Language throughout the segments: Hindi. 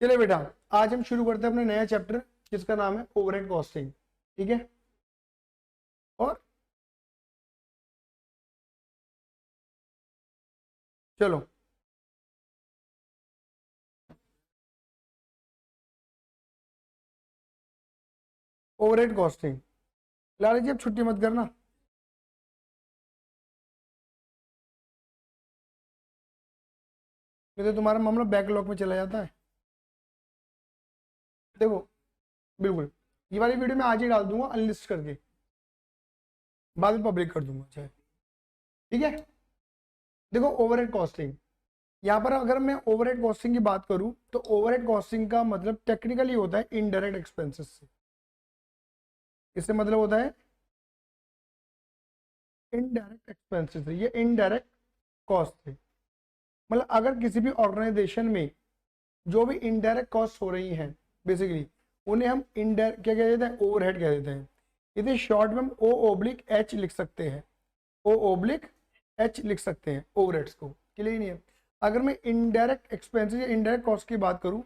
चलिए बेटा, आज हम शुरू करते हैं अपना नया चैप्टर जिसका नाम है ओवरहेड कॉस्टिंग। ठीक है, और चलो ओवरहेड कॉस्टिंग। लाला जी अब छुट्टी मत करना। नहीं तो तुम्हारा मामला बैकलॉग में चला जाता है। देखो, बिल्कुल ये वाली वीडियो मैं आज ही डाल दूंगा अनलिस्ट करके, बाद में पब्लिक कर दूंगा चाहे। ठीक है, देखो ओवरहेड कॉस्टिंग, यहाँ पर अगर मैं ओवरहेड कॉस्टिंग की बात करूं तो ओवरहेड कॉस्टिंग का मतलब टेक्निकली होता है इनडायरेक्ट एक्सपेंसेस से। इससे मतलब होता है इनडायरेक्ट एक्सपेंसेस से, ये इनडायरेक्ट कॉस्ट है। मतलब अगर किसी भी ऑर्गेनाइजेशन में जो भी इनडायरेक्ट कॉस्ट हो रही हैं बेसिकली, उन्हें हम इनडायरेक्ट क्या कह देते हैं, ओवरहेड कह देते हैं। इसे शॉर्ट में हम ओ ओब्लिक एच लिख सकते हैं, ओ ओब्लिक एच लिख सकते हैं ओवरहेड्स को। क्लियर नहीं है? अगर मैं इनडायरेक्ट एक्सपेंसेस या इनडायरेक्ट कॉस्ट की बात करूं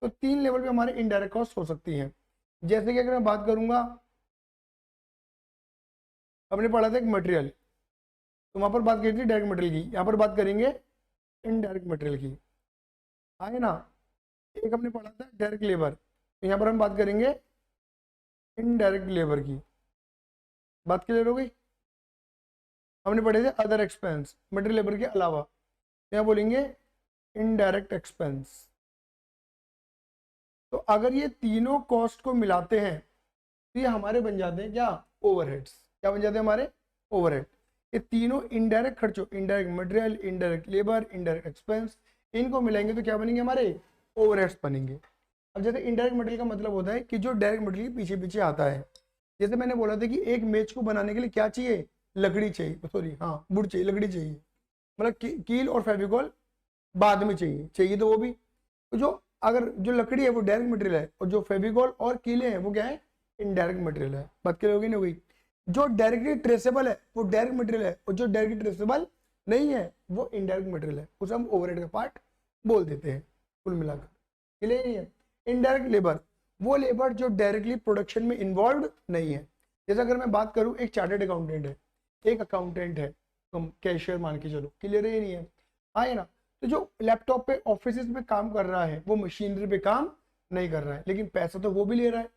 तो तीन लेवल पे हमारे इनडायरेक्ट कॉस्ट हो सकती हैं। जैसे कि अगर मैं बात करूंगा, हमने पढ़ा था एक मटेरियल, तो वहां पर बात की थी डायरेक्ट मटेरियल की, यहाँ पर बात करेंगे इनडायरेक्ट मटेरियल की। आए ना? एक हमने पढ़ा था डायरेक्ट लेबर, तो यहाँ पर हम बात करेंगे इनडायरेक्ट लेबर की। बात क्लियर हो गई? हमने पढ़े थे अदर एक्सपेंस मटेरियल लेबर के अलावा, यहाँ बोलेंगे इनडायरेक्ट एक्सपेंस। तो अगर ये तीनों कॉस्ट को मिलाते हैं तो ये हमारे बन जाते हैं क्या, ओवरहेड्स। क्या बन जाते हैं हमारे, ओवरहेड। ये तीनों इनडायरेक्ट खर्चों, indirect material, indirect labour, indirect expense, इनको मिलाएंगे तो क्या बनेंगे, हमारे ओवरहेड्स बनेंगे। अब जैसे इनडायरेक्ट मटेरियल का मतलब होता है कि जो डायरेक्ट मटेरियल पीछे पीछे आता है। जैसे मैंने बोला था कि एक मेज को बनाने के लिए क्या चाहिए, लकड़ी चाहिए, सॉरी हाँ वुड चाहिए, लकड़ी चाहिए। मतलब कील और फेविकॉल बाद में चाहिए, चाहिए तो वो भी। तो जो अगर जो लकड़ी है वो डायरेक्ट मटेरियल है, और जो फेविकॉल और कीले हैं वो क्या है, इनडायरेक्ट मटेरियल है। बात क्लियर होगी नहीं होगी? जो डायरेक्टली ट्रेसेबल है वो डायरेक्ट मटेरियल है, और जो डायरेक्टली ट्रेसेबल नहीं है वो इनडायरेक्ट मटेरियल है, उसे हम ओवरहेड का पार्ट बोल देते हैं कुल मिलाकर। क्लियर नहीं है? इनडायरेक्ट लेबर वो लेबर जो डायरेक्टली प्रोडक्शन में इन्वॉल्व नहीं है। जैसे अगर मैं बात करूं, एक चार्टर्ड अकाउंटेंट है, एक अकाउंटेंट है, तुम कैशियर मान के चलो। क्लियर है नहीं है? हाँ है ना? तो जो लैपटॉप पे ऑफिस में काम कर रहा है वो मशीनरी पे काम नहीं कर रहा है, लेकिन पैसा तो वो भी ले रहा है,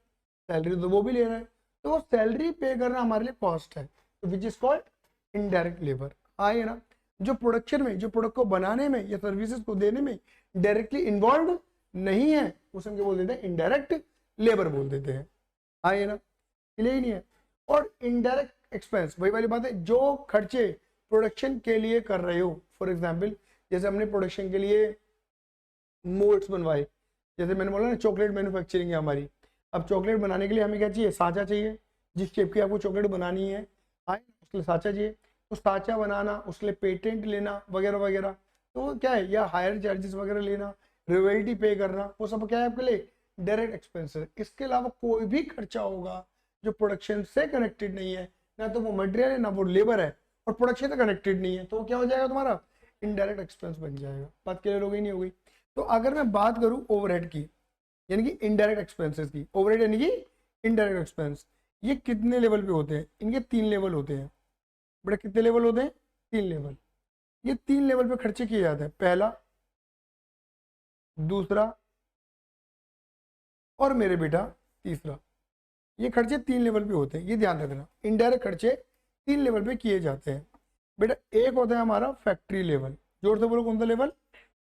सैलरी तो वो भी ले रहा है। तो वो सैलरी पे करना हमारे लिए कॉस्ट है, तो which is called indirect labour. आए ना? जो प्रोडक्शन में, जो प्रोडक्ट को बनाने में या सर्विसेज को देने में डायरेक्टली इन्वॉल्व नहीं है, उसे हम क्या बोल देते हैं, इनडायरेक्ट लेबर बोल देते हैं। आए ना? क्लियर ही नहीं है? और इनडायरेक्ट एक्सपेंस वही वाली बात है, जो खर्चे प्रोडक्शन के लिए कर रहे हो। फॉर एग्जाम्पल, जैसे हमने प्रोडक्शन के लिए मोल्ड्स बनवाए, जैसे मैंने बोला ना चॉकलेट मैन्युफैक्चरिंग है हमारी। अब चॉकलेट बनाने के लिए हमें क्या चाहिए, सांचा चाहिए। जिस शेप की आपको चॉकलेट बनानी है, आए उसके लिए सांचा चाहिए। तो सांचा बनाना, उसके लिए पेटेंट लेना वगैरह वगैरह, तो क्या है, या हायर चार्जेस वगैरह लेना, रॉयल्टी पे करना, वो सब क्या है आपके लिए डायरेक्ट एक्सपेंसेस। इसके अलावा कोई भी खर्चा होगा जो प्रोडक्शन से कनेक्टेड नहीं है, ना तो वो मटेरियल है ना वो लेबर है, और प्रोडक्शन से कनेक्टेड नहीं है, तो वो क्या हो जाएगा तुम्हारा, इनडायरेक्ट एक्सपेंस बन जाएगा। बात क्लियर हो गई नहीं हो गई? तो अगर मैं बात करूं ओवरहेड की, यानी कि इनडायरेक्ट एक्सपेंसेस की, ओवरहेड यानी कि इनडायरेक्ट एक्सपेंस, ये कितने लेवल पे होते हैं, इनके तीन लेवल होते हैं। बेटा कितने लेवल होते हैं, तीन लेवल। ये तीन लेवल पे खर्चे किए जाते हैं, पहला, दूसरा और मेरे बेटा तीसरा। ये खर्चे तीन लेवल पे होते हैं, ये ध्यान रखना। इनडायरेक्ट खर्चे तीन लेवल पे किए जाते हैं बेटा। एक होता है हमारा फैक्ट्री लेवल, जोर से बोलो कौन सा लेवल,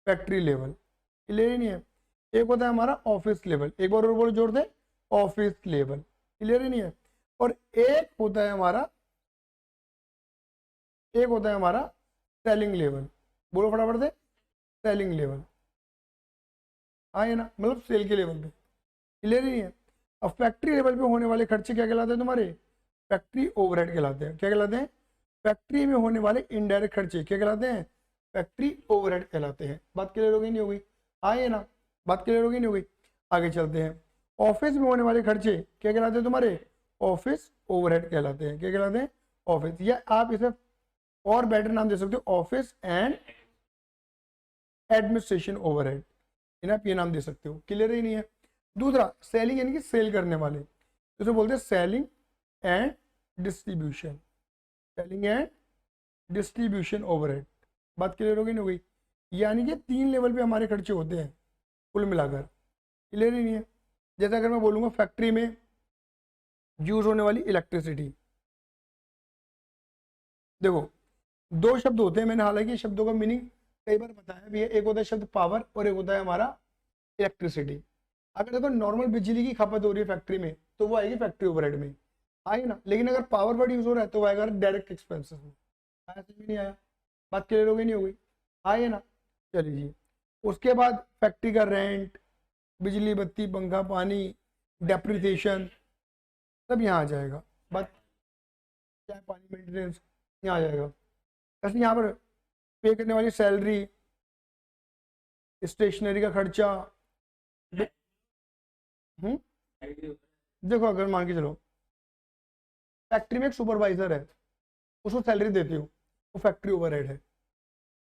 फैक्ट्री लेवल। क्लियर ही नहीं है? एक होता है हमारा ऑफिस लेवल, एक बार और बोलो जोर से, ऑफिस लेवल। क्लियर ही नहीं है? और एक होता है हमारा सेलिंग लेवल। बोलो फटाफट से, सेलिंग लेवल। हाँ ये ना, मतलब सेल के लेवल पे। क्लियर ही नहीं है? अब फैक्ट्री लेवल पे होने वाले खर्चे क्या कहलाते हैं तुम्हारे, फैक्ट्री ओवरहेड कहलाते हैं। क्या कहलाते हैं? फैक्ट्री में होने वाले इनडायरेक्ट खर्चे क्या कहलाते हैं, फैक्ट्री ओवरहेड कहलाते हैं। बात क्लियर हो गई नहीं हो गई? हाँ ये ना, बात क्लियर हो गई नहीं हो गई? आगे चलते हैं। ऑफिस में होने वाले खर्चे क्या कहलाते हैं तुम्हारे, ऑफिस ओवरहेड कहलाते हैं। क्या कहलाते हैं, ऑफिस, या आप इसे और बेटर नाम दे सकते हो, ऑफिस एंड एडमिनिस्ट्रेशन ओवरहेड। इन्हें आप ये नाम दे सकते हो, क्लियर ही नहीं है। दूसरा सेलिंग यानी कि सेल करने वाले, तो बोलते हैं selling and distribution, selling and distribution overhead. बात क्लियर हो गई नहीं हो गई? यानी कि 3 लेवल पे हमारे खर्चे होते हैं कुल मिलाकर, क्लियर ही नहीं है। जैसे अगर मैं बोलूँगा फैक्ट्री में यूज होने वाली इलेक्ट्रिसिटी, देखो 2 शब्द होते हैं, मैंने हालांकि शब्दों का मीनिंग कई बार बताया भी है। एक होता है शब्द पावर और एक होता है हमारा इलेक्ट्रिसिटी। अगर देखो नॉर्मल बिजली की खपत हो रही है फैक्ट्री में तो वो आएगी फैक्ट्री ओवरहेड में, आएगी ना। लेकिन अगर पावर वर्ड यूज हो रहा है तो वो आएगा डायरेक्ट एक्सपेंसेस में। आया समझ में नहीं आया? बात क्लियर हो गई नहीं हो गई? आए ना। चलिए जी, उसके बाद फैक्ट्री का रेंट, बिजली बत्ती पंखा पानी, डेप्रिसिएशन, सब यहाँ आ जाएगा। बात चाहे पानी मेंटेनेंस यहाँ आ जाएगा। ऐसे यहाँ पर पे करने वाली सैलरी, स्टेशनरी का खर्चा। देखो अगर मान के चलो फैक्ट्री में एक सुपरवाइजर है, उसको सैलरी देती हो, वो फैक्ट्री ओवरहेड है।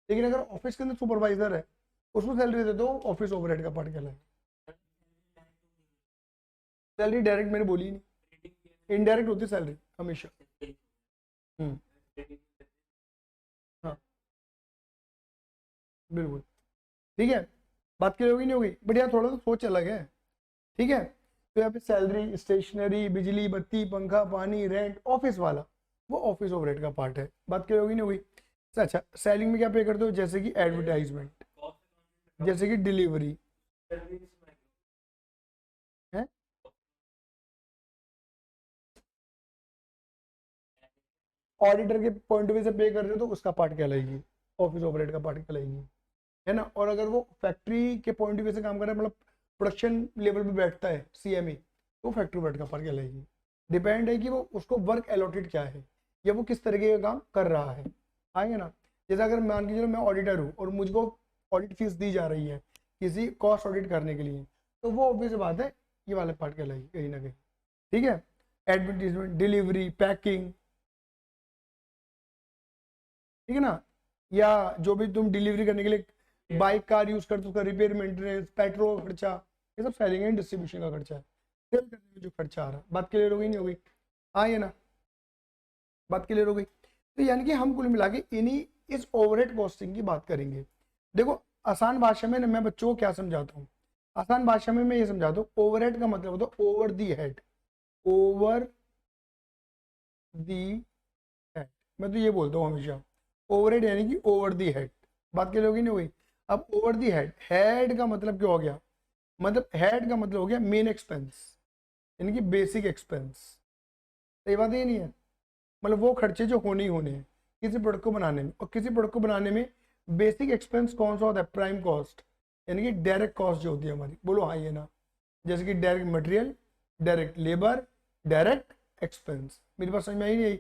लेकिन अगर ऑफिस के अंदर सुपरवाइजर है, उसको सैलरी देते हो, ऑफिस ओवरहेड का पार्ट कहलाएगा। सैलरी डायरेक्ट मैंने बोली नहीं, इनडायरेक्ट होती है सैलरी हमेशा। हम्म, हाँ बिल्कुल ठीक है। बात क्लियर होगी नहीं होगी? बट यार थोड़ा सा सोच अलग है, ठीक है। तो यहाँ पे सैलरी, स्टेशनरी, बिजली बत्ती पंखा पानी, रेंट, ऑफिस वाला, वो ऑफिस ओवरहेड का पार्ट है। बात क्लियर होगी नहीं होगी? अच्छा सेलिंग में क्या पे करते हो? जैसे कि एडवर्टाइजमेंट, जैसे कि डिलीवरी है, ऑडिटर के पॉइंट ऑफ व्यू से पे कर रहे हो तो उसका पार्ट कहलाएगी, ऑफिस ओवरहेड का पार्ट कहलाएगी, है ना। और अगर वो फैक्ट्री के पॉइंट ऑफ व्यू से काम कर रहा है, मतलब प्रोडक्शन लेवल पे बैठता है सीएमई, तो फैक्ट्री ओवरहेड का पार्ट कहलाएगी। डिपेंड है कि वो उसको वर्क अलॉटेड क्या है या वो किस तरीके का काम कर रहा है, आएंगे ना। जैसे अगर मान के चलो मैं ऑडिटर हूँ और मुझको ऑडिट फीस दी जा रही है किसी कॉस्ट ऑडिट करने के लिए, तो वो ऑब्वियस बात है ये वाला पार्ट कहलाएगी कहीं ना कहीं, ठीक है। एडवर्टीजमेंट, डिलीवरी, पैकिंग, ठीक है ना। या जो भी तुम डिलीवरी करने के लिए बाइक कार यूज करते हो, उसका रिपेयर मेंटेनेंस, पेट्रोल का खर्चा, ये सब सेलिंग एंड डिस्ट्रीब्यूशन का खर्चा है, सेल करने में जो खर्चा आ रहा है। बात क्लियर हो गई नहीं हो गई? हाँ ये ना, बात क्लियर हो गई? तो यानी कि हम कुल मिला के इन्हीं इस ओवरहेड कॉस्टिंग की बात करेंगे। देखो आसान भाषा में ना मैं बच्चों को क्या समझाता हूँ, आसान भाषा में मैं ये समझाता हूँ, ओवरहेड का मतलब होता है over the head, over the head. मैं तो ये बोलता हूँ हमेशा, ओवरहेड यानी कि ओवर दी हेड। बात क्लियर होगी नहीं हुई? अब ओवर दी हेड, हेड का मतलब क्या हो गया? मतलब हेड का मतलब हो गया मेन एक्सपेंस, यानी कि बेसिक एक्सपेंस। सही बात ये नहीं है? मतलब वो खर्चे जो होने ही होने हैं किसी प्रोडक्ट को बनाने में, और किसी प्रोडक्ट को बनाने में बेसिक एक्सपेंस कौन सा होता है? प्राइम कॉस्ट, यानी कि डायरेक्ट कॉस्ट जो होती है हमारी। बोलो हाँ ये ना, जैसे कि direct material, direct labour, direct expense. मेरी बात समझ में आई नहीं आई?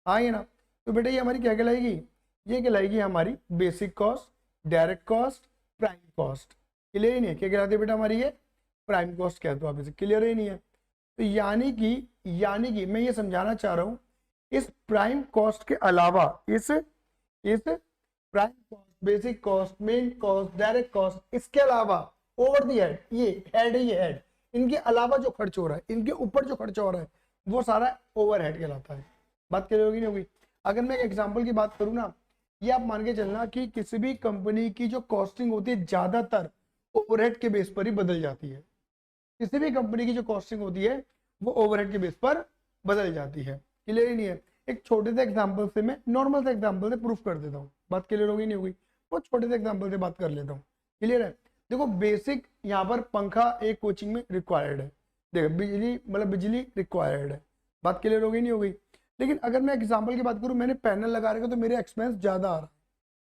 हाँ ये ना। तो बेटा ये हमारी क्या कहलाएगी? ये कहलाएगी हमारी basic cost, direct cost, prime cost. Clear ही नहीं है? क्या कहलाती है बेटा हमारी ये? प्राइम कॉस्ट कहते हो आप इसे, क्लियर ही नहीं है? तो यानी कि मैं ये समझाना चाह रहा हूँ, इस प्राइम कॉस्ट के अलावा इस prime cost, basic cost, main cost, direct cost, इसके अलावा ओवर दी हेड, ये हेड है, ये हेड, इनके अलावा जो खर्च हो रहा है, इनके ऊपर जो खर्च हो रहा है, वो सारा ओवर हेड कहलाता है। बात क्लियर होगी नहीं होगी? अगर मैं एक एग्जांपल की बात करूँ ना, ये आप मान के चलना कि किसी भी कंपनी की जो कॉस्टिंग होती है ज्यादातर ओवरहेड के बेस पर ही बदल जाती है। किसी भी कंपनी की जो कॉस्टिंग होती है वो ओवरहेड के बेस पर बदल जाती है। क्लियर ही नहीं है? एक छोटे से एग्जांपल से, मैं नॉर्मल से एग्जांपल से प्रूफ कर देता हूँ। बात क्लियर होगी नहीं होगी? वो छोटे से एग्जांपल से बात कर लेता हूँ, क्लियर है? देखो बेसिक यहाँ पर पंखा एक कोचिंग में रिक्वायर्ड है, देखो बिजली मतलब बिजली रिक्वायर्ड है। बात क्लियर होगी नहीं होगी? लेकिन अगर मैं एग्जाम्पल की बात करूँ, मैंने पैनल लगा रखा तो मेरे एक्सपेंस ज्यादा आ रहा है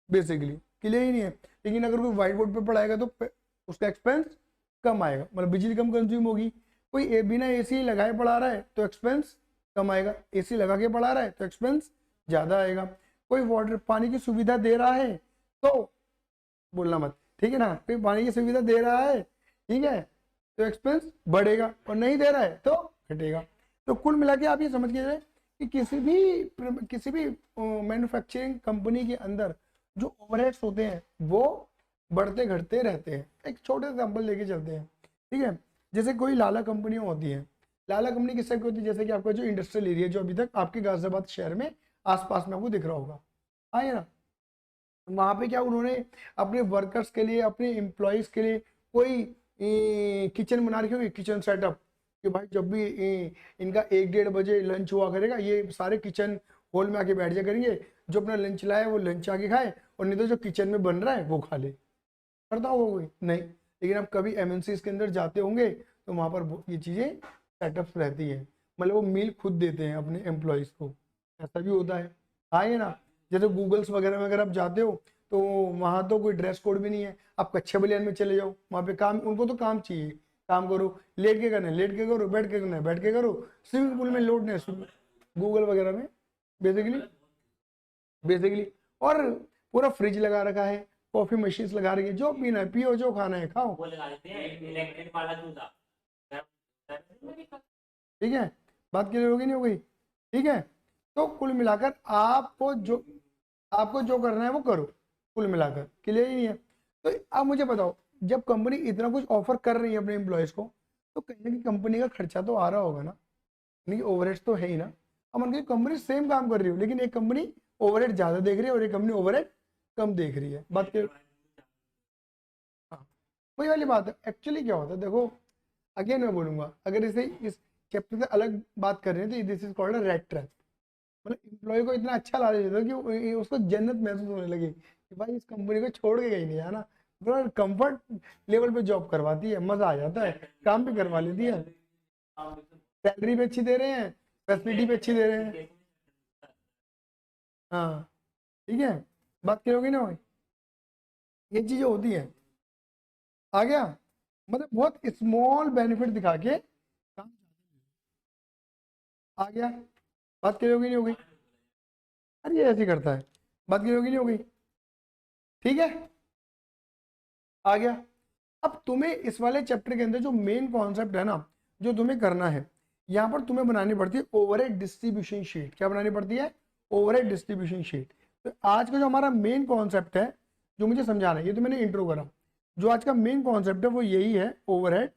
बेसिकली, क्लियर ही नहीं है? लेकिन अगर कोई व्हाइट बोर्ड पे पढ़ाएगा तो उसका एक्सपेंस कम आएगा, मतलब बिजली कम कंज्यूम होगी। कोई बिना एसी लगाए पढ़ा रहा है तो एक्सपेंस कम आएगा, एसी लगा के पढ़ा रहा है तो एक्सपेंस ज्यादा आएगा। कोई वाटर पानी की सुविधा दे रहा है तो बोलना मत, ठीक है ना, कोई पानी की सुविधा दे रहा है, ठीक है, तो एक्सपेंस बढ़ेगा, और नहीं दे रहा है तो घटेगा। तो कुल मिला के आप ये समझ के कि किसी भी मैन्युफैक्चरिंग कंपनी के अंदर जो ओवरहेड्स होते हैं वो बढ़ते घटते रहते हैं। एक छोटे एग्जाम्पल लेके चलते हैं, ठीक है। जैसे कोई लाला कंपनियां होती हैं, लाला कंपनी किस टाइप की होती है, जैसे कि आपका जो इंडस्ट्रियल एरिया जो अभी तक आपके गाजियाबाद शहर में आसपास में आपको दिख रहा होगा, हाँ ना। वहां पे क्या उन्होंने अपने वर्कर्स के लिए, अपने एम्प्लॉयज के लिए कोई किचन बना रखी होगी, किचन सेटअप, कि भाई जब भी इनका 1-1:30 बजे लंच हुआ करेगा, ये सारे किचन हॉल में आके बैठ जा करेंगे, जो अपना लंच लाए वो लंच आके खाए, और नहीं तो जो किचन में बन रहा है वो खा ले। करता होगा कोई? नहीं। लेकिन आप कभी एमएनसीज के अंदर जाते होंगे तो वहां पर ये चीजें सेटअप्स रहती है, मतलब वो मील खुद देते हैं अपने एम्प्लॉयज को, ऐसा भी होता है। हाँ ये ना, जैसे गूगल्स वगैरह में अगर आप जाते हो तो वहां तो कोई ड्रेस कोड भी नहीं है, आप कच्छे बनियान में चले जाओ, वहां पे काम, उनको तो काम चाहिए, काम करो, लेट के करना है लेट के करो, बैठ के करना है बैठ के करो, स्विमिंग पूल में लोड नहीं, गूगल वगैरह में बेसिकली बेसिकली और पूरा फ्रिज लगा रखा है, कॉफी मशीन लगा रखी है, जो पीना है पियो, जो खाना है खाओ, वो लगा देते हैं इलेक्ट्रिक वाला जूता। ठीक है। बात क्लियर होगी नहीं हो गई? ठीक है। तो कुल मिलाकर आपको जो करना है वो करो, कुल मिलाकर क्लियर ही नहीं है। तो अब मुझे बताओ, जब कंपनी इतना कुछ ऑफर कर रही है अपने एम्प्लॉयज को, तो कहीं ना कहीं कंपनी का खर्चा तो आ रहा होगा ना, नहीं ओवरहेड्स तो है ही ना। अब मान कंपनी सेम काम कर रही हो, लेकिन एक कंपनी ओवरहेड ज्यादा देख रही है और एक कंपनी ओवरहेड कम देख रही है। बात क्लियर? हाँ, वही वाली बात है। एक्चुअली क्या होता है देखो, अगेन मैं बोलूंगा, अगर इसे इस चैप्टर से अलग बात कर रहे हैं तो this is called red trap. मतलब एम्प्लॉय को इतना अच्छा लालच देता है कि उसको जन्नत महसूस होने लगे कि भाई इस कंपनी को छोड़ के कहीं नहीं आना, पूरा कंफर्ट लेवल पे जॉब करवाती है, मजा आ जाता है, काम भी करवा लेती है, सैलरी भी अच्छी दे रहे हैं, फैसिलिटी भी अच्छी दे रहे हैं। हाँ ठीक है, बात करोगे ना भाई, ये चीजें होती है। आ गया, मतलब बहुत स्मॉल बेनिफिट दिखा के काम, आ गया। बात करोगे नहीं हो गई? अरे ये ऐसे करता है, बात करोगे नहीं हो गई? ठीक है, आ गया। अब तुम्हें इस वाले चैप्टर के अंदर जो मेन कॉन्सेप्ट है ना, जो तुम्हें करना है, यहाँ पर तुम्हें बनानी पड़ती है ओवरहेड डिस्ट्रीब्यूशन शीट। क्या बनानी पड़ती है? Overhead distribution sheet. तो आज का जो हमारा मेन कॉन्सेप्ट है, जो मुझे समझाना है, ये तो मैंने इंट्रो करा, जो आज का मेन कॉन्सेप्ट है वो यही है, ओवरहेड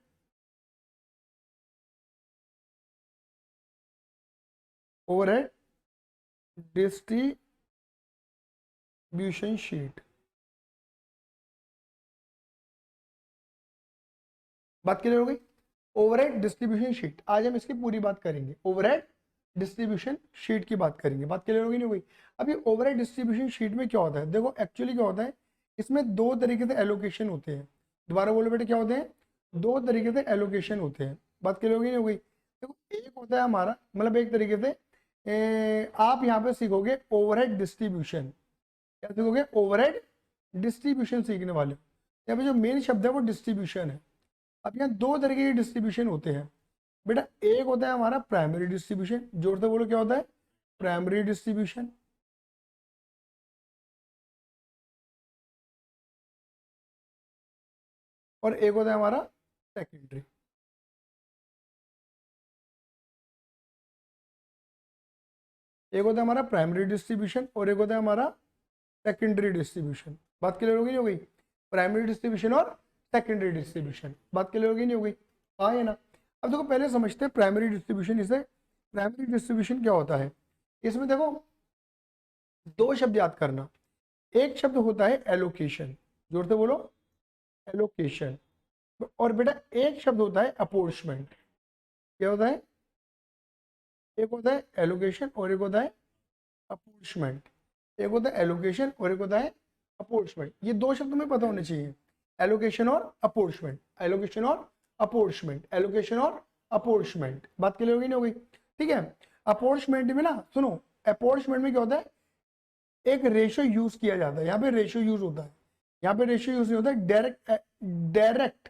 ओवरहेड डिस्ट्रीब्यूशन शीट। बात क्लियर हो गई? ओवरहेड डिस्ट्रीब्यूशन शीट, आज हम इसकी पूरी बात करेंगे, ओवरहेड डिस्ट्रीब्यूशन शीट की बात करेंगे। बात क्लियर होगी नहीं हुई? अभी ओवरहेड डिस्ट्रीब्यूशन शीट में क्या होता है, देखो एक्चुअली क्या होता है, इसमें दो तरीके से एलोकेशन होते हैं। दोबारा बोलो बेटे, क्या होते हैं? दो तरीके से एलोकेशन होते हैं। बात क्लियर होगी नहीं हुई? देखो एक होता है हमारा, मतलब एक तरीके से आप यहाँ पे सीखोगे ओवरहेड डिस्ट्रीब्यूशन। क्या सीखोगे? ओवरहेड डिस्ट्रीब्यूशन सीखने वाले। यहाँ पे जो मेन शब्द है वो डिस्ट्रीब्यूशन है। अब यहाँ दो तरीके के डिस्ट्रीब्यूशन होते हैं बेटा, एक होता है हमारा प्राइमरी डिस्ट्रीब्यूशन, जोर से बोलो क्या होता है? Primary distribution. और एक होता है हमारा सेकेंडरी। एक होता है हमारा प्राइमरी डिस्ट्रीब्यूशन और एक होता है हमारा सेकेंडरी डिस्ट्रीब्यूशन। बात क्लियर होगी नहीं हो गई? प्राइमरी डिस्ट्रीब्यूशन और सेकेंडरी डिस्ट्रीब्यूशन। बात क्लियर होगी नहीं हो गई? हाँ है ना। अब देखो पहले समझते हैं प्राइमरी डिस्ट्रीब्यूशन। इसे प्राइमरी डिस्ट्रीब्यूशन क्या होता है, इसमें देखो दो शब्द याद करना। एक शब्द होता है एलोकेशन, जोर से बोलो, एलोकेशन। और बेटा एक शब्द होता है अपॉर्चमेंट। क्या होता है? एक होता है एलोकेशन और एक होता है अपॉर्चमेंट। एक होता है एलोकेशन और एक होता है अपॉर्चमेंट। ये दो शब्द तुम्हें पता होने चाहिए, एलोकेशन और अपॉर्चमेंट, एलोकेशन और अपॉर्चमेंट, एलोकेशन और अपॉर्चमेंट। बात क्लियर होगी नहीं होगी? ठीक है। अपॉर्चमेंट में ना सुनो, अपॉर्चमेंट में क्या होता है, एक रेशियो यूज किया जाता है, यहाँ पे रेशियो यूज होता है, यहाँ पे रेशियो यूज नहीं होता है, डायरेक्ट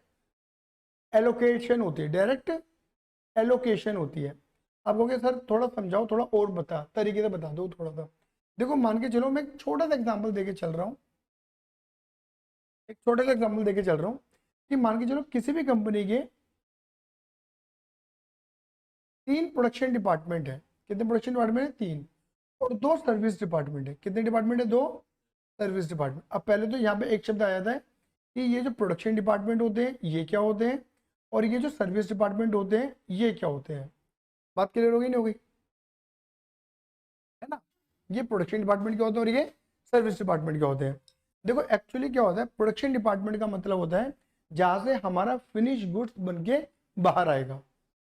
एलोकेशन होती है, डायरेक्ट एलोकेशन होती है। आप कहोगे सर थोड़ा समझाओ, थोड़ा और बता, तरीके से बता दो थोड़ा सा। देखो मान के चलो, मैं एक छोटा सा एग्जांपल देके चल रहा हूँ, एक छोटा सा एग्जांपल देके चल रहा हूँ कि मान के चलो किसी भी कंपनी के 3 प्रोडक्शन डिपार्टमेंट है। कितने प्रोडक्शन डिपार्टमेंट है? 3। और 2 सर्विस डिपार्टमेंट है। कितने डिपार्टमेंट है? 2 सर्विस डिपार्टमेंट। अब पहले तो यहाँ पे एक शब्द आ जाता है कि ये जो प्रोडक्शन डिपार्टमेंट होते हैं ये क्या होते हैं, और ये जो सर्विस डिपार्टमेंट होते हैं ये क्या होते हैं। बात क्लियर होगी नहीं होगी, है ना। ये प्रोडक्शन डिपार्टमेंट क्या होते हैं और ये सर्विस डिपार्टमेंट क्या होते हैं। देखो एक्चुअली क्या होता है, प्रोडक्शन डिपार्टमेंट का मतलब होता है जहां से हमारा फिनिश गुड्स बनके बाहर आएगा,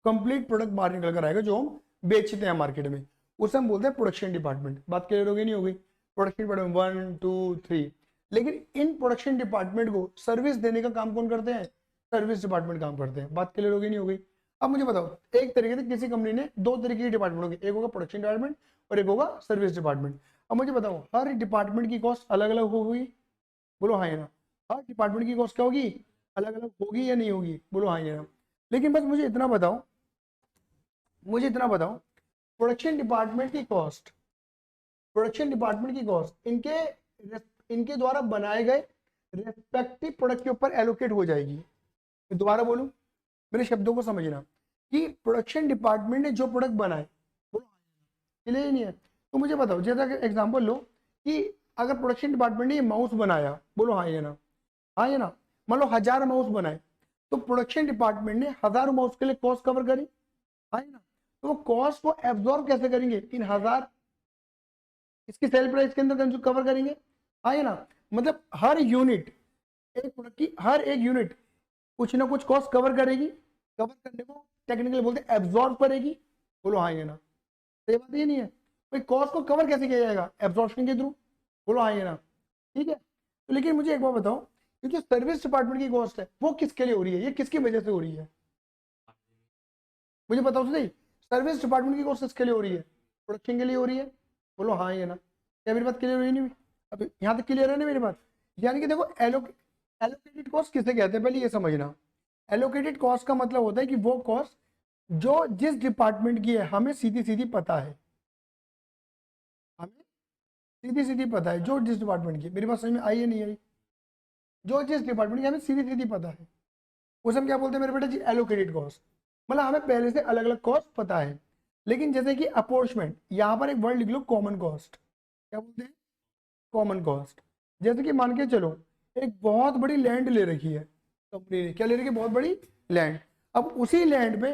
कंप्लीट प्रोडक्ट बाहर निकल कर आएगा जो हम बेचते हैं मार्केट में, उसे हम बोलते हैं प्रोडक्शन डिपार्टमेंट। बात क्लियर होगी नहीं होगी। प्रोडक्शन डिपार्टमेंट 1 2 3, लेकिन इन प्रोडक्शन डिपार्टमेंट को सर्विस देने का काम कौन करते हैं, सर्विस डिपार्टमेंट काम करते हैं। बात क्लियर होगी नहीं होगी। अब मुझे बताओ, एक तरीके से किसी कंपनी ने दो तरीके के डिपार्टमेंट होंगे, एक होगा प्रोडक्शन डिपार्टमेंट और एक होगा सर्विस डिपार्टमेंट। अब मुझे बताओ हर डिपार्टमेंट की कॉस्ट अलग अलग होगी, बोलो हाँ या ना। हर डिपार्टमेंट की कॉस्ट क्या होगी, अलग अलग होगी या नहीं होगी, बोलो हाँ या ना। लेकिन बस मुझे इतना बताओ, प्रोडक्शन डिपार्टमेंट की कॉस्ट, इनके द्वारा बनाए गए रेस्पेक्टिव प्रोडक्ट के ऊपर एलोकेट हो जाएगी। मैं दोबारा बोलूं, मेरे शब्दों को समझना कि प्रोडक्शन डिपार्टमेंट ने जो प्रोडक्ट बनाए क्लियर नहीं है। तो मुझे बताओ, जैसा एग्जांपल लो कि अगर प्रोडक्शन डिपार्टमेंट ने ये माउस बनाया, बोलो हाँ या ना, हाँ या ना। मान लो 1000 माउस बनाए, तो प्रोडक्शन डिपार्टमेंट ने 1000 माउस के लिए कॉस्ट कवर करी, हाँ या ना। तो वो कॉस्ट को एब्जॉर्ब कैसे करेंगे, इन 1000 इसकी सेल प्राइस के अंदर कवर करेंगे, हाँ या ना। मतलब हर यूनिट, एक प्रोडक्ट की हर एक यूनिट कुछ ना कुछ कॉस्ट कवर करेगी, कवर करने को टेक्निकली बोलते हैं एब्जॉर्ब करेगी, बोलो हाँ या ना। सही बात ये नहीं है, भाई कॉस्ट को कवर कैसे किया जाएगा, एब्जॉर्प्शन के थ्रू, बोलो हाँ या ना। ठीक है, तो लेकिन मुझे एक बार बताओ, ये जो सर्विस डिपार्टमेंट की कॉस्ट है वो किसके लिए हो रही है, ये किसकी वजह से हो रही है, मुझे बताओ तो सही। सर्विस डिपार्टमेंट की कॉस्ट किसके लिए हो रही है, प्रोडक्शन के लिए हो रही है, बोलो हाँ या ना। क्या मेरी बात क्लियर हुई नहीं, अब यहाँ तक क्लियर है ना मेरी बात। यानी कि देखो एलोकेटेड कॉस्ट किसे कहते हैं, पहले ये समझना। एलोकेटेड कॉस्ट का मतलब होता है कि वो कॉस्ट जो जिस डिपार्टमेंट की है हमें सीधी सीधी पता है, हमें सीधी सीधी पता है जो जिस डिपार्टमेंट की, मेरी बात समझ में आई है नहीं आई, जो जिस डिपार्टमेंट की हमें सीधी सीधी पता है उसे हम क्या बोलते हैं मेरे बेटा जी, एलोकेटेड कॉस्ट। मतलब हमें पहले से अलग अलग कॉस्ट पता है। लेकिन जैसे कि अपॉर्चमेंट, यहाँ पर एक वर्ड लिख लो कॉमन कॉस्ट, क्या बोलते हैं, कॉमन कॉस्ट। जैसे कि मान के चलो एक बहुत बड़ी लैंड ले रखी है कंपनी ने, क्या ले रखी है, बहुत बड़ी लैंड। अब उसी लैंड पे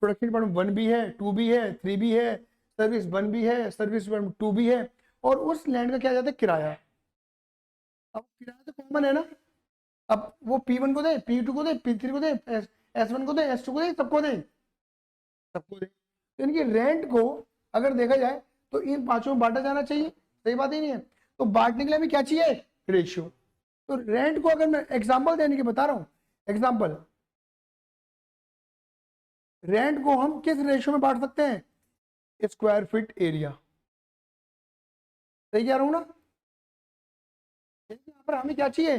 प्रोडक्शन डिपार्टमेंट 1 भी है, 2 भी है, 3 भी है, सर्विस 1 भी है, सर्विस डिपार्टमेंट 2 भी है, और उस लैंड का क्या जाता है, किराया। अब किराया तो कॉमन है ना, अब वो P1 को दे, P2 को दे, P3 को दे, S1 को दे, S2 को दे, सबको दे, सबको दे। तो इनकी रेंट को अगर देखा जाए तो इन पांचों में बांटा जाना चाहिए, सही बात ही नहीं है। तो बांटने के लिए भी क्या चाहिए, रेशियो। तो रेंट को अगर मैं एग्जांपल देने की बता रहा हूं, एग्जांपल, रेंट को हम किस रेशियो में बांट सकते हैं, स्क्वायर फीट एरिया, सही कह रहा हूं ना। यहाँ पर हमें क्या चाहिए,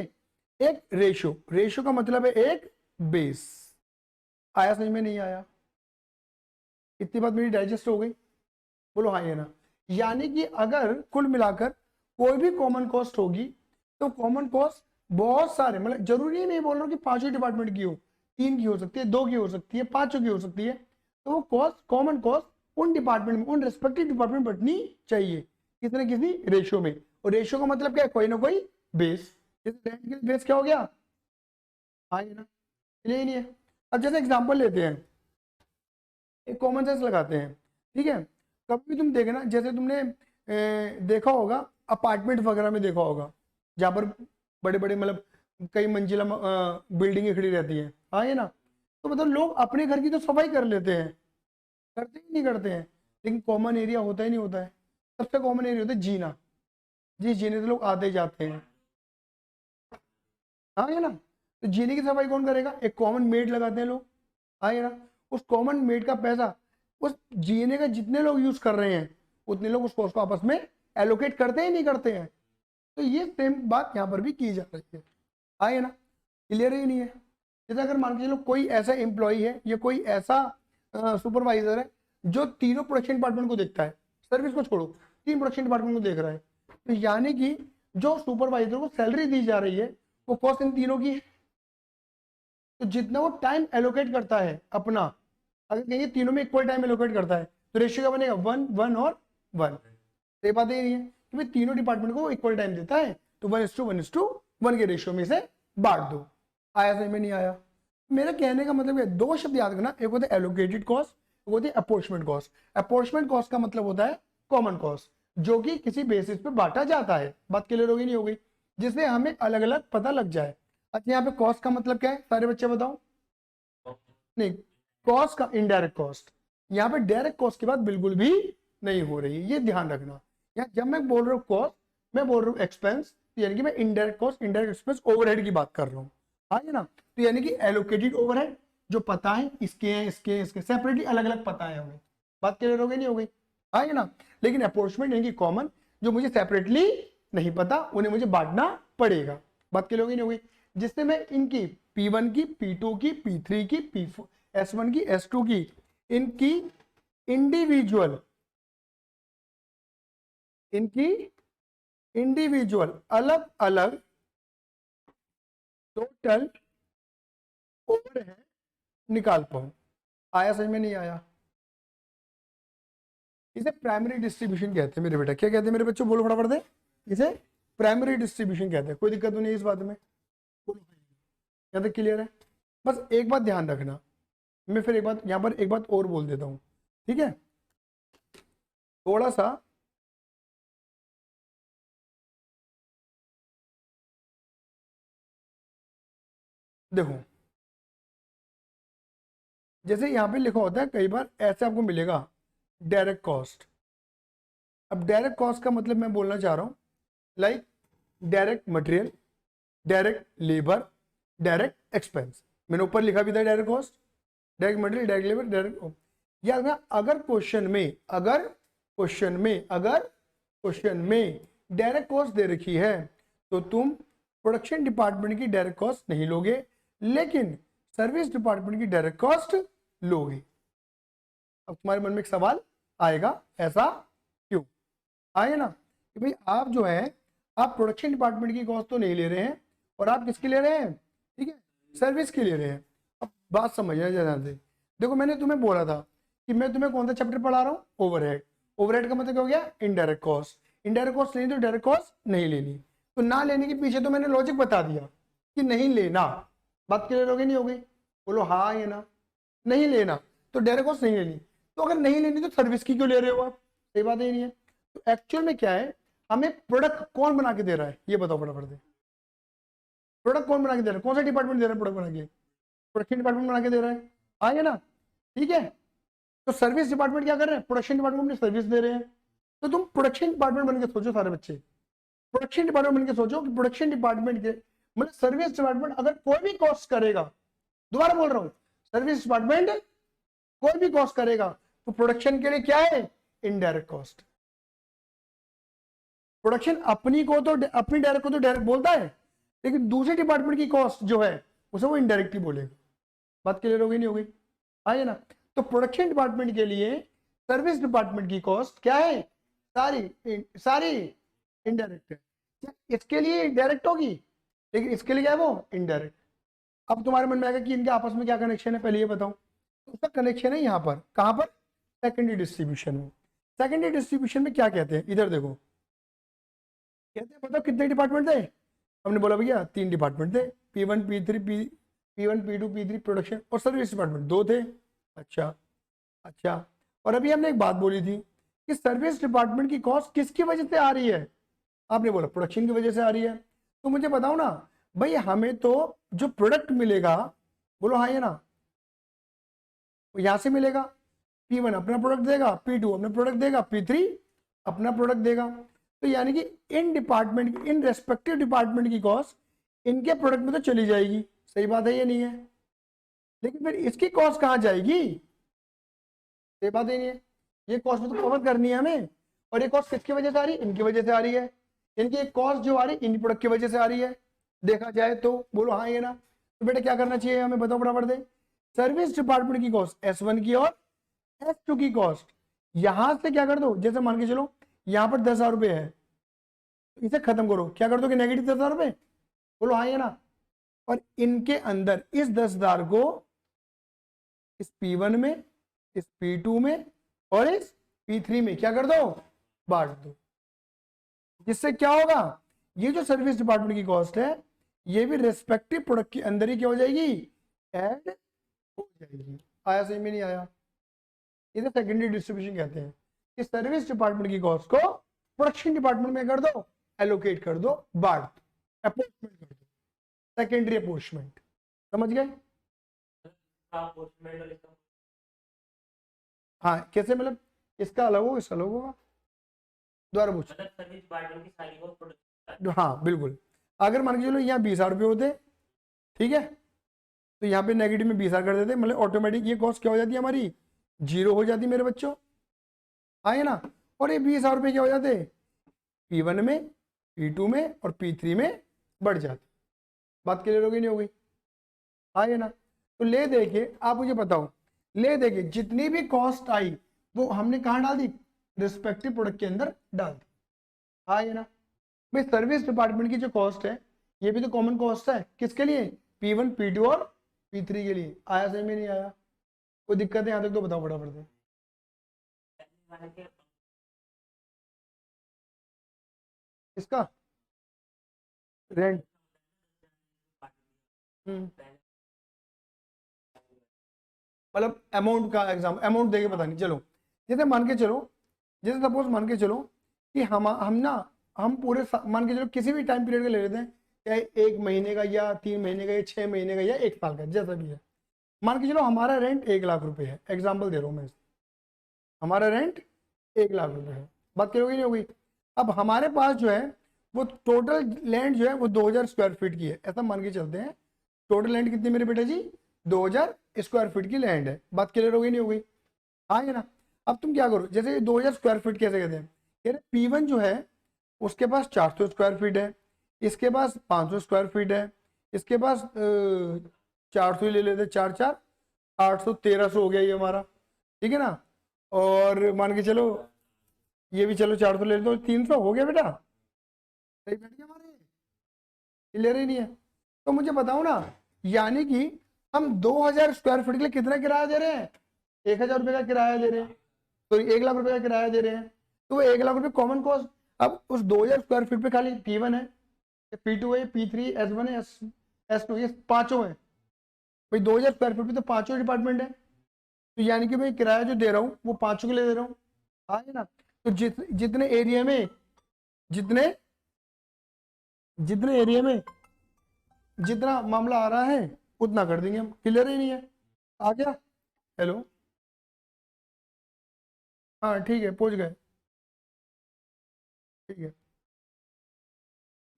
एक रेशियो, रेशियो का मतलब है एक बेस। आया समझ में नहीं आया, इतनी बात मेरी डाइजेस्ट हो गई, बोलो हाँ या ना। यानी कि अगर कुल मिलाकर कोई भी कॉमन कॉस्ट होगी तो कॉमन कॉस्ट बहुत सारे, मतलब जरूरी नहीं बोल रहा हूँ कि पांचों डिपार्टमेंट की हो, 3 की हो सकती है, 2 की हो सकती है, 5 की हो सकती है। तो वो कॉस्ट, कॉमन कॉस्ट उन डिपार्टमेंट में, उन रेस्पेक्टिव डिपार्टमेंट में बटनी चाहिए किसी न किसी रेशियो में। और रेशियो का मतलब क्या है, कोई ना कोई बेस। जैसे रेंट के बेस क्या हो गया, हाँ या ना, यही नहीं है। अब जैसे एग्जाम्पल लेते हैं, एक कॉमन सेंस लगाते हैं, ठीक है। कभी भी तुम देखना, जैसे तुमने देखा होगा अपार्टमेंट वगैरह में देखा होगा जहाँ पर बड़े बड़े मतलब कई मंजिला बिल्डिंगें खड़ी रहती हैं, हाँ ये ना। तो मतलब लोग अपने घर की तो सफाई कर लेते हैं, करते ही नहीं करते हैं, लेकिन कॉमन एरिया होता ही नहीं होता है। सबसे कॉमन एरिया होता है जीना, जिस जीने से लोग आते जाते हैं, हाँ ये ना। तो जीने की सफाई कौन करेगा, एक कॉमन मेड लगाते हैं लोग, हाँ ये ना। उस कॉमन मेड का पैसा उस जीने का जितने लोग यूज कर रहे हैं उतने लोग उस कॉस्ट को आपस में एलोकेट करते ही नहीं करते हैं। तो ये सेम बात यहाँ पर भी की जा रही है, हाँ ये ना। क्लियर ही नहीं है। जैसे अगर मान के चलो कोई ऐसा एम्प्लॉय है या कोई ऐसा सुपरवाइजर है जो तीनों प्रोडक्शन डिपार्टमेंट को देखता है, सर्विस को छोड़ो, 3 प्रोडक्शन डिपार्टमेंट को देख रहा है, तो यानी कि जो सुपरवाइजर को सैलरी दी जा रही है वो कॉस्ट इन तीनों की है। तो जितना वो टाइम एलोकेट करता है अपना, अगर कहीं तीनों में इक्वल टाइम एलोकेट करता है तो रेशियो क्या बनेगा, 1 1 और 1। तो ये बात ही नहीं है कि भाई तीनों डिपार्टमेंट को इक्वल टाइम देता है, तो 1:1:1 के रेशियो में से बांट दो। आया समझ में नहीं आया? मेरे कहने का मतलब है दो शब्द याद रखना, एक होता है एलोकेटेड कॉस्ट, एक होती है अपॉर्चमेंट कॉस्ट। अपॉर्चमेंट कॉस्ट का मतलब होता है कॉमन कॉस्ट, जो कि किसी बेसिस पे बांटा जाता है। बात क्लियर होगी नहीं होगी? जिससे हमें अलग अलग पता लग जाए। अच्छा यहाँ पे कॉस्ट का मतलब क्या है सारे बच्चे बताओ? नहीं, कॉस्ट का इनडायरेक्ट कॉस्ट, यहाँ पे डायरेक्ट कॉस्ट की बात बिल्कुल भी नहीं हो रही है, ये ध्यान रखना। यहाँ जब मैं बोल रहा हूँ कॉस्ट, मैं बोल रहा हूँ एक्सपेंस, यानी कि मैं indirect cost, indirect expense, overhead की बात कर रहा हूँ। हाँ है ना? तो यानी कि एलोकेटेड ओवरहेड जो पता है इसके हैं, इसके इसके सेपरेटली अलग अलग पता है हमें। बात क्लियर हो गई नहीं हो गई? हाँ है ना? लेकिन अपॉर्चमेंट यानी कि कॉमन, जो मुझे सेपरेटली नहीं पता उन्हें मुझे बांटना पड़ेगा। बात क्लियर हो गई नहीं हो गई? जिससे मैं इनकी P1 की, P2 की, P3 की, P4, S1 की, S2 की, इनकी इंडिविजुअल अलग अलग टोटल ओवरहेड निकाल पाऊं। आया समझ में नहीं आया? इसे प्राइमरी डिस्ट्रीब्यूशन कहते हैं मेरे बेटा। क्या कहते हैं मेरे बच्चों? बोलो फटाफट दे। इसे प्राइमरी डिस्ट्रीब्यूशन कहते हैं। कोई दिक्कत तो नहीं है इस बात में? यहाँ तक क्लियर है? बस एक बात ध्यान रखना, मैं फिर एक बात यहाँ पर एक बात और बोल देता हूँ, ठीक है? थोड़ा सा देखो, जैसे यहाँ पे लिखा होता है कई बार ऐसे आपको मिलेगा डायरेक्ट कॉस्ट। अब डायरेक्ट कॉस्ट का मतलब मैं बोलना चाह रहा हूँ like direct material, direct labour, direct expense. मैंने ऊपर लिखा भी था direct cost, direct material, direct labour, direct. या अगर क्वेश्चन में डायरेक्ट कॉस्ट दे रखी है तो तुम प्रोडक्शन डिपार्टमेंट की डायरेक्ट कॉस्ट नहीं लोगे, लेकिन सर्विस डिपार्टमेंट की डायरेक्ट कॉस्ट लोगे। अब तुम्हारे मन में एक सवाल आएगा, ऐसा क्यों? आए ना कि भाई आप जो है आप प्रोडक्शन डिपार्टमेंट की कॉस्ट तो नहीं ले रहे हैं, और आप किसकी ले रहे हैं? ठीक है, सर्विस की ले रहे हैं। अब बात समझना ध्यान से। देखो मैंने तुम्हें बोला था कि मैं तुम्हें कौन सा चैप्टर पढ़ा रहा हूँ? ओवरहेड। ओवरहेड का मतलब क्या हो गया? Indirect cost. इनडायरेक्ट कॉस्ट लेनी तो डायरेक्ट कॉस्ट नहीं लेनी, तो ना लेने के पीछे तो मैंने लॉजिक बता दिया कि नहीं लेना। बात क्लियर हो गई नहीं हो गई? बोलो हाँ या ना। नहीं लेना तो डायरेक्ट कॉस्ट नहीं लेनी, तो अगर नहीं लेनी तो सर्विस की क्यों ले रहे हो आप? सही बात है नहीं है? तो एक्चुअल में क्या है, हमें प्रोडक्ट कौन बना के दे रहा है ये बताओ फटाफट से। प्रोडक्ट कौन बना के दे रहा है? कौन सा डिपार्टमेंट दे रहा है प्रोडक्ट बना के? प्रोडक्शन डिपार्टमेंट बना के दे रहा है। आगे ना, ठीक है? तो सर्विस डिपार्टमेंट क्या कर रहे हैं? प्रोडक्शन डिपार्टमेंट में सर्विस दे रहे हैं। तो तुम प्रोडक्शन डिपार्टमेंट बन के सोचो सारे बच्चे, प्रोडक्शन डिपार्टमेंट बन के सोचो कि प्रोडक्शन डिपार्टमेंट के मतलब सर्विस डिपार्टमेंट अगर कोई भी कॉस्ट करेगा, दोबारा बोल रहा हूँ, सर्विस डिपार्टमेंट कोई भी कॉस्ट करेगा तो प्रोडक्शन के लिए क्या है? Indirect cost. प्रोडक्शन अपनी डायरेक्ट को तो डायरेक्ट बोलता है, लेकिन दूसरे डिपार्टमेंट की कॉस्ट जो है उसे वो इनडायरेक्टली बोलेगा। बात क्लियर हो गई नहीं हो गई? आइए ना, तो प्रोडक्शन डिपार्टमेंट के लिए सर्विस डिपार्टमेंट की कॉस्ट क्या है? सारी इनडायरेक्ट है। इसके लिए डायरेक्ट होगी, लेकिन इसके लिए क्या है? वो इनडायरेक्ट। अब तुम्हारे मन में आएगा कि इनके आपस में क्या कनेक्शन है, पहले ये बताओ। उसका कनेक्शन है यहाँ पर, कहाँ पर? सेकेंडरी डिस्ट्रीब्यूशन में। सेकेंडरी डिस्ट्रीब्यूशन में क्या कहते हैं? इधर देखो, कहते हैं बताओ कितने डिपार्टमेंट थे? हमने बोला भैया 3 डिपार्टमेंट थे, P1 P3 P1 P2 P3 production और सर्विस डिपार्टमेंट 2 थे। अच्छा, और अभी हमने एक बात बोली थी कि सर्विस डिपार्टमेंट की कॉस्ट किसकी वजह से आ रही है? आपने बोला प्रोडक्शन की वजह से आ रही है। तो मुझे बताओ ना भाई, हमें तो जो प्रोडक्ट मिलेगा, बोलो हाँ या ना, यहां से मिलेगा। P1 अपना प्रोडक्ट देगा, P2 अपना प्रोडक्ट देगा, P3 अपना प्रोडक्ट देगा। तो यानी कि इन रेस्पेक्टिव डिपार्टमेंट की कॉस्ट इनके प्रोडक्ट में तो चली जाएगी। सही बात है ये नहीं है? लेकिन फिर इसकी कॉस्ट कहाँ जाएगी? सही बात है नहीं है? ये कॉस्ट तो कवर करनी है हमें, और ये कॉस्ट किसकी वजह से आ रही है? इनकी वजह से आ रही है। इनकी कॉस्ट जो आ रही है इन प्रोडक्ट की वजह से आ रही है, देखा जाए तो। बोलो हाँ ये ना? तो बेटा क्या करना चाहिए हमें, बताओ बराबर दे। सर्विस डिपार्टमेंट की कॉस्ट S1 की और S2 की कॉस्ट यहां से क्या कर दो, जैसे मान के चलो यहां पर 10,000 रुपए है, इसे खत्म करो, क्या कर दो कि नेगेटिव 10,000 रुपए। बोलो हाँ या ना? और इनके अंदर इस 10,000 को इस P1 में, इस P2 में और इस P3 में क्या कर दो? बांट दो। जिससे क्या होगा, ये जो सर्विस डिपार्टमेंट की कॉस्ट है ये भी रेस्पेक्टिव प्रोडक्ट के अंदर ही क्या हो जाएगी, ऐड हो जाएगी। आया समझ में नहीं आया? इसे सेकेंडरी डिस्ट्रीब्यूशन कहते हैं कि सर्विस डिपार्टमेंट की कॉस्ट को प्रोडक्शन डिपार्टमेंट में कर दो, एलोकेट कर दो, बांट दो, अपोर्शमेंट कर दो, सेकेंडरी अपोर्शमेंट। समझ गए? अपोर्शमेंट और इसका हाँ कैसे, मतलब इसका अलग होगा, इसका अलग होगा, दोबारा पूछ। मतलब सर्विस डिपार्टमेंट की सारी को प्रोडक्ट। हाँ बिल्कुल, अगर मान के चलो यहाँ 20,000 रुपये होते, ठीक है, तो यहाँ पे नेगेटिव में 20,000 कर देते, मतलब ऑटोमेटिक ये कॉस्ट क्या हो जाती है हमारी, जीरो हो जाती मेरे बच्चों, आए ना। और ये 20,000 रुपये क्या हो जाते, P1 में, P2 में और P3 में बढ़ जाते। बात क्लियर हो गई नहीं हो गई? आए ना। तो ले देखिए, आप मुझे बताओ, ले देखिए जितनी भी कॉस्ट आई वो हमने कहाँ डाल दी, रिस्पेक्टिव प्रोडक्ट के अंदर डाल दी। आए ना भाई, सर्विस डिपार्टमेंट की जो कॉस्ट है ये भी तो कॉमन कॉस्ट है, किसके लिए, P1 P2 और P3 के लिए। आया समझ में नहीं आया? कोई दिक्कत है यहाँ तक तो बताओ फटाफट से। इसका रेंट, मतलब अमाउंट का एग्जाम, अमाउंट देके पता नहीं, चलो जैसे मान के चलो, जैसे सपोज मान के चलो कि हम ना, हम पूरे मान के चलो किसी भी टाइम पीरियड का ले लेते हैं, चाहे 1 महीने का या 3 महीने का या 6 महीने का या 1 साल का, जैसा भी है। मान के चलो हमारा रेंट 1,00,000 रुपये है, एग्जाम्पल दे रहा हूँ मैं, हमारा रेंट 1,00,000 रुपये है। बात करोगे नहीं होगी? अब हमारे पास जो है वो टोटल लैंड जो है वो 2,000 स्क्वायर फीट की है, ऐसा मान के चलते हैं। टोटल लैंड कितनी मेरे बेटा जी, 2,000 स्क्वायर फीट की लैंड है। बात क्लियर हो गई नहीं हो गई? हाँ है ना। अब तुम क्या करो, जैसे 2,000 स्क्वायर फीट कैसे कहते हैं, यार P1 जो है उसके पास 400 स्क्वायर फीट है, इसके पास 500 स्क्वायर फीट है, इसके पास 400 ही ले लेते, 4 4 800 1,300 हो गया ये हमारा, ठीक है ना। और मान के चलो ये भी चलो 400 ले लेते हो, 300 हो गया बेटा, सही बैठ गया हमारे, क्लियर ही नहीं है। तो मुझे बताओ ना, यानी कि हम 2,000 स्क्वायर फीट के लिए कितना किराया दे रहे हैं, 1,000 रुपये का किराया दे रहे हैं, तो 1,00,000 रुपये का किराया दे रहे हैं, तो वो 1,00,000 रुपये कॉमन कॉस्ट। अब उस 2,000 स्क्वायर फीट पे खाली P1 है, P2 है, P3 S1 है, S2, ये पांचों है भाई। 2,000 स्क्वायर फीट पे तो पांचों डिपार्टमेंट है, तो यानी कि भाई किराया जो दे रहा हूँ वो पांचों के लिए दे रहा हूँ, हाँ है ना। तो जितने एरिया में, जितने जितने एरिया में जितना मामला आ रहा है उतना कर देंगे हम, क्लियर ही नहीं है? आ गया? हेलो, हाँ ठीक है, पहुंच गए, ठीक है।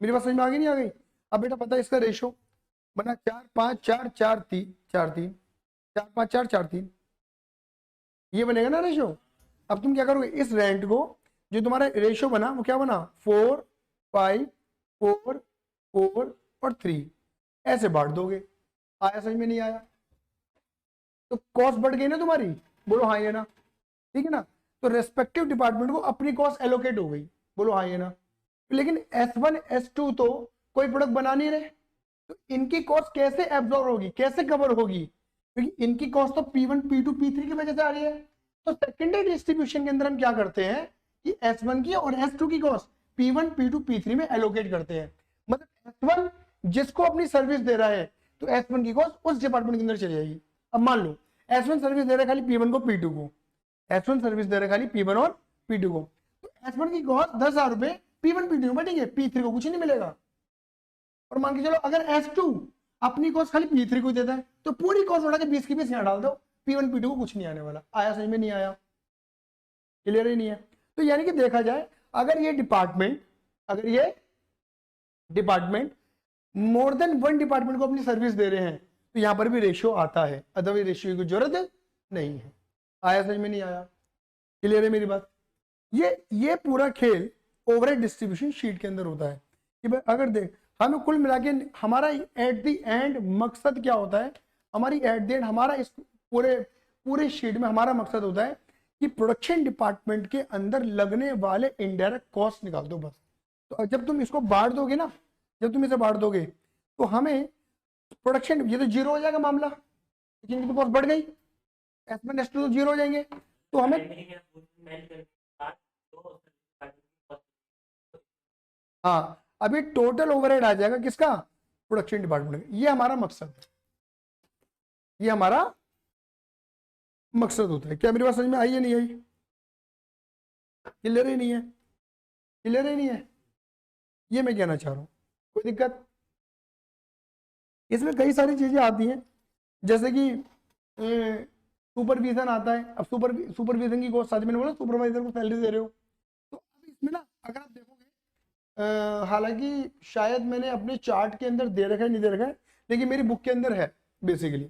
मेरी बात समझ में आ गई नहीं आ गई? अब बेटा पता है इसका रेशो बना 4 5 4 4 3 4 3, 4 5 4 4 3, ये बनेगा ना रेशो। अब तुम क्या करोगे, इस रेंट को, जो तुम्हारा रेशो बना वो क्या बना, 4 5 4 4 और 3, ऐसे बांट दोगे। आया समझ में नहीं आया? तो कॉस्ट बढ़ गई ना तुम्हारी, बोलो हाँ ये ना, ठीक है ना। तो रेस्पेक्टिव डिपार्टमेंट को अपनी कॉस्ट एलोकेट हो गई, बोलो हाँ ये ना। लेकिन S1 S2 तो कोई प्रोडक्ट बना नहीं रहे, तो इनकी कॉस्ट कैसे एब्जॉर्ब होगी, कैसे कवर होगी, क्योंकि इनकी कॉस्ट तो P1 P2 P3 की वजह से आ रही है। तो सेकेंडरी डिस्ट्रीब्यूशन के अंदर हम क्या करते हैं कि S1 की और S2 की कॉस्ट P1 P2 P3 में एलोकेट करते हैं। मतलब S1 जिसको अपनी सर्विस दे रहा है तो S1 की कॉस्ट उस डिपार्टमेंट के अंदर चली जाएगी। अब मान लो S1 सर्विस दे रहा है खाली P1 को P2 को, S1 सर्विस दे रहा है खाली P1 और P2 को, तो S1 की कॉस्ट 10,000 रुपए P1 P2 में बटेंगे, P3 को कुछ नहीं मिलेगा। और मान के चलो अगर S2 अपनी कॉस्ट खाली P3 को देता है तो पूरी कॉस्ट उठा के 20 की 20 यहाँ डाल दो, P1 P2 को कुछ नहीं आने वाला। आया समझ में नहीं आया? क्लियर ही नहीं है? तो यानी कि देखा जाए, अगर ये department more than one department को अपनी सर्विस दे रहे हैं तो यहां पर भी रेशियो आता है, अदरवाइज रेशियो की जरूरत नहीं है। आया समझ में नहीं आया? क्लियर है मेरी बात? ये पूरा खेल ओवरहेड डिस्ट्रीब्यूशन शीट के अंदर होता है कि भाई अगर देख, हमें कुल मिला के हमारा एट द एंड मकसद क्या होता है, हमारी एट द एंड हमारा इस पूरे शीट में हमारा मकसद होता है कि प्रोडक्शन डिपार्टमेंट के अंदर लगने वाले इनडायरेक्ट कॉस्ट निकाल दो बस। तो जब तुम इसको बांट दोगे ना, जब तुम इसे बांट दोगे तो हमें प्रोडक्शन, ये तो जीरो हो जाएगा मामला, लेकिन इनकी कॉस्ट बढ़ गई, S1 S2 तो जीरो हो जाएंगे, तो हमें हाँ अभी टोटल ओवरहेड आ जाएगा किसका, प्रोडक्शन डिपार्टमेंट का। ये हमारा मकसद है, ये हमारा मकसद होता है। क्या मेरी बात समझ में आई या नहीं आई? क्लियर ही नहीं है? क्लियर ही नहीं है? ये मैं कहना चाह रहा हूँ। कोई दिक्कत? इसमें कई सारी चीजें आती हैं, जैसे कि सुपरविजन आता है। अब सुपरविजन की कॉस्ट मैंने बोला सुपरवाइजर को सैलरी दे रहे हो, तो अब इसमें ना अगर आप देखोगे, हालांकि शायद मैंने अपने चार्ट के अंदर दे रखा है, नहीं दे रखा है, लेकिन मेरी बुक के अंदर है बेसिकली।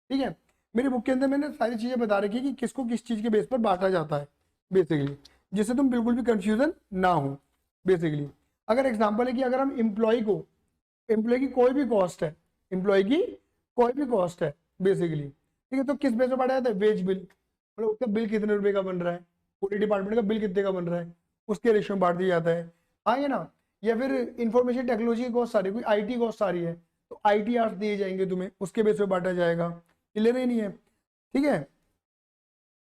ठीक है, मेरी बुक के अंदर मैंने सारी चीजें बता रखी है कि किसको किस चीज के बेस पर बांटा जाता है बेसिकली, जिससे तुम बिल्कुल भी कंफ्यूजन ना हो बेसिकली। अगर एग्जाम्पल है कि अगर हम एम्प्लॉय की कोई भी कॉस्ट है, एम्प्लॉय की कोई भी कॉस्ट है बेसिकली, ठीक है, तो किस बेस पर बांटा जाता है? वेज बिल, मतलब उसका बिल कितने रुपए का बन रहा है, पूरे डिपार्टमेंट का बिल कितने का बन रहा है, उसके रेशियो में बांट दिया जाता है। हाँ ये ना, या फिर इंफॉर्मेशन टेक्नोलॉजी की कॉस्ट सारी, कोई आईटी कॉस्ट आ रही है तो आईटी आर्ट्स दिए जाएंगे तुम्हें, उसके बेस पे बांटा जाएगा। क्लियर ही नहीं है? ठीक है।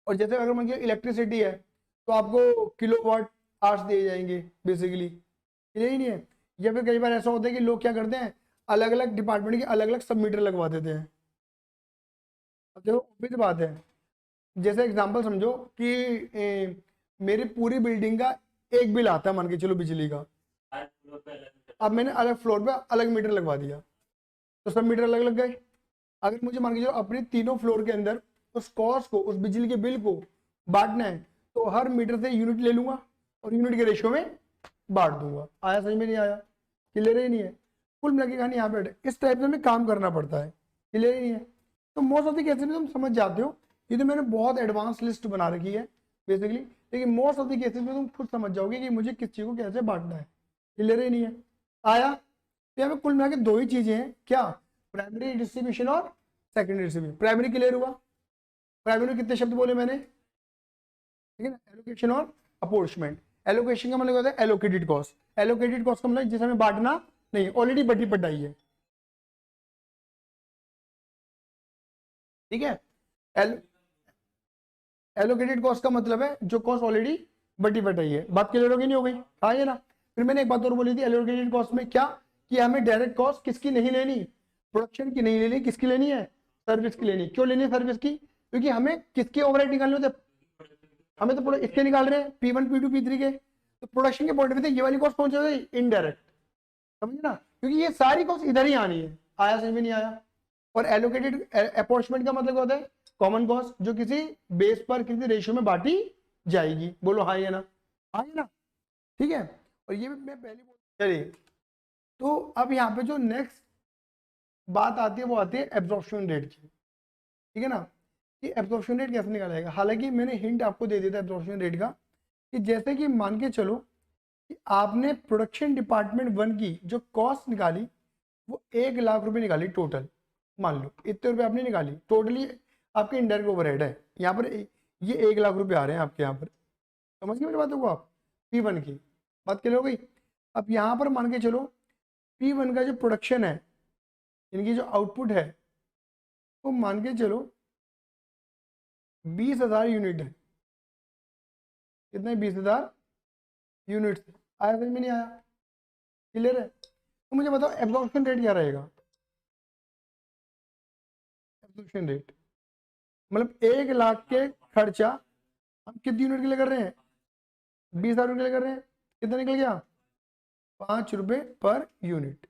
और जैसे अगर मान इलेक्ट्रिसिटी है तो आपको किलोवाट आवर्स दिए जाएंगे बेसिकली। क्लियर ही नहीं है? या फिर कई बार ऐसा होता है कि लोग क्या करते हैं, अलग अलग डिपार्टमेंट के अलग अलग सब मीटर लगवा देते हैं। अब देखो ऑब्वियस बात है, जैसे एग्जांपल समझो कि मेरी पूरी बिल्डिंग का एक बिल आता है मान के चलो बिजली का, हर फ्लोर पे अलग मीटर। अब मैंने अलग फ्लोर पे अलग मीटर लगवा दिया तो सब मीटर अलग लग गए। अगर मुझे मान के चलो अपने तीनों फ्लोर के अंदर उस कॉस्ट को, उस बिजली के बिल को बांटना है, तो हर मीटर से यूनिट ले लूंगा और यूनिट के रेशियो में बांट दूंगा। आया समझ में? नहीं आया? क्लियर ही नहीं है? कुल मिला के कहानी यहाँ पे इस टाइप से हमें काम करना पड़ता है। क्लियर ही नहीं है? तो मोस्ट ऑफ द केसेस में तुम समझ जाते हो, ये तो मैंने बहुत एडवांस लिस्ट बना रखी है बेसिकली, लेकिन मोस्ट ऑफ द केसेस में तुम खुद समझ जाओगे कि मुझे किस चीज़ को कैसे बांटना है। क्लियर ही नहीं है? आया? तो यहाँ पे कुल मिला के दो ही चीजें हैं, क्या? प्राइमरी डिस्ट्रीब्यूशन और सेकेंडरी डिस्ट्रीब्यूशन। प्राइमरी क्लियर हुआ? प्राइमरी कितने शब्द बोले मैंने? ठीक है ना, एलोकेशन और अपोर्चमेंट। एलोकेशन का मतलब होता है एलोकेटेड कॉस्ट, एलोकेटेड कॉस्ट का मतलब जिसे हमें बांटना नहीं, ऑलरेडी बटी पटाई है। ठीक है, एलोकेटेड कॉस्ट का मतलब है जो कॉस्ट ऑलरेडी बटी पटाई है। बात क्लियर होगी नहीं हो गई? हाँ ये ना। फिर मैंने एक बात और बोली थी एलोकेटेड कॉस्ट में, क्या कि हमें डायरेक्ट कॉस्ट किसकी नहीं लेनी, प्रोडक्शन की नहीं लेनी, किसकी लेनी है? सर्विस की लेनी। क्यों लेनी है सर्विस की? क्योंकि हमें किसके ओवरहेड निकालने होते हैं, हमें तो इसके निकाल रहे हैं P1 P2 P3 के, तो प्रोडक्शन के पॉइंट ऑफ व्यू से ये वाली कॉस्ट पहुंच जाएगी इनडायरेक्ट, समझे ना, क्योंकि ये सारी कॉस्ट इधर ही आनी है। आया समझ में? नहीं आया? और एलोकेटेड अपॉर्चमेंट का मतलब होता है कॉमन कॉस्ट जो किसी बेस पर किसी रेशियो में बांटी जाएगी। बोलो हाँ या ना? हाँ या ना? ठीक है। और ये मैं पहले बोल, चलिए तो अब यहाँ पे जो नेक्स्ट बात आती है वो आती है एब्जॉर्प्शन रेट की। ठीक है ना, कि एब्जॉर्प्शन रेट कैसे निकाला जाएगा। हालांकि मैंने हिंट आपको दे दिया था एब्जॉर्प्शन रेट का, कि जैसे कि मान के चलो कि आपने प्रोडक्शन डिपार्टमेंट 1 की जो कॉस्ट निकाली वो 1 लाख रुपए निकाली टोटल, मान लो इतने रुपए आपने निकाली टोटली, आपके इनडायरेक्ट ओवरहेड है यहाँ पर, ये 1 लाख रुपए आ रहे हैं आपके यहाँ पर। समझ गए मेरी बातों को आप? P1 की बात क्लियर हो गई? अब यहाँ पर मान के चलो P1 का जो प्रोडक्शन है, इनकी जो आउटपुट है, वो मान के चलो 20,000 यूनिट है। कितने? 20,000 यूनिट। आया समझ में? नहीं आया? क्लियर है? तो मुझे बताओ एब्जॉर्प्शन रेट क्या रहेगा? एब्जॉर्प्शन रेट मतलब 1 लाख के खर्चा हम कितनी यूनिट के लिए कर रहे हैं? 20,000 के लिए कर रहे हैं। कितना निकल गया? 5 रुपए पर यूनिट।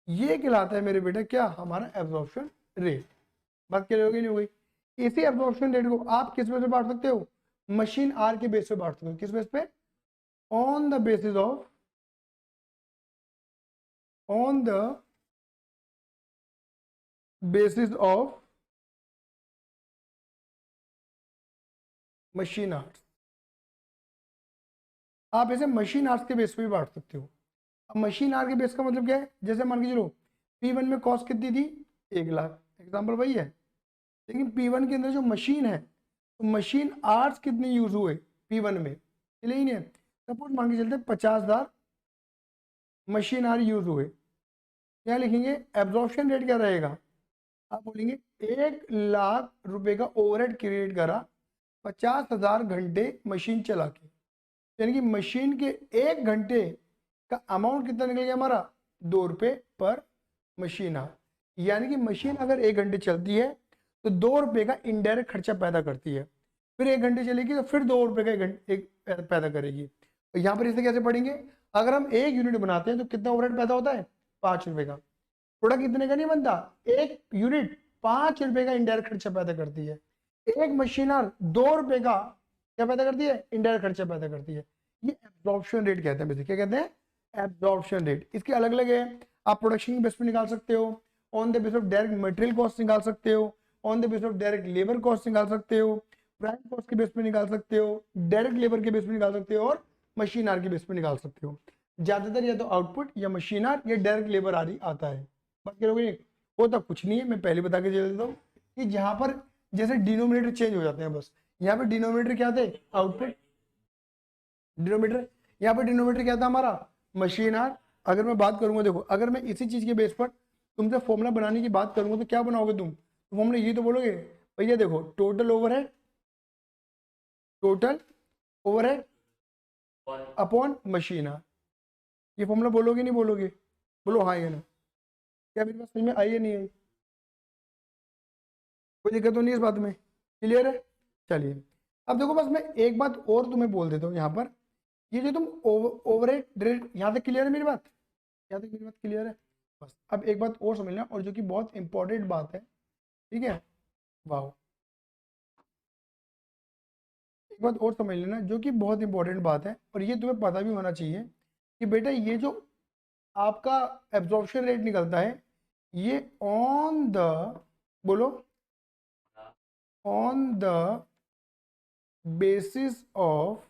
ये कहलाता है मेरे बेटा क्या? हमारा एब्जॉर्प्शन रेट। बात क्लियर होगी नहीं हो गई? इसी एब्जॉर्प्शन रेट को आप किस बेस पे बांट सकते हो? मशीन आर के बेस पे बांट सकते हो। किस बेस पे? On the basis of, on the basis of machine arts. आप इसे मशीन आर्ट्स के बेस पे भी बांट सकते हो। अब मशीन आर्ट के बेस का मतलब क्या है? जैसे मान के चलो P1 में कॉस्ट कितनी थी? 1 लाख, एग्जाम्पल वही है, लेकिन P1 के अंदर जो मशीन है तो मशीन आर्ट्स कितने यूज हुए P1 में? चलिए ही नहीं है, सपोज मान के चलते 50,000 मशीन आर यूज हुए। क्या लिखेंगे? एब्जॉर्प्शन रेट क्या रहेगा? आप बोलेंगे 1 लाख रुपए का ओवरहेड क्रिएट करा 50,000 घंटे मशीन चला के, यानी कि मशीन के 1 घंटे का अमाउंट कितना निकल गया हमारा? 2 रुपए पर मशीन आवर। यानी कि मशीन अगर 1 घंटे चलती है तो 2 रुपए का इनडायरेक्ट खर्चा पैदा करती है, फिर 1 घंटे चलेगी तो फिर 2 रुपए का एक पैदा करेगी। तो यहाँ पर इसे कैसे पढ़ेंगे, अगर हम 1 यूनिट बनाते हैं तो कितना ओवरहेड पैदा होता है, 5 रुपए का। प्रोडक्ट कितने का नहीं बनता, 1 यूनिट 5 रुपए का इनडायरेक्ट खर्चा पैदा करती है। एक मशीनर 2 रुपए का क्या पैदा करती है, इनडायरेक्ट खर्चा पैदा करती है। ये एब्जॉर्प्शन रेट कहते हैं, बेसिक क्या कहते हैं, एब्जॉर्प्शन रेट। इसके अलग अलग है, आप प्रोडक्शन की बेस पे निकाल सकते हो, on the base of direct material cost निकाल सकते हो, on the base of direct labour cost निकाल सकते हो, प्राइम कॉस्ट के बेस पे निकाल सकते हो, डायरेक्ट लेबर के बेस पे निकाल सकते हो, और मशीन आर के बेस पे निकाल सकते हो। ज्यादातर या तो आउटपुट या मशीन आर या डायरेक्ट लेबर आर ही आता है। बात करोगे होता कुछ नहीं है, मैं पहले बता के दे देता हूँ कि जहां पर जैसे डिनोमिनेटर चेंज हो जाते हैं, बस यहाँ पे डिनोमिनेटर क्या थे, आउटपुट, डिनोमिनेटर यहाँ पे डिनोमिनेटर क्या था हमारा, मशीन आर। अगर मैं बात करूंगा, देखो अगर मैं इसी चीज के बेस पर तुमसे फॉर्मूला बनाने की बात करूंगा तो क्या बनाओगे तुम, फॉर्मूला ये तो बोलोगे भैया देखो total overhead upon machine R, ये फॉर्मूला बोलोगे नहीं बोलोगे, बोलो हाँ या ना। क्या मेरी बात समझ में आई या नहीं आई, कोई दिक्कत तो नहीं इस बात में, क्लियर है। चलिए अब देखो बस मैं एक बात और तुम्हें बोल देता हूँ यहाँ पर, ये जो तुम ओवरहेड रेट, यहाँ तक क्लियर है मेरी बात, यहाँ तक मेरी बात क्लियर है। बस अब एक बात और समझना, और जो कि बहुत इंपॉर्टेंट बात है, ठीक है, वाह, एक बात और समझ लेना जो कि बहुत इंपॉर्टेंट बात है, और ये तुम्हें पता भी होना चाहिए कि बेटा ये जो आपका एब्जॉर्प्शन रेट निकलता है, ये ऑन द, बोलो, on the basis of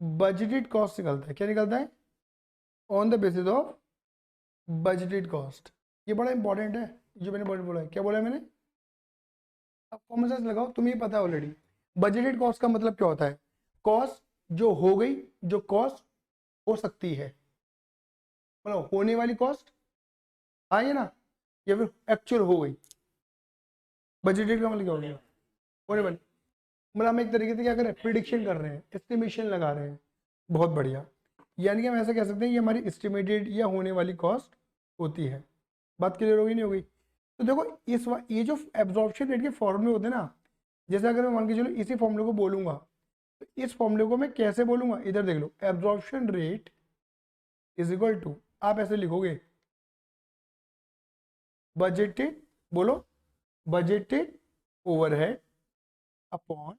budgeted cost निकलता है। क्या निकलता है, on the basis of budgeted cost. ये बड़ा इंपॉर्टेंट है जो मैंने बोला है, क्या बोला है मैंने, अब कॉमन सेंस लगाओ, तुम्हें पता है ऑलरेडी। बजटेड कॉस्ट का मतलब क्या होता है, कॉस्ट जो हो गई, जो कॉस्ट हो सकती है, मतलब होने वाली कॉस्ट, हाँ ये ना, या फिर एक्चुअल हो गई। बजटेड का मतलब क्या हो गया, होने वाली, मतलब हम एक तरीके से क्या कर रहे हैं, प्रिडिक्शन कर रहे हैं, एस्टिमेशन लगा रहे हैं। बहुत बढ़िया, यानी कि हम ऐसा कह सकते हैं ये हमारी एस्टिमेटेड या होने वाली कॉस्ट होती है। बात क्लियर होगी नहीं हो गई। तो देखो ये जो एब्जॉर्प्शन रेट के फॉर्मूले होते हैं ना, जैसे अगर मैं मान के चलो इसी फॉर्मूले को बोलूंगा, तो इस फॉर्मूले को मैं कैसे बोलूंगा, इधर देख लो, absorption rate is equal to, आप ऐसे लिखोगे बजटेड, बोलो, budgeted overhead upon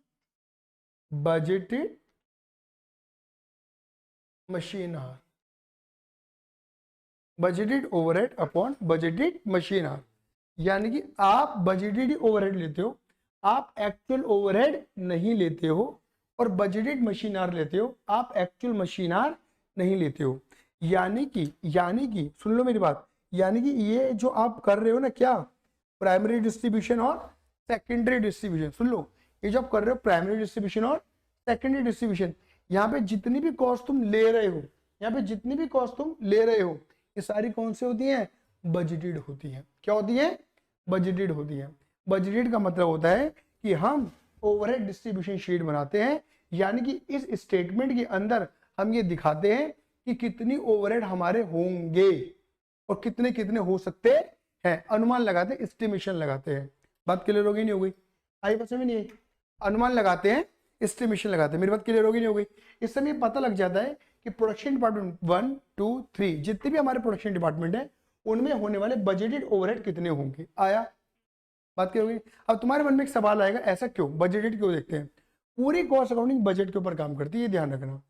budgeted machine hour, budgeted overhead upon budgeted machine hour. यानी कि आप बजटेड ओवरहेड लेते हो, आप एक्चुअल ओवरहेड नहीं लेते हो, और बजटेड मशीन आवर लेते हो, आप एक्चुअल मशीन आवर नहीं लेते हो। यानी कि सुन लो मेरी बात, यानी कि ये जो आप कर रहे हो ना, क्या, प्राइमरी डिस्ट्रीब्यूशन और सेकेंडरी डिस्ट्रीब्यूशन, सुन लो, ये जो आप कर रहे हो प्राइमरी डिस्ट्रीब्यूशन और सेकेंडरी डिस्ट्रीब्यूशन, यहाँ पे जितनी भी कॉस्ट तुम ले रहे हो, यहाँ पे जितनी भी कॉस्ट तुम ले रहे हो, ये सारी कौन सी होती है, बजटेड होती है। क्या होती है, बजटेड होती है। बजटेड का मतलब होता है कि हम ओवरहेड डिस्ट्रीब्यूशन शीट बनाते हैं, यानी कि इस स्टेटमेंट के अंदर हम ये दिखाते हैं कि कितनी ओवरहेड हमारे होंगे और कितने कितने हो सकते हैं, अनुमान लगाते हैं, एस्टिमेशन लगाते हैं। बात क्लियर होगी नहीं हो गई, आई बस में नहीं आई, अनुमान लगाते हैं, एस्टिमेशन लगाते हैं। मेरी बात क्लियर होगी नहीं हो गई। इस समय पता लग जाता है कि प्रोडक्शन डिपार्टमेंट 1 2 3 जितने भी हमारे प्रोडक्शन डिपार्टमेंट है उनमें होने वाले बजटेड ओवरहेड कितने होंगे। आया, बात क्या होगी। अब तुम्हारे मन में एक सवाल आएगा, ऐसा क्यों, बजटेड क्यों देखते हैं। पूरी कॉस्ट अकाउंटिंग बजट के ऊपर काम करती है, ये ध्यान रखना।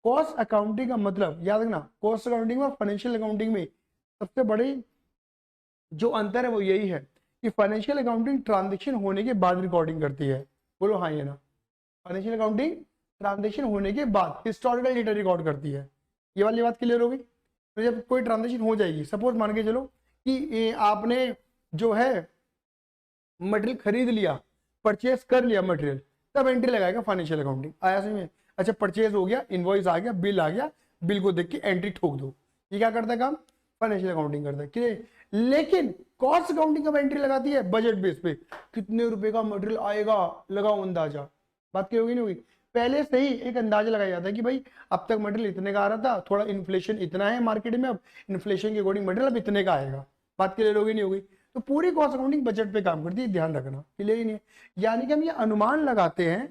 कॉस्ट अकाउंटिंग का मतलब याद रखना, कॉस्ट अकाउंटिंग और फाइनेंशियल अकाउंटिंग में सबसे बड़ी जो अंतर है वो यही है कि फाइनेंशियल अकाउंटिंग ट्रांजेक्शन होने के बाद रिकॉर्डिंग करती है। बोलो हाँ ये ना, फाइनेंशियल अकाउंटिंग ट्रांजेक्शन होने के बाद हिस्टोरिकल डेटा रिकॉर्ड करती है। ये वाली बात क्लियर होगी। तो जब कोई ट्रांजेक्शन हो जाएगी, सपोज मान के चलो कि आपने जो है मटेरियल खरीद लिया, परचेज कर लिया मटेरियल, तब एंट्री लगाएगा फाइनेंशियल अकाउंटिंग। आया समझ में। अच्छा परचेज हो गया, इनवॉइस आ गया, बिल आ गया, बिल को देख के एंट्री ठोक दो, ये क्या करता है काम, फाइनेंशियल अकाउंटिंग करता है। क्लियर। लेकिन कॉस्ट अकाउंटिंग कब एंट्री लगाती है, बजट बेस पे, कितने रुपए का मटेरियल आएगा लगाओ अंदाजा। बात क्या होगी नहीं होगी। पहले से ही एक अंदाजा लगाया जाता है कि भाई अब तक मटेरियल इतने का आ रहा था, थोड़ा इन्फ्लेशन इतना है मार्केट में, अब इन्फ्लेशन के अकॉर्डिंग मटेरियल अब इतने का आएगा। बात क्लियर होगी नहीं होगी? तो पूरी कॉस्ट अकाउंटिंग बजट पे काम करती है, ध्यान रखना। क्लियर ही नहीं है? यानी कि हम ये अनुमान लगाते हैं,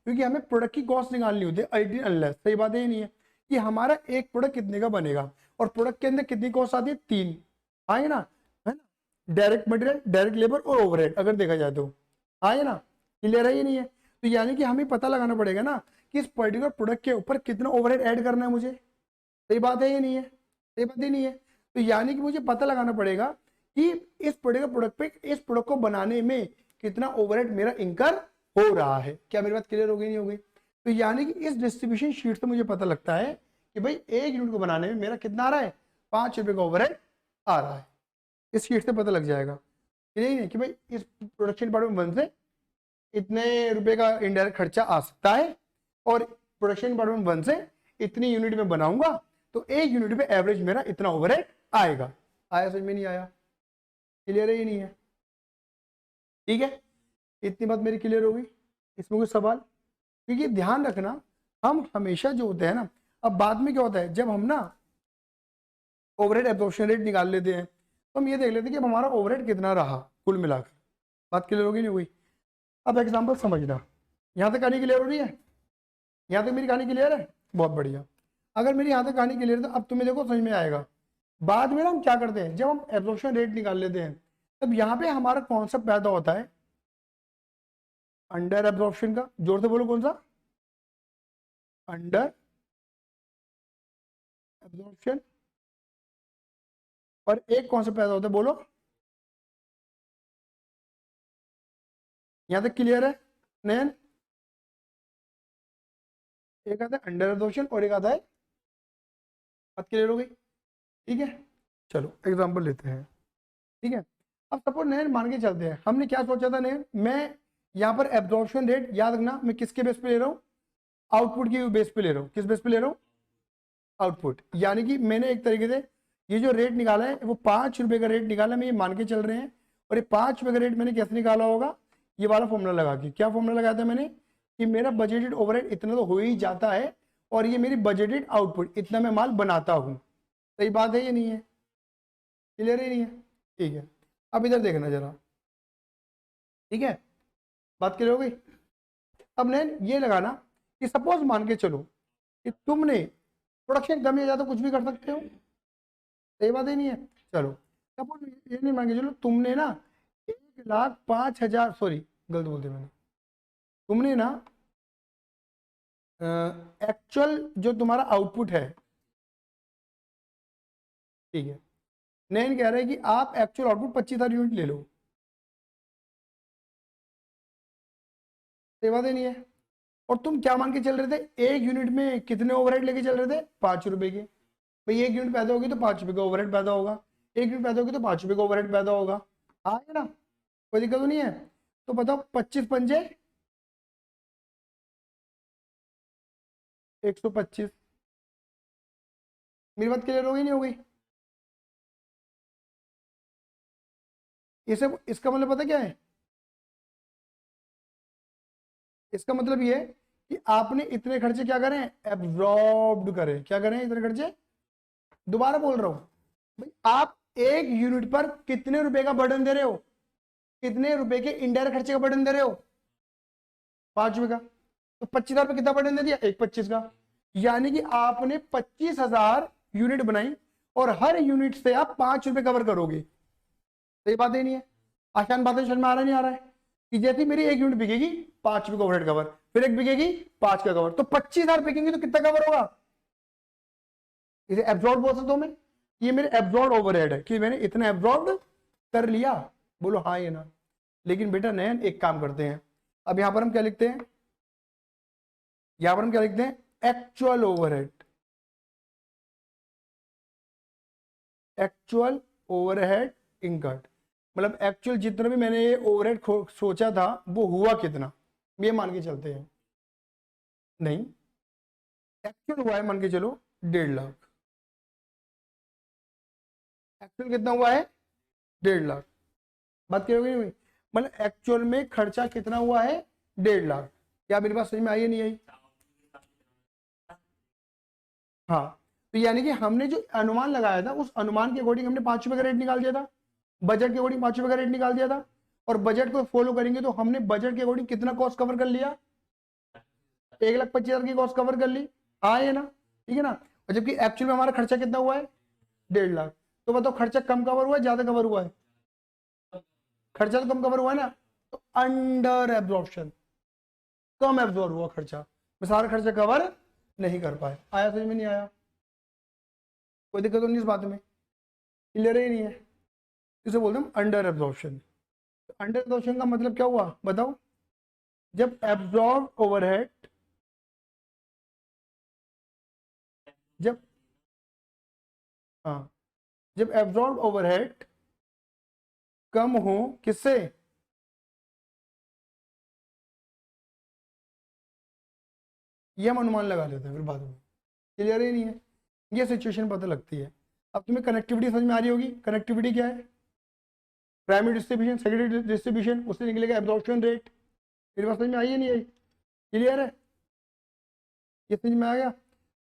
क्योंकि हमें प्रोडक्ट की कॉस्ट निकालनी होती है अल्टीमेट अनलेस। सही बात है, ये नहीं है कि हमारा एक प्रोडक्ट कितने का बनेगा और प्रोडक्ट के अंदर कितनी कॉस्ट आती है, 3 आएंगे ना, है ना, डायरेक्ट मटेरियल, डायरेक्ट लेबर और ओवरहेड अगर देखा जाए तो आए ना। क्लियर है ये नहीं है? तो यानी कि हमें पता लगाना पड़ेगा ना कि इस पर्टिकुलर प्रोडक्ट के ऊपर कितना ओवरहेड ऐड करना है मुझे। सही बात है ये नहीं है? सही बात ही नहीं है? तो यानी कि मुझे पता लगाना पड़ेगा कि इस पर्टिकुलर प्रोडक्ट पे, इस प्रोडक्ट को बनाने में कितना ओवरहेड मेरा इंकर हो रहा है। क्या मेरी बात क्लियर हो गई नहीं हो गई? तो यानी कि इस डिस्ट्रीब्यूशन शीट से मुझे पता लगता है कि भाई एक यूनिट को बनाने में मेरा कितना आ रहा है, 5 रुपए का ओवरहेड आ रहा है। इस शीट से पता लग जाएगा। यही नहीं कि भाई इस प्रोडक्शन डिपार्टमेंट 1 से इतने रुपए का इनडायरेक्ट खर्चा आ सकता है और प्रोडक्शन डिपार्टमेंट 1 से इतनी यूनिट में बनाऊंगा तो एक यूनिट पे एवरेज मेरा इतना ओवरहेड आएगा। आया समझ में नहीं आया? क्लियर है ये नहीं है? ठीक है, इतनी बात मेरी क्लियर होगी? इसमें कोई सवाल? क्योंकि ध्यान रखना, हम हमेशा जो होते हैं ना, अब बाद में क्या होता है जब हम ना ओवरहेड एब्जॉर्प्शन रेट निकाल लेते हैं तो हम ये देख लेते हैं कि अब हमारा ओवरहेड कितना रहा कुल मिलाकर। बात क्लियर होगी नहीं हुई? अब एग्जांपल समझना, यहाँ तक कहानी क्लियर हो रही है? यहाँ तक मेरी कहानी क्लियर है? बहुत बढ़िया। अगर मेरी यहाँ तक कहानी क्लियर है तो अब तुम्हें देखो समझ में आएगा। बाद में ना हम क्या करते हैं, जब हम एब्जॉर्प्शन रेट निकाल लेते हैं तब यहाँ पे हमारा कॉन्सेप्ट पैदा होता है अंडर एब्जॉर्प्शन का। जोर से बोलो, कौन सा? Under absorption. और एक कॉन्सेप्ट पैदा होता है, बोलो। यहाँ तक क्लियर है नयन? एक आता है अंडर एब्जॉर्प्शन और एक आता है, बात क्लियर हो गई? ठीक है, चलो एग्जांपल लेते हैं। ठीक है, अब सपोज नयन मान के चलते हैं, हमने क्या सोचा था नयन, मैं यहाँ पर एब्जॉर्प्शन रेट, याद रखना मैं किसके बेस पे ले रहा हूँ, आउटपुट के बेस पे ले रहा हूँ। किस बेस पे ले रहा हूँ? आउटपुट। यानी कि मैंने एक तरीके से ये जो रेट निकाला है वो 5 रुपए का रेट निकाला, मैं ये मान के चल रहे हैं। और ये 5 रुपए का रेट मैंने कैसे निकाला होगा, ये वाला फॉर्मूला लगा के। क्या फॉर्मूला लगाया था मैंने कि मेरा बजटेड ओवरहेड इतना तो हो ही जाता है और ये मेरी बजटेड आउटपुट, इतना मैं माल बनाता हूँ। सही बात है ये नहीं है? क्लियर है नहीं है? ठीक है, अब इधर देखना जरा। ठीक है, बात क्लियर हो गई? अब ने ये लगाना कि सपोज मान के चलो कि तुमने प्रोडक्शन कम या ज्यादा कुछ भी कर सकते हो। सही बात है नहीं है? चलो सपोज ये नहीं मान के चलो तुमने ना 1,05,000, सॉरी गलत बोल दिया मैंने, तुमने ना एक्चुअल जो तुम्हारा आउटपुट है, ठीक है, नैन कह रहा है कि आप एक्चुअल आउटपुट 25,000 यूनिट ले लो। सही बात है नहीं है? और तुम क्या मान के चल रहे थे, एक यूनिट में कितने ओवरहेड लेके चल रहे थे, 5 रुपए के। भाई एक यूनिट पैदा होगी तो 5 रुपए का ओवरहेड पैदा होगा, एक यूनिट पैदा होगी तो 5 रुपए का ओवरहेड पैदा होगा। आया ना? कोई दिक्कत तो नहीं है? तो बताओ 25 पंजे 125। मेरी बात क्लियर हो गई नहीं हो गई? इसे इसका मतलब पता क्या है? इसका मतलब ये है कि आपने इतने खर्चे क्या करें, एब्जॉर्ब्ड करें। क्या करें इतने खर्चे? दोबारा बोल रहा हूं भाई, आप एक यूनिट पर कितने रुपए का बर्डन दे रहे हो, कितने रुपए के इनडायरेक्ट खर्चे का बर्डन दे रहे हो, 5 रुपए का। तो 25,000 पे कितना बर्डन दे दिया, 1,25 का। यानी कि आपने 25,000 यूनिट बनाई और हर यूनिट से आप 5 रुपए कवर करोगे। सही बात है नहीं है? आसान बात है, समझ में आ रहा है नहीं आ रहा है? कि जैसे मेरी एक यूनिट बिकेगी 5 रुपए का ओवरहेड कवर, फिर एक बिकेगी 5 का कवर, तो 25,000 बिकेंगे तो कितना कवर होगा? इसे एब्जॉर्ब बोल सकता हूं मैं, ये मेरे एब्जॉर्ब ओवरहेड है कि मैंने इतना एब्जॉर्ब कर लिया। बोलो हाँ ये ना? लेकिन बेटा नयन एक काम करते हैं, अब यहां पर हम क्या लिखते हैं, यहां पर हम क्या लिखते हैं, actual overhead. Actual overhead incurred, मतलब एक्चुअल जितना भी मैंने ओवरहेड सोचा था वो हुआ कितना, ये मान के चलते हैं। नहीं, एक्चुअल हुआ है मान के चलो 1.5 लाख। एक्चुअल कितना हुआ है, 1.5 लाख। बात करोगे नहीं? मतलब एक्चुअल में खर्चा कितना हुआ है, 1.5 लाख। क्या मेरी बात समझ में आई या नहीं आई? हाँ, तो यानी कि हमने जो अनुमान लगाया था उस अनुमान के अकॉर्डिंग हमने 5 रुपए का रेट निकाल दिया था, बजट के अकॉर्डिंग 5 रुपए का रेट निकाल दिया था, और बजट को फॉलो करेंगे तो हमने बजट के अकॉर्डिंग कितना कॉस्ट कवर कर लिया? 1,25,000 की कॉस्ट कवर कर ली। हाँ ये ना, ठीक है ना। और जबकि एक्चुअल में हमारा खर्चा कितना हुआ है? 1.5 लाख। तो बताओ खर्चा कम कवर हुआ है ज्यादा कवर हुआ है? खर्चा तो कम कवर हुआ है ना, तो अंडर एब्जॉर्प्शन, कम एब्जॉर्ब हुआ खर्चा, मैं सारा खर्चा कवर नहीं कर पाए। आया समझ में नहीं आया? कोई दिक्कत तो नहीं इस बात में? क्लियर ही नहीं है? इसे बोलते हैं अंडर एब्जॉर्प्शन। अंडर एब्जॉर्प्शन का मतलब क्या हुआ बताओ? जब एब्जॉर्ब ओवरहेड, जब हाँ, जब एब्जॉर्ब ओवरहेड कम हो किससे? ये हम अनुमान लगा लेते हैं फिर बाद में। क्लियर ही नहीं है? ये सिचुएशन पता लगती है। अब तुम्हें कनेक्टिविटी समझ में आ रही होगी। कनेक्टिविटी क्या है? प्राइमरी डिस्ट्रीब्यूशन, सेकेंडरी डिस्ट्रीब्यूशन, उससे निकलेगा एब्जॉर्प्शन रेट। मेरी बात समझ में आई या नहीं आई? क्लियर है? ये समझ में आ गया?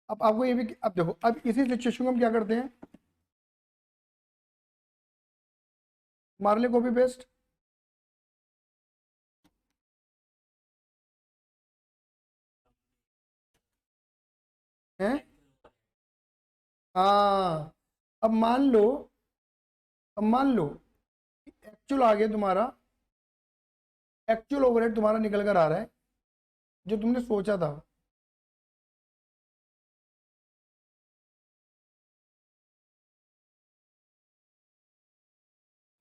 अब आपको ये भी, अब देखो, अब इसी सिचुएशन को हम क्या करते हैं, मार ले कॉपी पेस्ट। हैं? हाँ, अब मान लो, अब मान लो एक्चुअल आ गया तुम्हारा, एक्चुअल ओवरहेड तुम्हारा निकल कर आ रहा है जो तुमने सोचा था।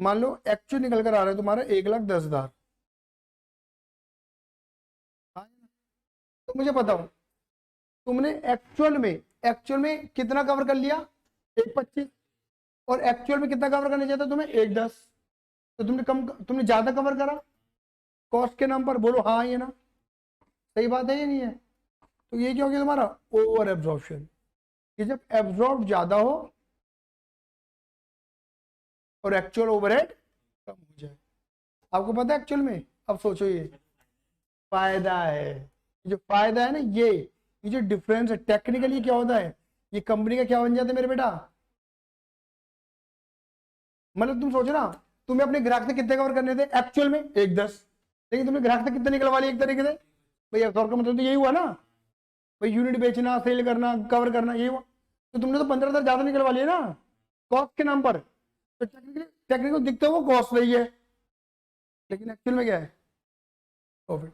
मान लो एक्चुअल निकल कर आ रहा है तुम्हारा 1,10,000। हाँ, तो मुझे बताओ तुमने एक्चुअल में कितना कवर कर लिया? 1,25। और एक्चुअल में कितना कवर करना चाहता तुम्हें? 1,10। तो तुमने ज्यादा कवर करा कॉस्ट के नाम पर। बोलो हाँ ये ना, सही बात है ये नहीं है? तो ये क्या हो गया तुम्हारा? Over absorption. कि जब एब्जॉर्ब ज्यादा हो और एक्चुअल ओवरहेड कम हो जाए। आपको पता है एक्चुअल में, अब सोचो ये फायदा है। ये जो फायदा है ना, ये जो डिफरेंस है टेक्निकली क्या होता है, ये कंपनी का क्या बन जाता है मेरे बेटा? मतलब तुम सोचो ना, तुम्हें अपने ग्राहक से कितने कवर करने थे एक्चुअल में? 1,10। लेकिन तुमने ग्राहक से कितने निकलवा लिया एक तरीके से? भाई एब्जॉर्ब का मतलब तो यही हुआ ना, भाई यूनिट बेचना, सेल करना, कवर करना, यही हुआ। तो तुमने तो 15,000 ज्यादा निकलवा लिया ना कॉस्ट के नाम पर। तो टेक्निकल दिखता है वो कॉस्ट रही है, लेकिन एक्चुअल में क्या है? प्रॉफिट।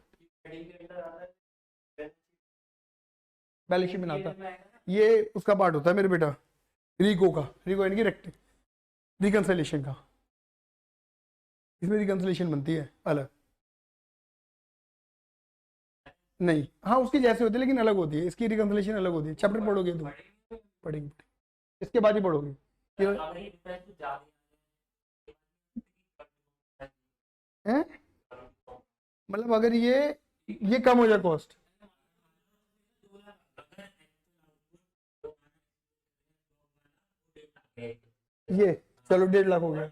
बैलेंस शीट बनाता है, ये उसका पार्ट होता है मेरे बेटा, रिको का। रिको यानी कि रिकंसिलिएशन का। इसमें रिकंसिलिएशन बनती है अलग। नहीं, हाँ उसकी जैसे होती है लेकिन अलग होती है, इसकी रिकंसिलिएशन अलग होती है। चैप्टर पढ़ोगे तुम, पढ़ेंगे इसके बाद ही पढ़ोगे। हैं? मतलब अगर ये कम हो जाए कॉस्ट, ये चलो 1.5 लाख हो गया,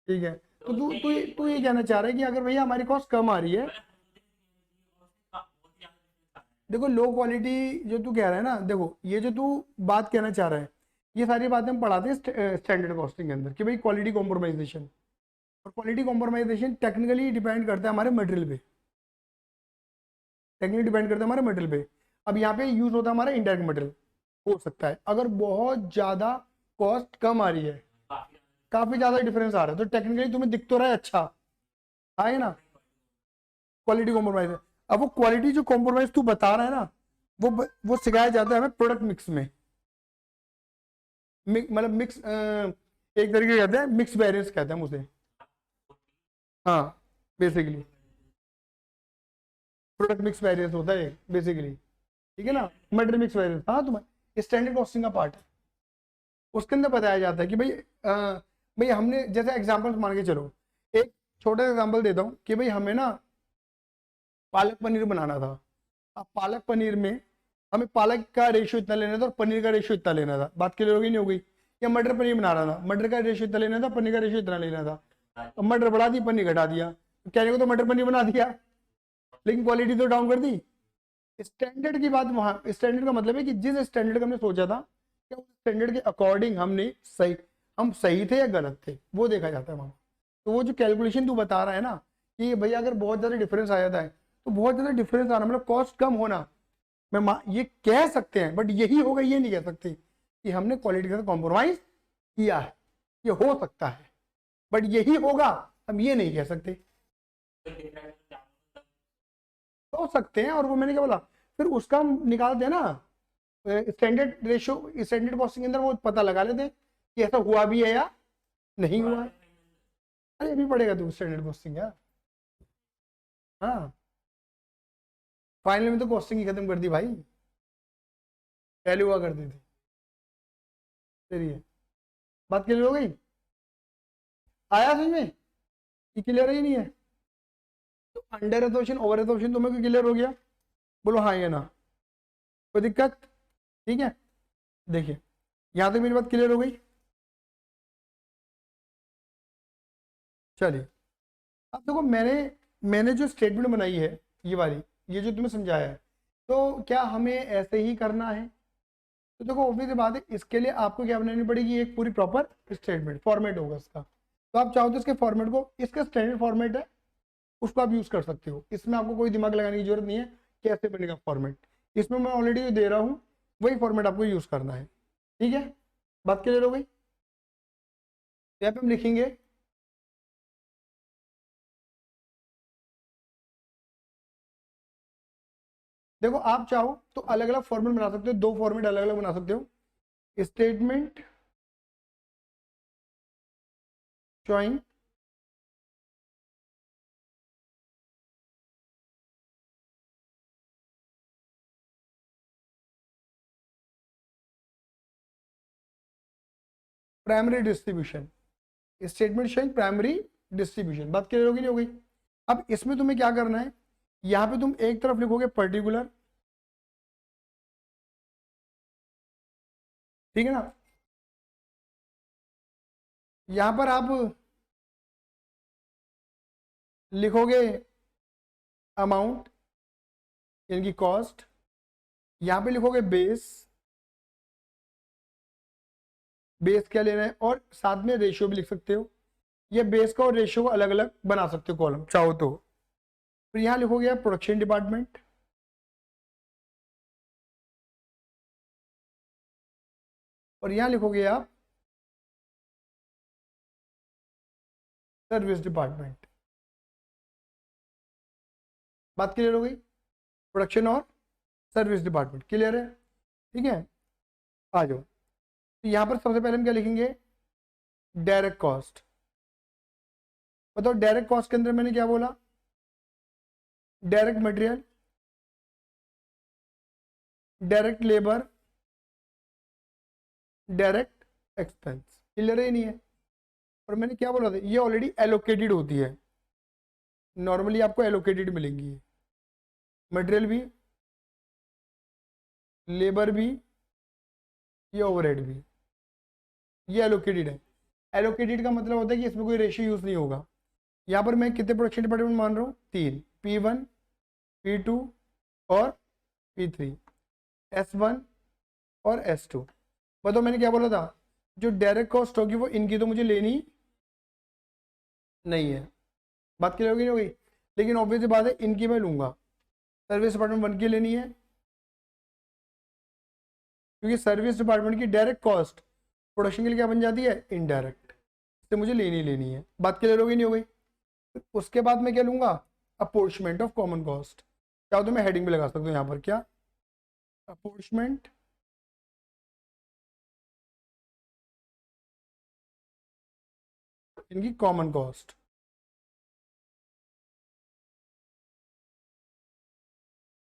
ठीक है। तो तू ये कहना चाह रहा है कि अगर भैया हमारी कॉस्ट कम आ रही है, देखो लो क्वालिटी जो तू कह रहा है ना, देखो ये जो तू बात कहना चाह रहा है, ये सारी बातें हम पढ़ाते हैं स्टैंडर्ड कॉस्टिंग के अंदर कि भाई क्वालिटी कॉम्प्रोमाइजेशन। और क्वालिटी कॉम्प्रोमाइजेशन टेक्निकली डिपेंड करता है हमारे मटेरियल पे, टेक्निकली डिपेंड करता है हमारे मटेरियल पे। अब यहाँ पे यूज होता है हमारा इनडायरेक्ट मटेरियल। हो सकता है अगर बहुत ज्यादा कॉस्ट कम आ रही है, काफी ज्यादा डिफरेंस आ रहा है, तो टेक्निकली तुम्हें दिख तो रहा है अच्छा, है ना, क्वालिटी कॉम्प्रोमाइज है। अब वो क्वालिटी जो कॉम्प्रोमाइज तू बता रहा है ना, वो सिखाया जाता है हमें प्रोडक्ट मिक्स में। मतलब मिक्स, एक तरीके कहते हैं मिक्स वेरिएंस कहते हैं उसे। हाँ, बेसिकली प्रोडक्ट मिक्स वेरिएंस होता है बेसिकली, ठीक है ना, मटेरियल मिक्स वेरिएंस। हाँ, तुम्हें स्टैंडर्ड कॉस्टिंग का पार्ट है, उसके अंदर बताया जाता है कि भाई भाई हमने जैसे एग्जांपल्स मान के चलो, एक छोटा एग्जांपल देता हूँ कि भाई हमें ना पालक पनीर बनाना था। अब पालक पनीर में हमें पालक का रेशियो इतना लेना था और पनीर का रेशियो इतना लेना था। बात क्लियर होगी नहीं हो गई? या मटर पनीर बना रहा था, मटर का रेशियो इतना लेना था, पनीर का रेशियो इतना लेना था। अब मटर बढ़ा दी, पनीर घटा दिया, कहने को तो मटर पनीर बना दिया, लेकिन क्वालिटी तो डाउन कर दी। स्टैंडर्ड की बात वहां, स्टैंडर्ड का मतलब है कि जिस स्टैंडर्ड का हमने सोचा था, क्या उस स्टैंडर्ड के अकॉर्डिंग हम सही थे या गलत थे, वो देखा जाता है वहां। तो वो जो कैलकुलेशन तू बता रहा है ना कि भैया अगर बहुत ज्यादा डिफरेंस आ जाता है, तो बहुत ज्यादा डिफरेंस आना मतलब कॉस्ट कम होना, ये कह सकते हैं, बट यही होगा ये नहीं कह सकते कि हमने क्वालिटी के साथ कॉम्प्रोमाइज किया है। ये हो सकता है, बट यही होगा हम ये नहीं कह सकते। हो सकते हैं, और वो मैंने क्या बोला, फिर उसका हम निकालते हैं ना स्टैंडर्ड रेशियो, स्टैंडर्ड कॉस्टिंग के अंदर वो पता लगा लेते हैं कि ऐसा हुआ भी है या नहीं हुआ है। अरे अभी पड़ेगा तू स्टैंडर्ड कॉस्टिंग यार। हाँ, फाइनल में तो कॉस्टिंग ही खत्म कर दी भाई, पहले हुआ करती थी। चलिए, बात क्लियर हो गई, आया समझ में कि क्लियर ही नहीं है? तो अंडर एब्जॉर्प्शन ओवर एब्जॉर्प्शन तुम्हें को क्लियर हो गया? बोलो हाँ या ना, कोई दिक्कत? ठीक है, देखिए यहां तक मेरी बात क्लियर हो गई। चलिए, अब देखो मैंने जो स्टेटमेंट बनाई है ये वाली, ये जो तुम्हें समझाया है, तो क्या हमें ऐसे ही करना है? तो देखो ऑब्वियस बात है, इसके लिए आपको क्या बनानी पड़ेगी, एक पूरी प्रॉपर स्टेटमेंट फॉर्मेट होगा इसका। तो आप चाहो तो इसके फॉर्मेट को, इसका स्टैंडर्ड फॉर्मेट है उसको आप यूज कर सकते हो, इसमें आपको कोई दिमाग लगाने की जरूरत नहीं है कैसे बनेगा फॉर्मेट। इसमें मैं ऑलरेडी जो दे रहा हूँ वही फॉर्मेट आपको यूज करना है। ठीक है, बात क्लियर हो गई? यहाँ पे हम लिखेंगे देखो आप चाहो तो अलग अलग फॉर्मेट बना सकते हो, दो फॉर्मेट अलग अलग बना सकते हो, statement showing primary distribution, statement showing primary distribution. बात क्लियर होगी नहीं हो गई? अब इसमें तुम्हें क्या करना है, यहाँ पे तुम एक तरफ लिखोगे पर्टिकुलर, ठीक है ना, यहाँ पर आप लिखोगे अमाउंट यानी कि कॉस्ट, यहाँ पे लिखोगे बेस, बेस क्या लेना है, और साथ में रेशियो भी लिख सकते हो, ये बेस का और रेशियो को अलग अलग बना सकते हो कॉलम चाहो तो। फिर यहाँ लिखोगे आप प्रोडक्शन डिपार्टमेंट, और यहाँ लिखोगे आप सर्विस डिपार्टमेंट। बात क्लियर हो गई? प्रोडक्शन और सर्विस डिपार्टमेंट क्लियर है? ठीक है, आ जाओ। तो यहाँ पर सबसे पहले हम क्या लिखेंगे, डायरेक्ट कॉस्ट। बताओ डायरेक्ट कॉस्ट के अंदर मैंने क्या बोला, direct material, direct labour, direct expense. Clear ही नहीं है? और मैंने क्या बोला था, ये ऑलरेडी एलोकेटेड होती है, नॉर्मली आपको एलोकेटेड मिलेंगी, मटेरियल भी, लेबर भी, ये ओवरहेड भी, ये एलोकेटेड है। एलोकेटेड का मतलब होता है कि इसमें कोई रेशियो यूज नहीं होगा। यहाँ पर मैं कितने प्रोडक्शन डिपार्टमेंट मान रहा हूँ, 3, P1, P2 और P3, S1 और S2। बताओ मैंने क्या बोला था, जो डायरेक्ट कॉस्ट होगी वो इनकी तो मुझे लेनी नहीं है। बात क्लियर होगी नहीं होगी? लेकिन ऑब्वियस बात है इनकी मैं लूंगा, सर्विस डिपार्टमेंट 1 की लेनी है, क्योंकि सर्विस डिपार्टमेंट की डायरेक्ट कॉस्ट प्रोडक्शन के लिए क्या बन जाती है, इनडायरेक्ट, इससे मुझे लेनी है। बात क्लियर होगी नहीं हो गई? उसके बाद मैं क्या लूंगा, अपोर्चमेंट ऑफ कॉमन कॉस्ट। क्या तो मैं हेडिंग भी लगा सकता हूँ यहाँ पर, क्या अपोर्चमेंट इनकी कॉमन कॉस्ट।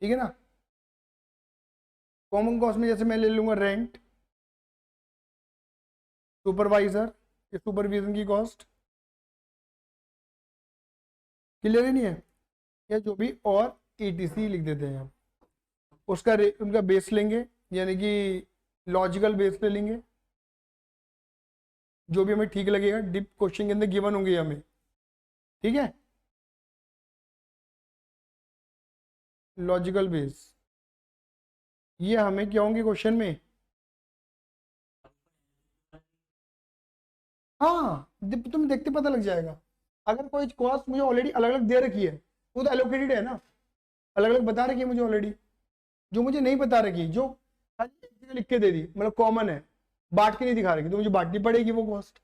ठीक है ना, कॉमन कॉस्ट में जैसे मैं ले लूंगा रेंट, सुपरवाइजर, ये सुपरविजन की कॉस्ट। क्लियर ही नहीं है? या जो भी, और ETC लिख देते हैं हम, उसका उनका बेस लेंगे, यानी कि लॉजिकल बेस ले लेंगे, जो भी हमें ठीक लगेगा, डिप क्वेश्चन के अंदर गिवन होंगे हमें। ठीक है, लॉजिकल बेस, ये हमें क्या होंगे क्वेश्चन में। हाँ तुम देखते पता लग जाएगा। अगर कोई कॉस्ट मुझे ऑलरेडी अलग अलग दे रखी है, वो तो एलोकेटेड है ना, अलग अलग बता रखी है मुझे ऑलरेडी। जो मुझे नहीं बता रखी, जो खाली एक जगह लिख के दे दी, मतलब कॉमन है, बांट के नहीं दिखा रखी, तो मुझे बांटनी पड़ेगी वो कॉस्ट।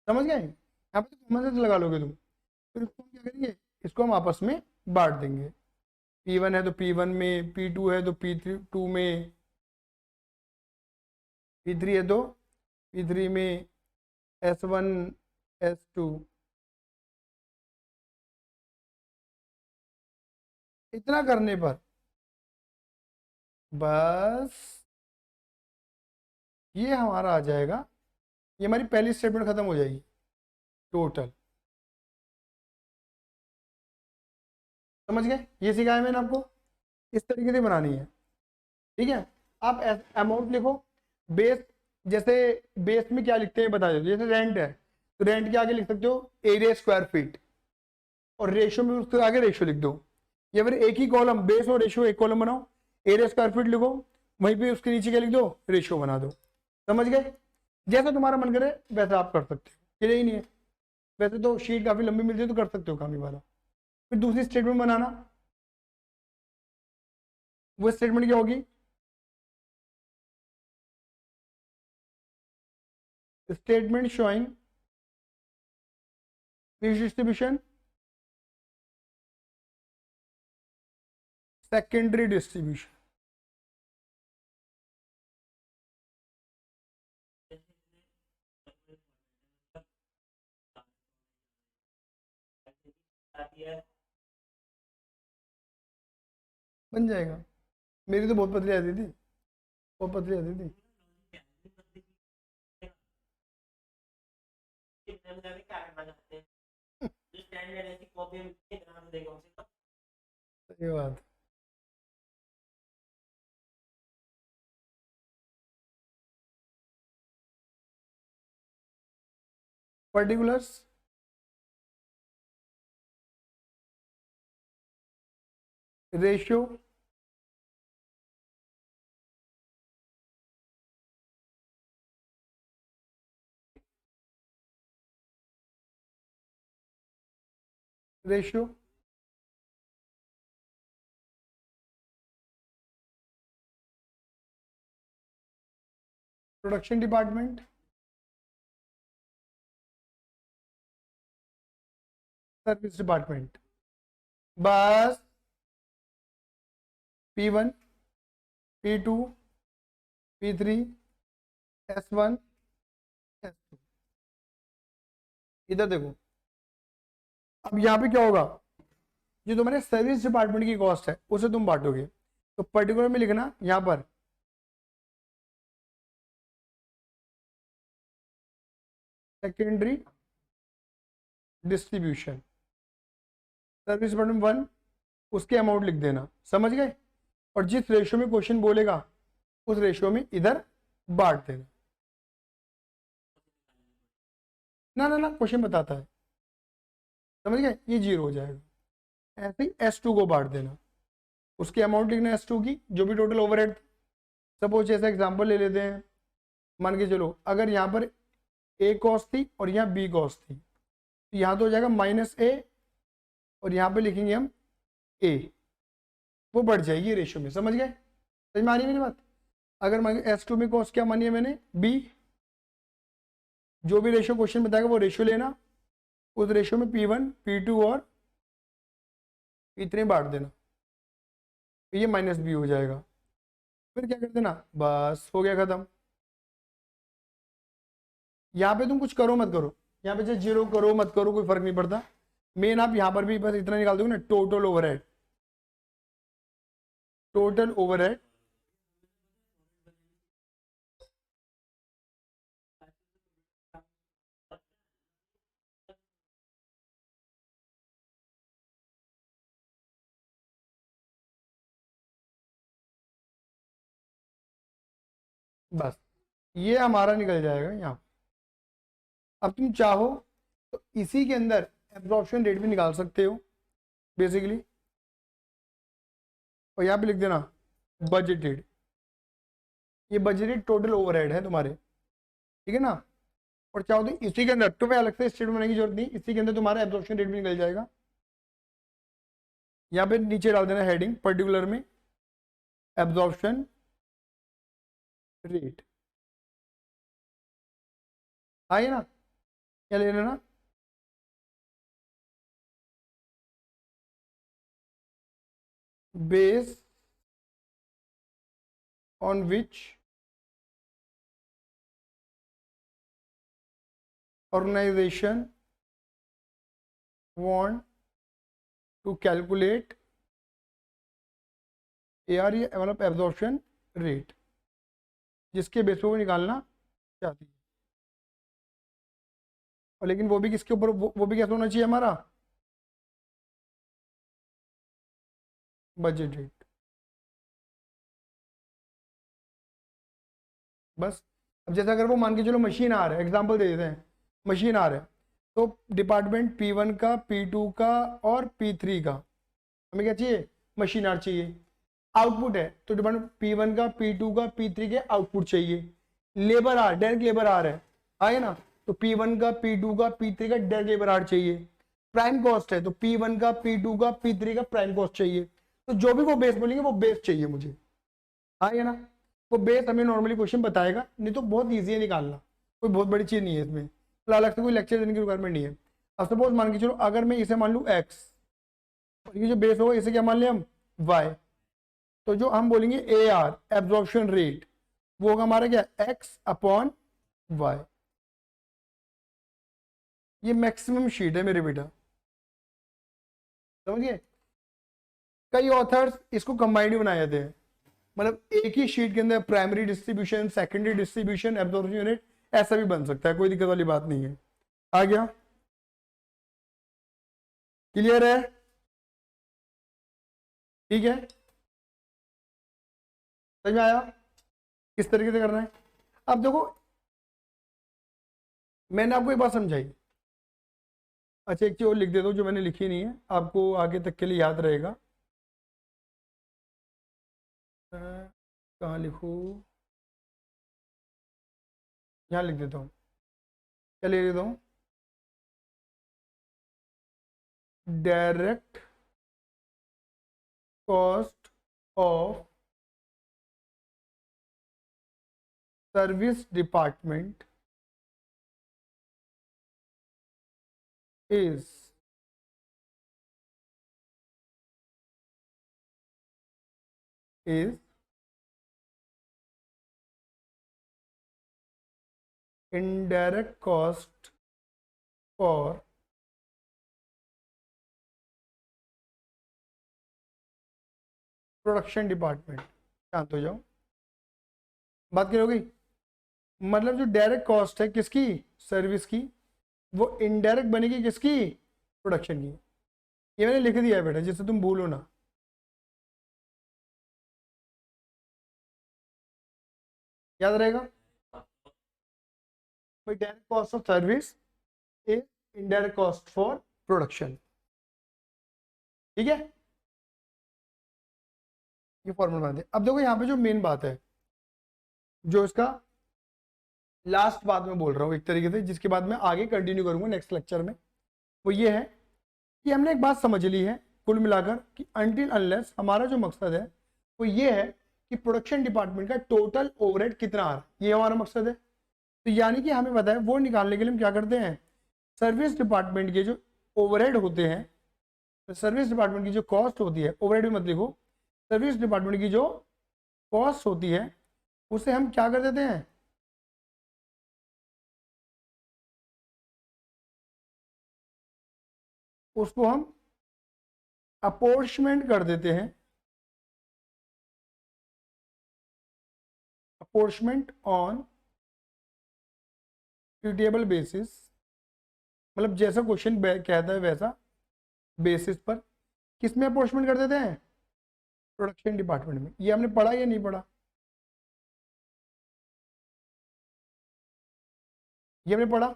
समझ गए, यहाँ पे तो कॉमन सेंस लगा लोगे तुम। फिर इसको हम क्या करेंगे, इसको हम आपस में बांट देंगे। P1 है तो P1 में, P2 है तो P2 में, P3 है तो P3 में, S1 S2, इतना करने पर बस ये हमारा आ जाएगा, ये हमारी पहली स्टेटमेंट खत्म हो जाएगी टोटल। समझ गए, ये सिखाया मैंने आपको, इस तरीके से बनानी है। ठीक है, आप अमाउंट लिखो, बेस, जैसे बेस में क्या लिखते हैं बता दो, जैसे रेंट है तो रेंट के आगे लिख सकते हो एरिया स्क्वायर फीट, और रेशो में उसके आगे रेशो लिख दो, या फिर एक ही कॉलम, बेस और रेशो एक कॉलम बनाओ, एरिया स्क्वायर फीट लिखो, वहीं पे उसके नीचे क्या लिख दो, रेशो बना दो। समझ गए, जैसा तुम्हारा मन करे वैसा आप कर सकते हो, ये ही नहीं है। वैसे तो शीट काफी लंबी मिलती है तो कर सकते हो काम ये वाला। फिर दूसरी स्टेटमेंट बनाना, वो स्टेटमेंट क्या होगी, statement showing fish distribution, secondary distribution. बन जाएगा, मेरी तो बहुत पतली आती थी, बहुत पतली आती थी। सही बात। Particulars, ratio, ratio, production department, service department. बस P1 P2 P3 S1 S2। इधर देखो, अब यहाँ पे क्या होगा, जो तुम्हारे सर्विस डिपार्टमेंट की कॉस्ट है उसे तुम बांटोगे, तो पर्टिकुलर में लिखना यहाँ पर सेकेंडरी डिस्ट्रीब्यूशन, सर्विस डिपार्टमेंट 1, उसके अमाउंट लिख देना। समझ गए, और जिस रेशियो में क्वेश्चन बोलेगा उस रेशियो में इधर बांट देना। ना ना ना, क्वेश्चन बताता है। समझ गए, ये 0 हो जाएगा। ऐसे ही S2 को बांट देना, उसकी अमाउंट लिखना S2 की, जो भी टोटल ओवरहेड। सपोज ऐसा एग्जांपल ले लेते हैं, मान के चलो अगर यहाँ पर A कॉस्ट थी और यहाँ B कॉस्ट थी, तो यहाँ तो हो जाएगा -A, और यहाँ पे लिखेंगे हम A, वो बढ़ जाएगी रेशियो में। समझ गए, समझ में आ रही है मेरी बात। अगर मान S2 में कॉस्ट क्या मानी है मैंने, B, जो भी रेशियो क्वेश्चन बताएगा वो रेशियो लेना, उस रेशियो में P1 P2 और P3 बांट देना, तो ये -B हो जाएगा। फिर क्या कर देना, बस हो गया खत्म। यहाँ पे तुम कुछ करो मत करो, यहाँ पे चाहे 0 करो मत करो कोई फर्क नहीं पड़ता। मेन आप यहाँ पर भी बस इतना निकाल दोगे ना, टोटल ओवरहेड, टोटल ओवरहेड। बस ये हमारा निकल जाएगा यहाँ। अब तुम चाहो तो इसी के अंदर एब्जॉर्प्शन रेट भी निकाल सकते हो बेसिकली। और यहाँ पे लिख देना बजटेड। ये बजटेड टोटल ओवरहेड है तुम्हारे, ठीक है ना। और चाहो तो इसी के अंदर तुम्हें अलग से स्टेटमेंट बनाने की जरूरत नहीं, इसी के अंदर तुम्हारा एब्जॉर्प्शन रेट भी निकल जाएगा। यहाँ पे नीचे डाल देना हेडिंग पर्टिकुलर में एब्जॉर्प्शन रेट, आइए ना, क्या ले लेना base on which organization want to calculate AR, ये मतलब एब्जॉर्प्शन रेट, जिसके बेस पे वो निकालना चाहती है। और लेकिन वो भी किसके ऊपर, वो भी कैसे होना चाहिए हमारा बजट रेट। बस अब जैसे अगर वो मान के चलो मशीन आ रहा है, एग्जांपल दे देते हैं, मशीन आ रहा है, तो डिपार्टमेंट P1 का, P2 का और P3 का हमें क्या चाहिए, मशीन आर चाहिए। आउटपुट है तो डिपार्टमेंट P1 का, P2 का, P3 के आउटपुट चाहिए। Labour R, direct labour R है, आए ना, तो P1 का, P2 का, P3 का डायरेक्ट लेबर आर चाहिए। प्राइम कॉस्ट है तो P1 का, P2 का, P3 का प्राइम कॉस्ट चाहिए। तो जो भी वो बेस बोलेंगे वो बेस चाहिए मुझे, आए ना। वो बेस हमें नॉर्मली क्वेश्चन बताएगा, नहीं तो बहुत ईजी है निकालना, कोई बहुत बड़ी चीज नहीं है इसमें, तो अलग से कोई लेक्चर देने की रिक्वायरमेंट नहीं है। अब सपोज मान के चलो अगर मैं इसे मान लूँ x, और ये जो बेस होगा इसे क्या मान लिया हम y, तो जो हम बोलेंगे AR एब्जॉर्प्शन रेट वो होगा हमारा क्या x अपॉन y। ये मैक्सिमम शीट है मेरे बेटा, समझिए। कई ऑथर्स इसको कंबाइंड बनाए जाते हैं, मतलब एक ही शीट के अंदर primary distribution, secondary distribution, absorption unit ऐसा भी बन सकता है, कोई दिक्कत वाली बात नहीं है। आ गया, क्लियर है, ठीक है, समझ में आया किस तरीके से करना है। अब देखो मैंने आपको एक बात समझाई, अच्छा एक चीज और लिख देता हूँ जो मैंने लिखी नहीं है, आपको आगे तक के लिए याद रहेगा। कहाँ लिखूँ, यहाँ लिख देता हूँ, क्या लिख देता हूँ, direct cost of service department is indirect cost for production department. शांत हो जाओ, बात क्लियर हो गई। मतलब जो डायरेक्ट कॉस्ट है किसकी, सर्विस की, वो इनडायरेक्ट बनेगी किसकी, प्रोडक्शन की। ये मैंने लिख दिया है बेटा, जिससे तुम भूलो ना, याद रहेगा। भाई direct cost of service is indirect cost for production, ठीक है, ये फॉर्मूला बना दे। अब देखो यहाँ पे जो मेन बात है, जो इसका लास्ट बात मैं बोल रहा हूँ एक तरीके से, जिसके बाद मैं आगे कंटिन्यू करूंगा नेक्स्ट लेक्चर में, वो ये है कि हमने एक बात समझ ली है कुल मिलाकर कि अनटिल अनलेस हमारा जो मकसद है वो ये है कि प्रोडक्शन डिपार्टमेंट का टोटल ओवरहेड कितना आ रहा है, ये हमारा मकसद है। तो यानी कि हमें पता है वो निकालने के लिए हम क्या करते हैं, सर्विस डिपार्टमेंट के जो ओवरहेड होते हैं, तो सर्विस डिपार्टमेंट की जो कॉस्ट होती है, ओवरहेड भी मत लिखो, सर्विस डिपार्टमेंट की जो कॉस्ट होती है उसे हम क्या कर देते हैं, उसको हम अपोर्शमेंट कर देते हैं, अपोर्शमेंट ऑन ट्रीटेबल बेसिस, मतलब जैसा क्वेश्चन कहता है वैसा बेसिस पर किस में अपोर्शमेंट कर देते हैं, प्रोडक्शन डिपार्टमेंट में। ये हमने पढ़ा या नहीं पढ़ा, ये हमने पढ़ा,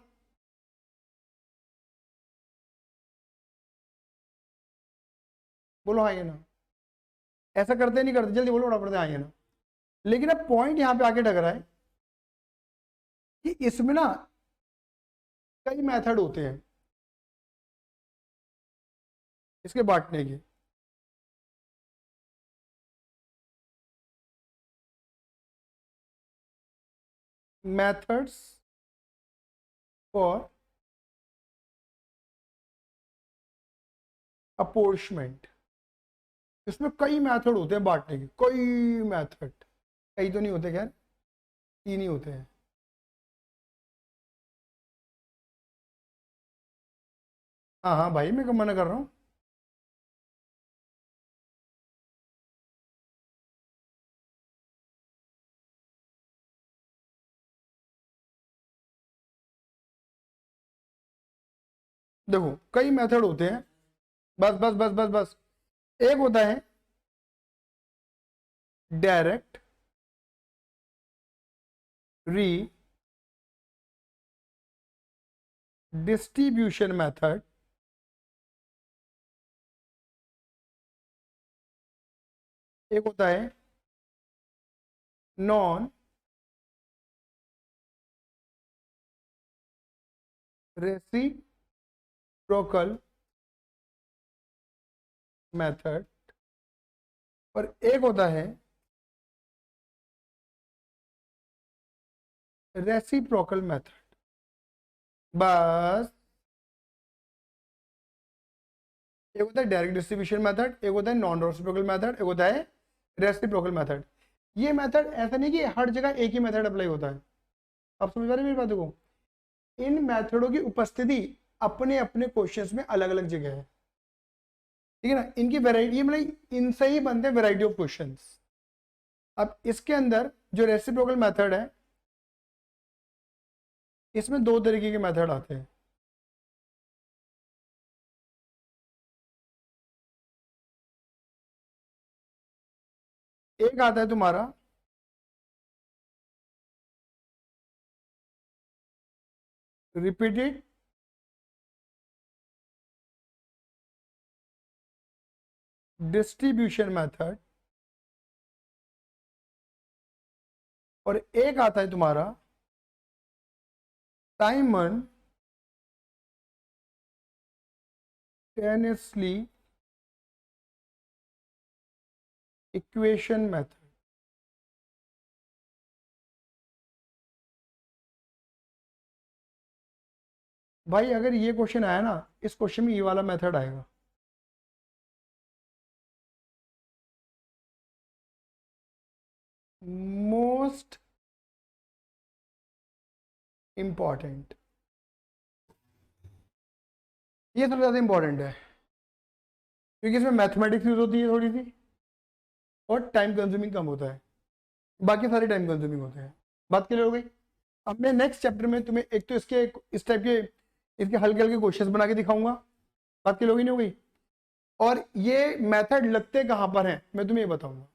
बोलो हाँ या ना। ऐसा करते नहीं करते, जल्दी बोलो फटाफट से, हाँ या ना। लेकिन अब पॉइंट यहाँ पे आके टकरा है कि इसमें ना कई मेथड होते हैं इसके बांटने के। मेथड्स फॉर अपोर्शमेंट, इसमें कई मेथड होते हैं बांटने के, कई मेथड, कई तो नहीं होते खैर, तीन ही होते हैं। हाँ हाँ भाई, मैं कब मना कर रहा हूँ। देखो कई मेथड होते हैं, बस बस बस बस बस। एक होता है डायरेक्ट री डिस्ट्रीब्यूशन मेथड, एक होता है नॉन रेसिप्रोकल मेथड, और एक होता है रेसिप्रोकल मेथड। बस, एक होता है डायरेक्ट डिस्ट्रीब्यूशन मेथड, एक होता है नॉन रेसिप्रोकल मेथड, एक होता है रेसिप्रोकल मेथड। ये मेथड ऐसा नहीं कि हर जगह एक ही मेथड अप्लाई होता है। आप समझ पा रहे हैं मेरी बात को। इन मेथडों की उपस्थिति अपने अपने क्वेश्चंस में अलग अलग जगह है, ठीक है ना। इनकी वैरायटी मतलब इनसे ही बनते हैं वैरायटी ऑफ क्वेश्चंस। अब इसके अंदर जो रेसिप्रोकल मेथड है, इसमें दो तरीके के मेथड आते हैं। एक आता है तुम्हारा रिपीटेड डिस्ट्रीब्यूशन मेथड, और एक आता है तुम्हारा साइमल्टेनियसली इक्वेशन मेथड। भाई अगर ये क्वेश्चन आया ना, इस क्वेश्चन में ये वाला मेथड आएगा। मोस्ट इंपॉर्टेंट, ये सबसे ज्यादा इंपॉर्टेंट है, क्योंकि इसमें मैथमेटिक्स यूज होती है थोड़ी सी, और टाइम कंज्यूमिंग कम होता है, बाकी सारे टाइम कंज्यूमिंग होते हैं। बात क्लियर हो गई। अब मैं नेक्स्ट चैप्टर में तुम्हें एक तो इसके इस टाइप के इसके हल्के हल्के क्वेश्चंस बना के दिखाऊंगा। बात क्लियर होगी नहीं हो गई। और ये मेथड लगते कहाँ पर हैं मैं तुम्हें ये बताऊंगा।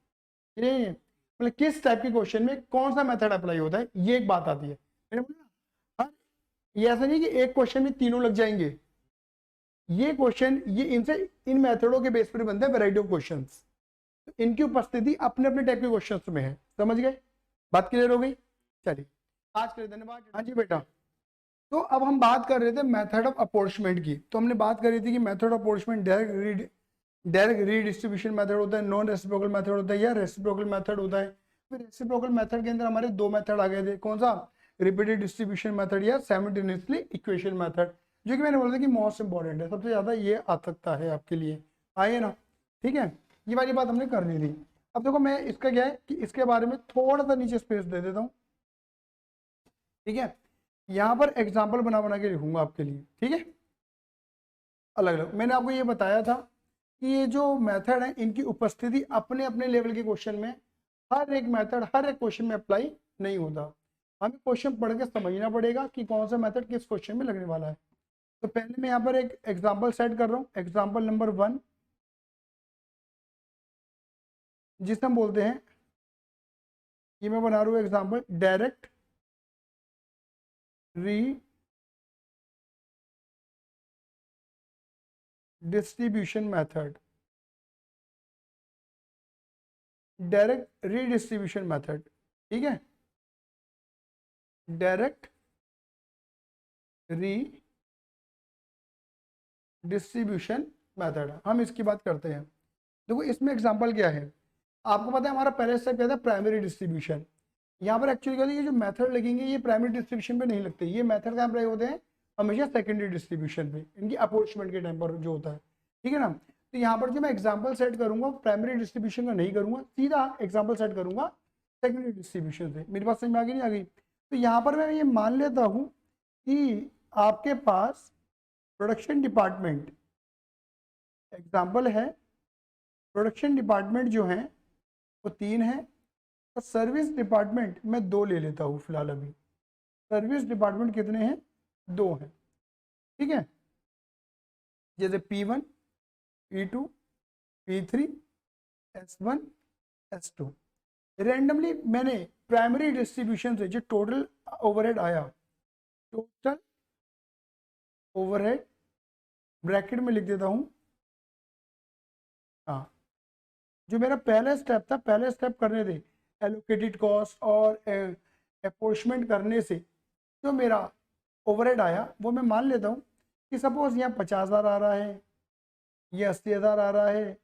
ये मतलब किस टाइप के क्वेश्चन में कौन सा मेथड अप्लाई होता है, ये एक बात आती है। मैंने बोला हाँ, ये ऐसा नहीं कि एक क्वेश्चन में तीनों लग जाएंगे। ये क्वेश्चन ये इनसे इन मेथडों के बेस पर बनते हैं वैरायटी ऑफ क्वेश्चंस। तो इनकी उपस्थिति अपने अपने टाइप के क्वेश्चंस में है। समझ गए, बात क्लियर हो गई। चलिए आज के लिए धन्यवाद। हाँ जी बेटा। तो अब हम बात कर रहे थे मेथड ऑफ अपॉर्चमेंट की। तो हमने बात करी थी कि method of apportionment direct redistribution method होता है, नॉन रेसिप्रोकल मेथड होता है, या रेसिप्रोकल मेथड होता है। फिर रेसिप्रोकल मेथड के अंदर हमारे दो मेथड आ गए थे, कौन सा, रिपीटेड डिस्ट्रीब्यूशन मेथड या साइमल्टेनियसली इक्वेशन मेथड, जो कि मैंने बोला था कि मोस्ट इंपॉर्टेंट है, सबसे ज्यादा ये आ सकता है आपके लिए। आइए ना, ठीक है, ये वाली बात हमने करनी थी। अब देखो मैं इसका क्या है कि इसके बारे में थोड़ा सा नीचे स्पेस दे देता हूँ, ठीक है। यहाँ पर एग्जाम्पल बना बना के लिखूंगा आपके लिए, ठीक है, अलग अलग। मैंने आपको ये बताया था कि ये जो मेथड है इनकी उपस्थिति अपने अपने लेवल के क्वेश्चन में, हर एक मेथड हर एक क्वेश्चन में अप्लाई नहीं होता। हमें क्वेश्चन पढ़ के समझना पड़ेगा कि कौन सा मेथड किस क्वेश्चन में लगने वाला है। तो पहले मैं यहाँ पर एक एग्जाम्पल सेट कर रहा हूँ, एग्जाम्पल नंबर 1, जिसे हम बोलते हैं, ये मैं बना रहा हूँ एग्जाम्पल डायरेक्ट री distribution method. Direct redistribution method, ठीक है, डायरेक्ट रीडिस्ट्रीब्यूशन मेथड, हम इसकी बात करते हैं। देखो इसमें एग्जांपल क्या है, आपको पता है हमारा पहले स्टेप क्या था, प्राइमरी डिस्ट्रीब्यूशन। यहाँ पर एक्चुअली क्या है, ये जो मेथड लगेंगे ये प्राइमरी डिस्ट्रीब्यूशन पे नहीं लगते, ये मेथड कहाँ पर होते हैं, हमेशा सेकेंडरी डिस्ट्रीब्यूशन पे, इनकी अपॉर्चमेंट के टाइम पर जो होता है, ठीक है ना। तो यहाँ पर जो मैं एग्जाम्पल सेट करूंगा प्राइमरी डिस्ट्रीब्यूशन का नहीं करूंगा, सीधा एग्जाम्पल सेट करूंगा सेकेंडरी डिस्ट्रीब्यूशन से। मेरी बात समझ में आ गई नहीं आ गई? तो यहाँ पर मैं ये मान लेता हूँ कि आपके पास प्रोडक्शन डिपार्टमेंट, एग्जाम्पल है प्रोडक्शन डिपार्टमेंट जो है वो 3 है, और सर्विस डिपार्टमेंट मैं 2 ले लेता हूँ फिलहाल अभी। सर्विस डिपार्टमेंट कितने हैं, 2 हैं, ठीक है। जैसे P1, P2, P3, S1, S2। Randomly मैंने प्राइमरी डिस्ट्रीब्यूशन से जो टोटल ओवरहेड आया, टोटल ओवरहेड ब्रैकेट में लिख देता हूँ, हाँ, जो मेरा पहला स्टेप था, पहले स्टेप करने थे एलोकेटेड कॉस्ट और अपॉर्चमेंट करने से जो मेरा ओवरहेड आया वो मैं मान लेता हूँ कि सपोज यहाँ 50,000 आ रहा है, ये 80,000 आ रहा है,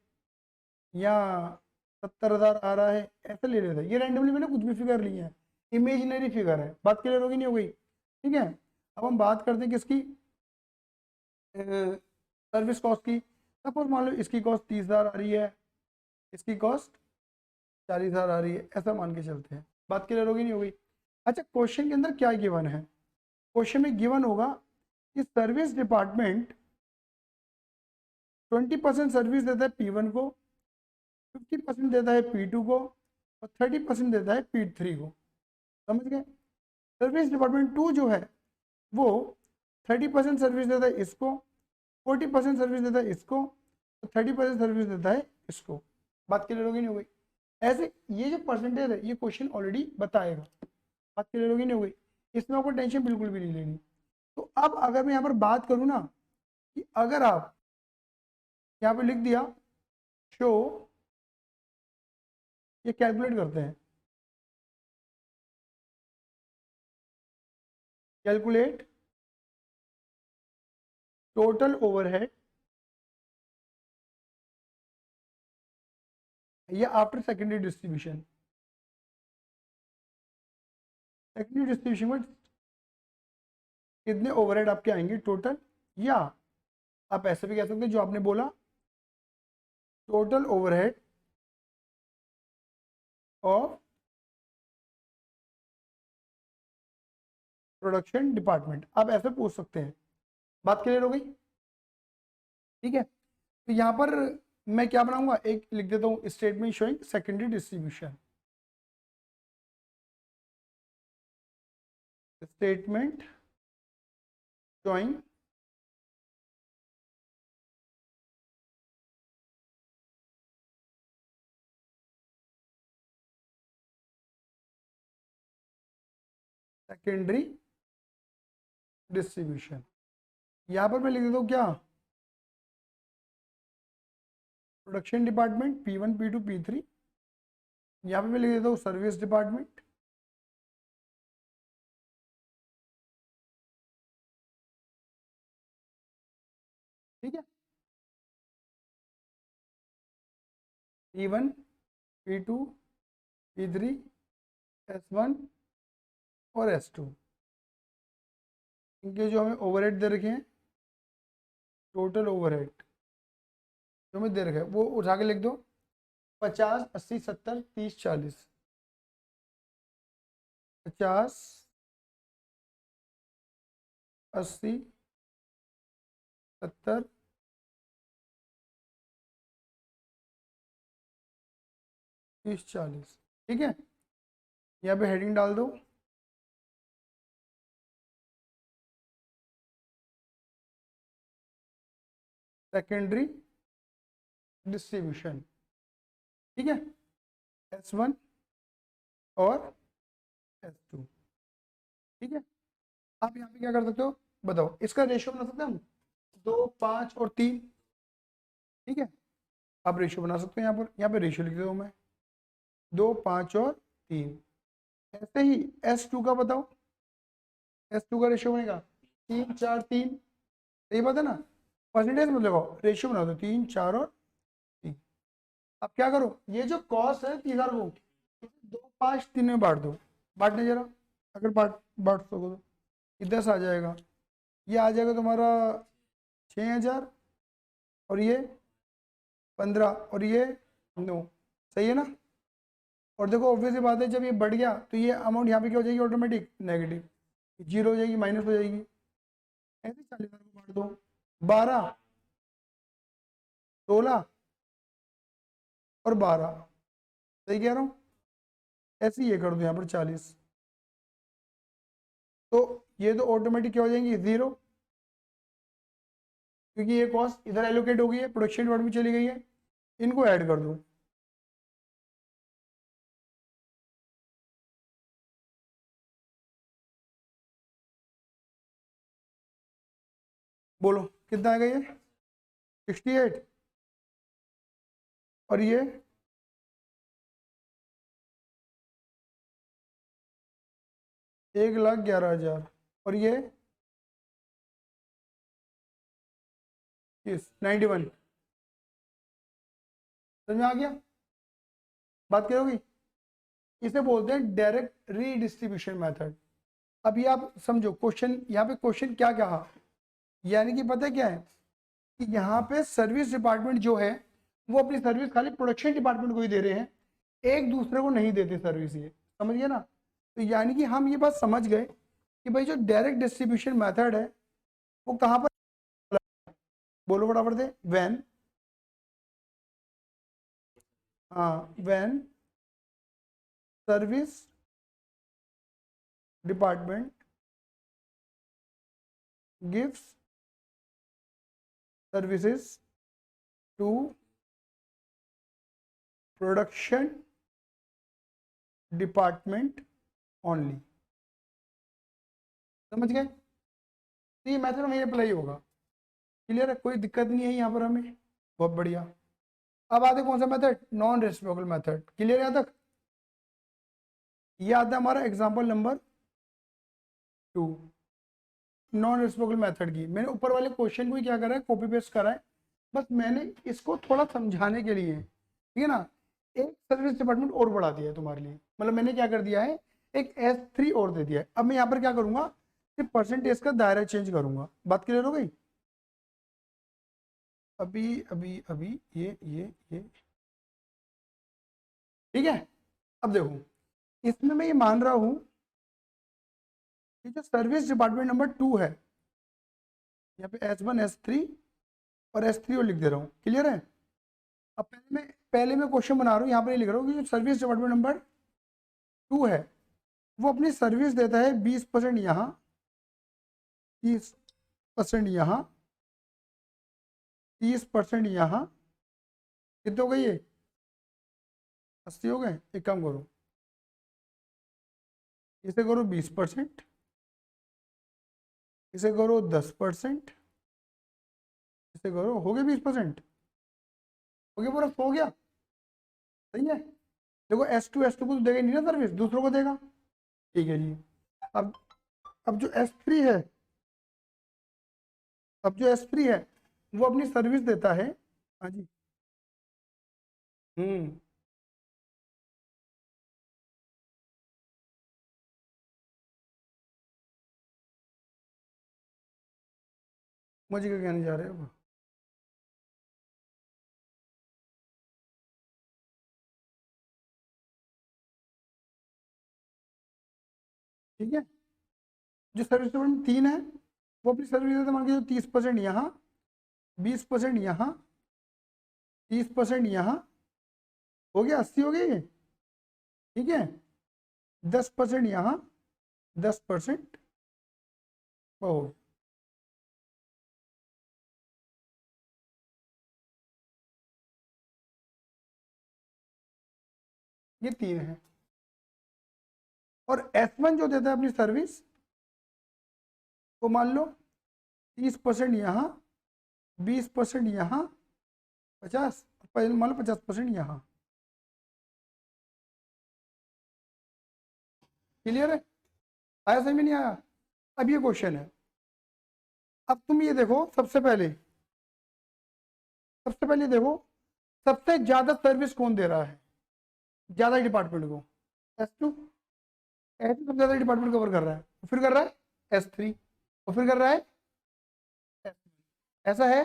या 70,000 आ रहा है, ऐसे ले लेता है। ये रैंडमली मैंने कुछ भी फिगर लिया है, इमेजिनरी फिगर है, बात क्लियर होगी नहीं हो गई, ठीक है। अब हम बात करते हैं किसकी, सर्विस कॉस्ट की। सपोज मान लो इसकी कॉस्ट 30,000 आ रही है, इसकी कॉस्ट 40,000 आ रही है, ऐसा मान के चलते हैं, बात क्लियर होगी नहीं हो गई। अच्छा, क्वेश्चन के अंदर क्या गिवन है, क्वेश्चन में गिवन होगा कि सर्विस डिपार्टमेंट 20% सर्विस देता है P1 को, 50% देता है P2 को, और 30% देता है P3 को, समझ गए। सर्विस डिपार्टमेंट 2 जो है वो 30% सर्विस देता है इसको, 40% सर्विस देता है इसको, और 30% सर्विस देता है इसको, बात क्लियर होगी नहीं हो गई। ऐसे ये जो परसेंटेज है ये क्वेश्चन ऑलरेडी बताएगा, बात क्लियर होगी नहीं हो गई, इसमें आपको टेंशन बिल्कुल भी नहीं लेनी। तो अब अगर मैं यहाँ पर बात करूँ ना कि अगर आप यहाँ पे लिख दिया शो, ये कैलकुलेट करते हैं, कैलकुलेट टोटल ओवरहेड या after secondary distribution, secondary distribution में कितने ओवरहेड आपके आएंगे टोटल, या आप ऐसे भी कह सकते हैं जो आपने बोला total overhead of production department, आप ऐसे पूछ सकते हैं, बात क्लियर हो गई, ठीक है। तो यहाँ पर मैं क्या बनाऊंगा, एक लिख देता हूँ statement showing secondary distribution, statement showing secondary distribution. यहाँ पर मैं लिख देता हूँ क्या, production department P1, P2, P3, यहाँ पे मैं लिख देता हूँ सर्विस डिपार्टमेंट, ठीक है, P1, P2, P3, S1 और S2, इनके जो हमें ओवरहेड दे रखे हैं, टोटल ओवरहेड जो हमें दे रखे हैं वो उठा के लिख दो, 50, 80, 70, 30, 40, 50, 80, 70, 30, 40, ठीक है। यहाँ पे हेडिंग डाल दो, सेकेंडरी डिस्ट्रीब्यूशन, ठीक है, S1 और S2, ठीक है। आप यहाँ पे क्या कर सकते हो बताओ, इसका रेशियो बना सकते हैं हम 2, 5 और 3, ठीक है। आप रेशियो बना सकते हो, यहाँ पर रेशियो लिख देता हूँ मैं, 2, 5 और 3। ऐसे ही S2 का बताओ, S2 का रेशियो बनेगा 3, 4, 3। सही बात है ना। परसेंटेज मत लगाओ, रेशियो बना दो 3, 4 और 3। अब क्या करो, ये जो कॉस्ट है 3000 को 2, 5, 3 में बांट दो। बांटने जरा, अगर बांट सको तो ये 10 आ जाएगा। ये आ जाएगा तुम्हारा 6000, और ये 15, और ये 9। सही है ना। और देखो ऑब्वियसली बात है, जब ये बढ़ गया तो ये अमाउंट यहाँ पे क्या हो जाएगी, ऑटोमेटिक नेगेटिव, जीरो हो जाएगी, माइनस हो जाएगी। ऐसे 40,000 को बांट दो, 12, 16 और 12। सही कह रहा हूँ। ऐसे ये कर दो यहाँ पर 40, तो ये तो ऑटोमेटिक क्या हो जाएंगी, जीरो, क्योंकि ये कॉस्ट इधर एलोकेट हो गई है, प्रोडक्शन डिपार्टमेंट में चली गई है। इनको ऐड कर दो। बोलो कितना आएगा ये, 68, और ये 1,11,000, और ये 91। समझ में आ गया, बात करोगी। इसे बोलते हैं डायरेक्ट रीडिस्ट्रीब्यूशन मेथड। अब ये आप समझो, क्वेश्चन यहाँ पे क्वेश्चन क्या कहा, यानी कि पता है क्या है कि यहाँ पे सर्विस डिपार्टमेंट जो है वो अपनी सर्विस खाली प्रोडक्शन डिपार्टमेंट को ही दे रहे हैं, एक दूसरे को नहीं देते सर्विस। ये समझ गए ना। तो यानी कि हम ये बात समझ गए कि भाई जो डायरेक्ट डिस्ट्रीब्यूशन मेथड है वो कहाँ पर, बोलो फटाफट से, व्हेन, हाँ when service department gives services to production department only. समझ गए। तो ये मेथड हमें अप्लाई होगा। क्लियर है, कोई दिक्कत नहीं है यहाँ पर हमें। बहुत बढ़िया। अब आते कौन सा method, non reciprocal method. Clear है यहाँ तक। ये आता है हमारा example number 2, non reciprocal method की। मैंने ऊपर वाले क्वेश्चन को ही क्या करा है, कॉपी पेस्ट करा है, बस मैंने इसको थोड़ा समझाने के लिए, ठीक है ना, एक सर्विस डिपार्टमेंट और बढ़ा दिया है तुम्हारे लिए। मतलब मैंने क्या कर दिया है, एक S3 और दे दिया है। अब मैं यहाँ पर क्या करूंगा, सिर्फ परसेंटेज का दायरा चेंज करूंगा। बात क्लियर हो गई। अभी अभी अभी ये ठीक है। अब देखो, इसमें मैं ये मान रहा हूं कि जो सर्विस डिपार्टमेंट नंबर 2 है, यहाँ पे S1 S3 और S3 और लिख दे रहा हूँ। क्लियर है। अब पहले मैं क्वेश्चन बना रहा हूँ, यहाँ पर ये लिख रहा हूँ कि जो सर्विस डिपार्टमेंट नंबर 2 है वो अपनी सर्विस देता है 20% यहाँ, 30% यहाँ, 30% यहाँ। कितने हो गए ये, 80 हो गए। एक काम करो, इसे करो 20%, इसे करो 10%, इसे करो, हो गए 20%। हो गया पूरा, हो गया। सही है। देखो S2 को तो देगा ही नहीं ना सर्विस, दूसरों को देगा। ठीक है जी। अब अब जो S3 है, अब जो S3 है वो अपनी सर्विस देता है। हाँ जी। मुझे क्या कहने जा रहे हो। ठीक है। जो सर्विस डिपार्टमेंट 3 है वो अपनी सर्विस देता है, मान के 30% यहाँ, 20% यहाँ, 30% यहाँ। हो गया, 80 हो गए ये। ठीक है। 10% यहाँ, 10% हो गया। ये 3 है। और S1 जो देता है अपनी सर्विस, वो मान लो 30% यहाँ, 20% यहाँ, 50, मान लो 50% यहाँ। क्लियर है? आया समझ में नहीं आया? अब ये क्वेश्चन है, अब तुम ये देखो, सबसे पहले देखो सबसे ज्यादा सर्विस कौन दे रहा है, ज्यादा डिपार्टमेंट को? S2। S2 सबसे ज्यादा डिपार्टमेंट कवर कर रहा है, फिर कर रहा है S3, और फिर कर रहा है S1। ऐसा है?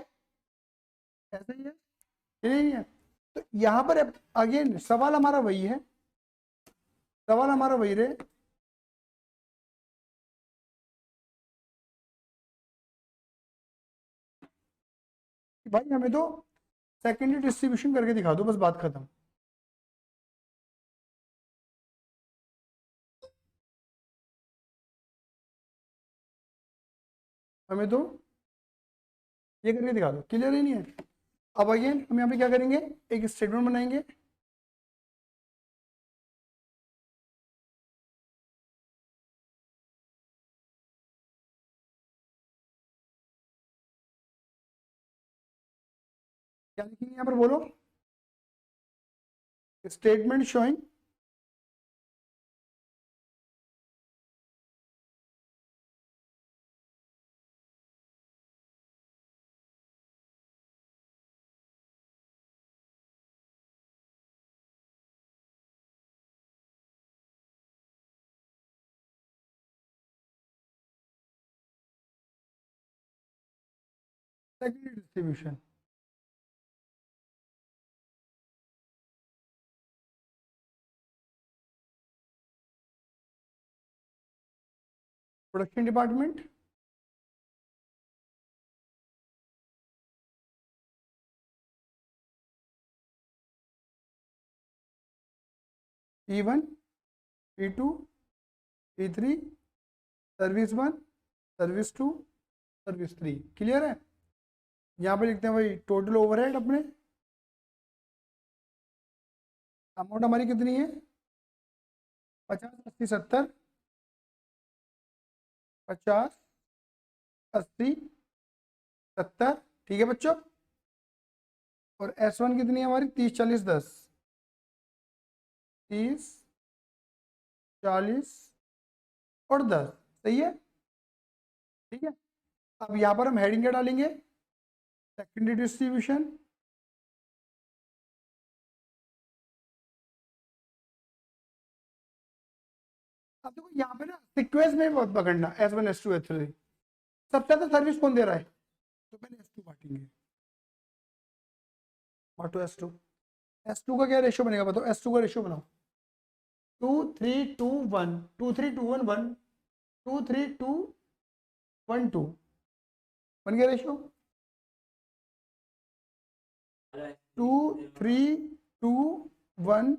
ऐसा ही है, ये नहीं है? तो यहाँ पर अगेन सवाल हमारा वही है, सवाल हमारा वही रहे, भाई हमें तो सेकेंडरी डिस्ट्रीब्यूशन करके दिखा दो, बस बात खत्म। हमें तो ये करके दिखा दो, क्लियर ही नहीं है? अब अगेन हम यहाँ पे क्या करेंगे, एक स्टेटमेंट बनाएंगे, क्या लिखेंगे यहाँ पर बोलो? Statement showing secondary distribution. Production department P1 P2 P3 service 1 service 2 service 3, clear है? यहाँ पे लिखते हैं भाई टोटल ओवरहेड अपने, अमाउंट हमारी कितनी है? 50 80 70, 50 80 70, ठीक है बच्चों? और S1 कितनी है हमारी? 30 40 10, 30 40 और 10, सही है? ठीक है, अब यहाँ पर हम हेडिंग क्या डालेंगे? Secondary distribution. अब देखो यहाँ पे ना सीक्वेंस में मत पकड़ना, S1 S2 S3, सबसे ज्यादा सर्विस कौन दे रहा है? तो पहले S2 बांटेंगे, बांटो S2। S2 का क्या रेशियो बनेगा बताओ? S2 का रेशियो बनाओ, 2 3 2 1, 2 3 2 1 1, 2 3 2 1 2, बन गया रेशियो? 2 3 2 1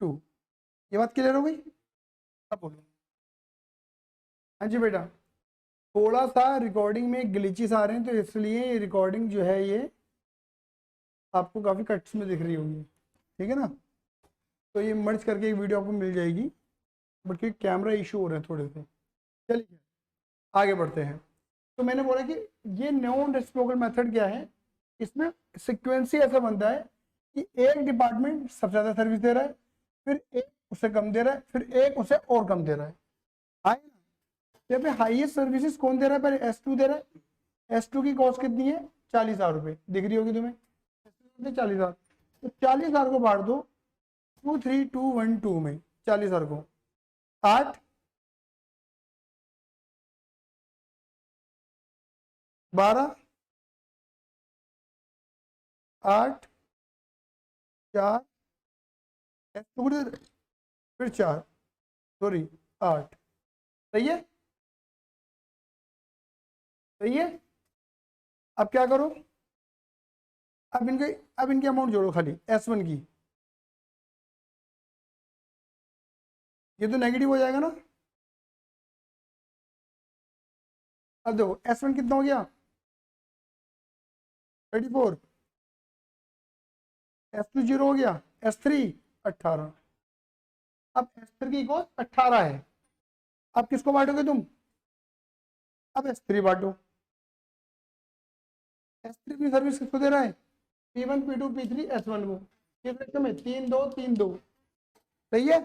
2, ये बात क्लियर हो गई? अब बोलो। हाँ जी बेटा, थोड़ा सा रिकॉर्डिंग में ग्लिचेस आ रहे हैं, तो इसलिए रिकॉर्डिंग जो है ये आपको काफ़ी कट्स में दिख रही होगी, ठीक है ना? तो ये मर्ज करके एक वीडियो आपको मिल जाएगी, बट कि कैमरा इशू हो रहे हैं थोड़े से। चलिए आगे बढ़ते हैं। तो मैंने बोला कि ये नॉन रेसिप्रोकल मेथड क्या है, इसमें सिक्वेंसी ऐसा बनता है कि एक डिपार्टमेंट सबसे ज़्यादा सर्विस दे रहा है, फिर एक उससे कम दे रहा है, फिर एक उससे और कम दे रहा है। हाई यहाँ पे हाईएस्ट सर्विसेज कौन दे रहा है? पहले S2 दे रहा है। S2 की कॉस्ट कितनी है? 40,000 रुपये, दिख रही होगी तुम्हें? 40,000, तो 40,000 को बांट दो 2 3 2 1 2 में, 40,000 को 8 12 8 4, फिर 4, सॉरी 8, सही है? सही है? अब क्या करो, अब इनके अमाउंट जोड़ो खाली S1 की, ये तो नेगेटिव हो जाएगा ना? अब देखो S1 कितना हो गया? 34, S2 0 हो गया, S3 18, अब S3 की कॉस्ट 18 है। अब किसको बांटोगे तुम? अब S3 बांटो। S3 अपनी सर्विस किसको दे रहा है? P1 P2 P3 S1 को, किस रेशियो में? 3 2 3 2, सही है?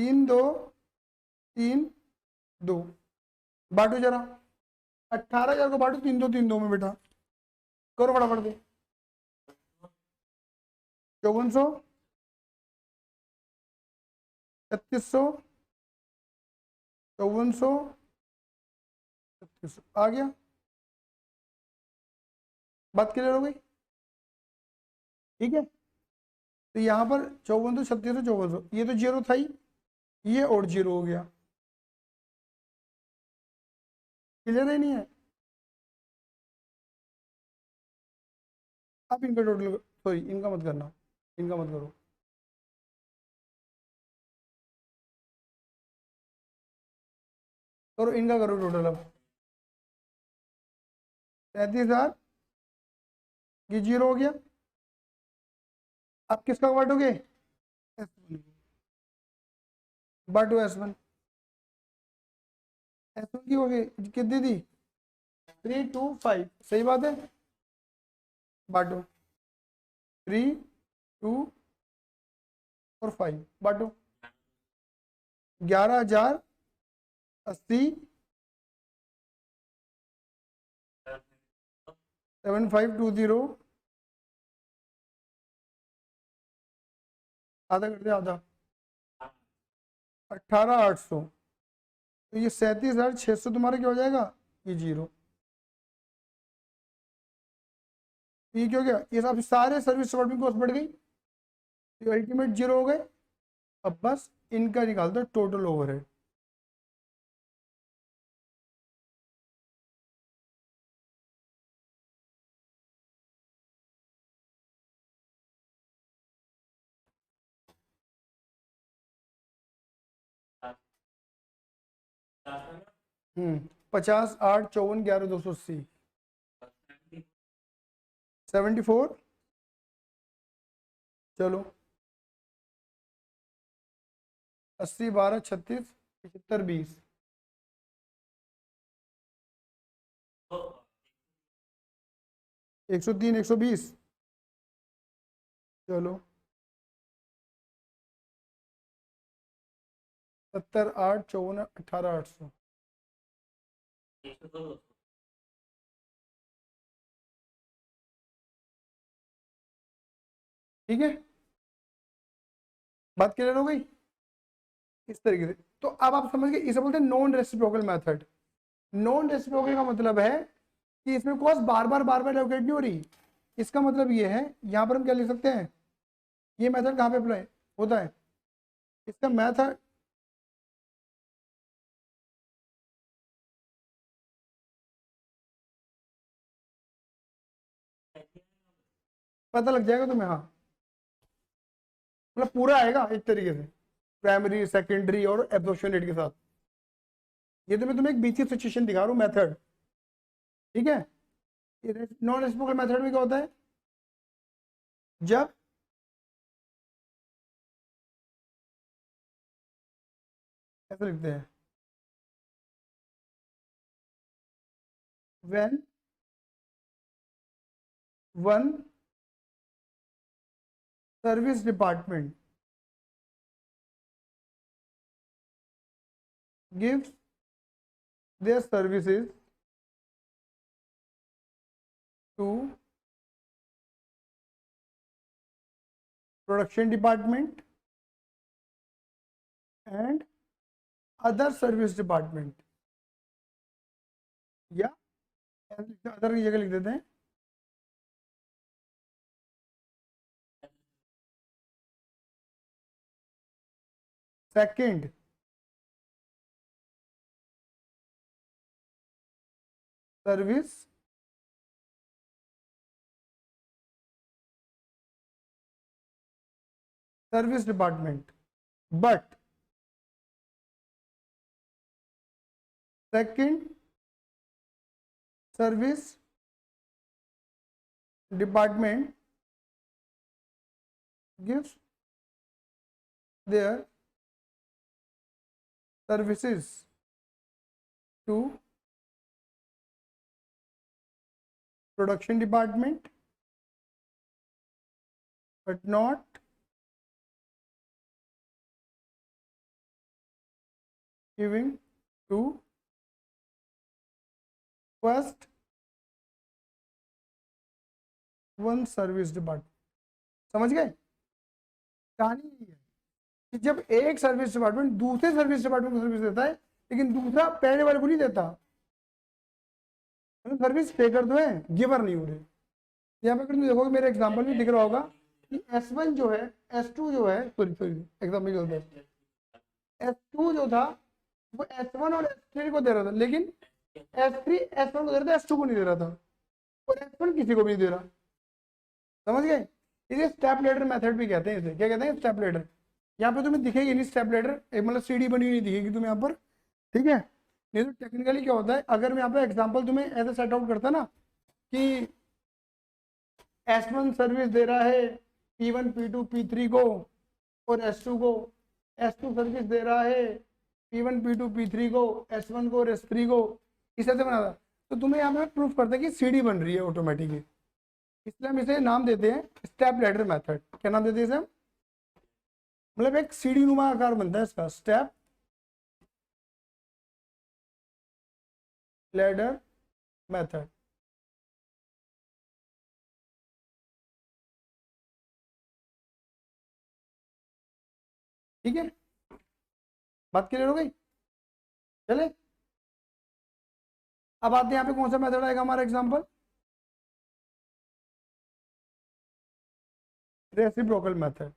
3 2 3 2, बांटो जरा। 18,000 को बांटो 3 2 में बेटा, करो फटाफट दे। 5400, 3600, 5400, 3600 आ गया। बात क्लियर हो गई? ठीक है, तो यहाँ पर 5400, 3600, 5400, ये तो जीरो था ही, ये और जीरो हो गया। क्लियर है नहीं है? अब इनका टोटल, सॉरी इनका मत करना, इनका मत करो। करो इनका, करो टोटल अब। 33,000, ये जीरो हो गया। अब किसका बांटोगे? S1, बांटो S1। S1 की हो गई कितनी थी? 325, सही बात है। बांटो 3 2 और 5, बांटो 11,080, 7520, आधा कर दे आधा, 18,800। तो ये 37,600 तुम्हारा क्या हो जाएगा? ये जीरो। ये क्या हो गया? ये सब सारे सर्विस डिपार्टमेंट कॉस्ट बढ़ गई, ये अल्टीमेट जीरो हो गए। अब बस इनका निकाल दो टोटल ओवरहेड। हम्म, 50 8 54 11 280, 74, चलो 80 12 36 75 20, तो 103 120, चलो 70 8 54 18 800। 102 ठीक है, बात क्लियर हो गई? इस तरीके से तो अब आप समझ गए, इसे बोलते हैं non reciprocal method. Non reciprocal का मतलब है कि इसमें कॉस्ट बार बार एलोकेट नहीं हो रही। इसका मतलब ये है, यहाँ पर हम क्या लिख सकते हैं, ये मेथड कहाँ पे अप्लाई होता है? इसका मेथड, पता लग जाएगा तुम्हें, हाँ मतलब पूरा आएगा एक तरीके से, प्राइमरी सेकेंडरी और एब्जॉर्प्शन रेट के साथ। ये तो मैं तुम्हें एक बेसिक सिचुएशन दिखा रहा हूँ मेथड, ठीक है। नॉन रेसिप्रोकल मेथड में क्या होता है? जब ऐसे लिखते हैं, when one service department gives their services to production department and other service department, या अदर की जगह लिख देते हैं second service service department, but second service department gives their services to production department but not giving to first one service department. समझ गए? कहानी यही है कि जब एक सर्विस डिपार्टमेंट दूसरे सर्विस डिपार्टमेंट को सर्विस देता है, लेकिन दूसरा पहले वाले को नहीं देता, सर्विस टेकर तो है, गिवर नहीं हो रहे। यहाँ पे तुम देखोगे मेरे एग्जांपल में दिख रहा होगा कि S1 जो है, S2 जो है, सॉरी एग्जांपल चलते हैं, S2 जो था वो S1 और S3 को दे रहा था, लेकिन S3 S1 को दे रहा था, S2 को नहीं दे रहा था, और S1 किसी को भी नहीं दे रहा। समझ गए? इसे स्टेप लेडर मेथड भी कहते हैं। इसे क्या कहते हैं? Step ladder. यहाँ पे तुम्हें दिखेगी नहीं स्टेप लेडर, एक मतलब सीढ़ी बनी हुई नहीं दिखेगी तुम्हें यहाँ पर, ठीक है? नहीं तो टेक्निकली क्या होता है, अगर मैं यहाँ पे एग्जांपल तुम्हें ऐसे सेट आउट करता ना कि S1 सर्विस दे रहा है P1 P2 P3 को, और S2 को, S2 सर्विस दे रहा है P1 P2 P3 को, S1 को और S3 को, इस तरह से बना था, तो तुम्हें यहाँ पे प्रूफ करता है कि सीढ़ी बन रही है ऑटोमेटिकली। इसलिए हम इसे नाम देते हैं स्टेप लैडर मेथड। क्या नाम देते हैं इसे हम? मतलब एक सीढ़ी नुमा आकार बनता है इसका, स्टेप लैडर मेथड। ठीक है, बात क्लियर हो गई? चले अब आते हैं यहाँ पे कौन सा मेथड आएगा हमारा एग्जांपल, रेसिप्रोकल मेथड।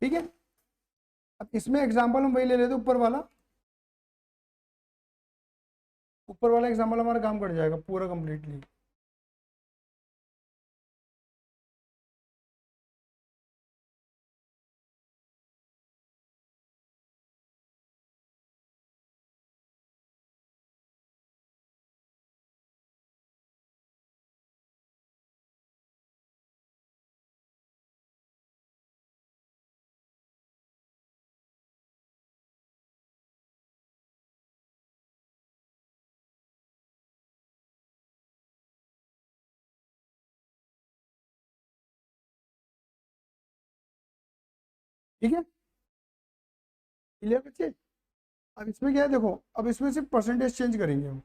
ठीक है, अब इसमें एग्जांपल हम वही ले लेते, ऊपर वाला। ऊपर वाला एग्जांपल हमारा काम कर जाएगा पूरा कंप्लीटली। ठीक है, क्लियर बच्चे? अब इसमें क्या है देखो, अब इसमें सिर्फ परसेंटेज चेंज करेंगे हम।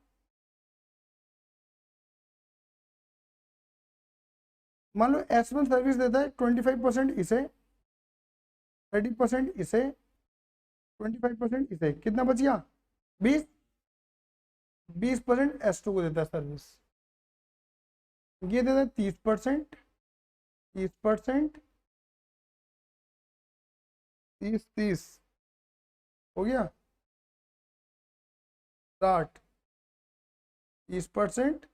मान लो S1 सर्विस देता है 25% इसे, 30% इसे, 25% इसे, कितना बच गया? 20। 20% S2 को देता है सर्विस, ये देता है 30%, 30%, 30 हो गया, 60, 30%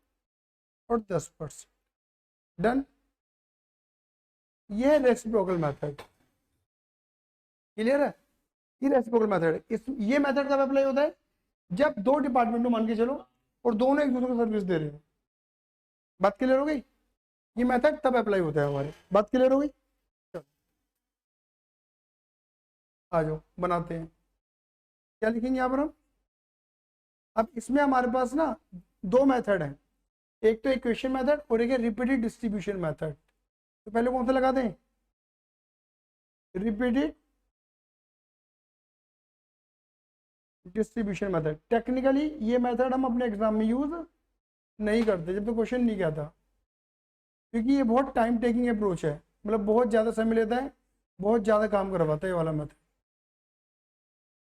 और 10%। डन। ये है रेसिप्रोकल मेथड। क्लियर है? ये रेसिप्रोकल मेथड है। इस ये मेथड कब अप्लाई होता है? जब दो डिपार्टमेंट मान के चलो और दोनों एक दूसरे को सर्विस दे रहे हो। बात क्लियर हो गई? ये मेथड तब अप्लाई होता है हमारे। बात क्लियर हो गई? चलो आ जाओ बनाते हैं। क्या लिखेंगे यहाँ पर हम? अब इसमें हमारे पास ना दो मेथड हैं, एक तो इक्वेशन मेथड और एक है रिपीटेड डिस्ट्रीब्यूशन मेथड। तो पहले कौन सा लगा दें? Repeated distribution method. टेक्निकली ये मेथड हम अपने एग्जाम में यूज नहीं करते जब तो क्वेश्चन नहीं किया था, क्योंकि ये बहुत टाइम टेकिंग अप्रोच है, मतलब बहुत ज़्यादा समय लेता है, बहुत ज़्यादा काम करवाता है ये वाला मेथड।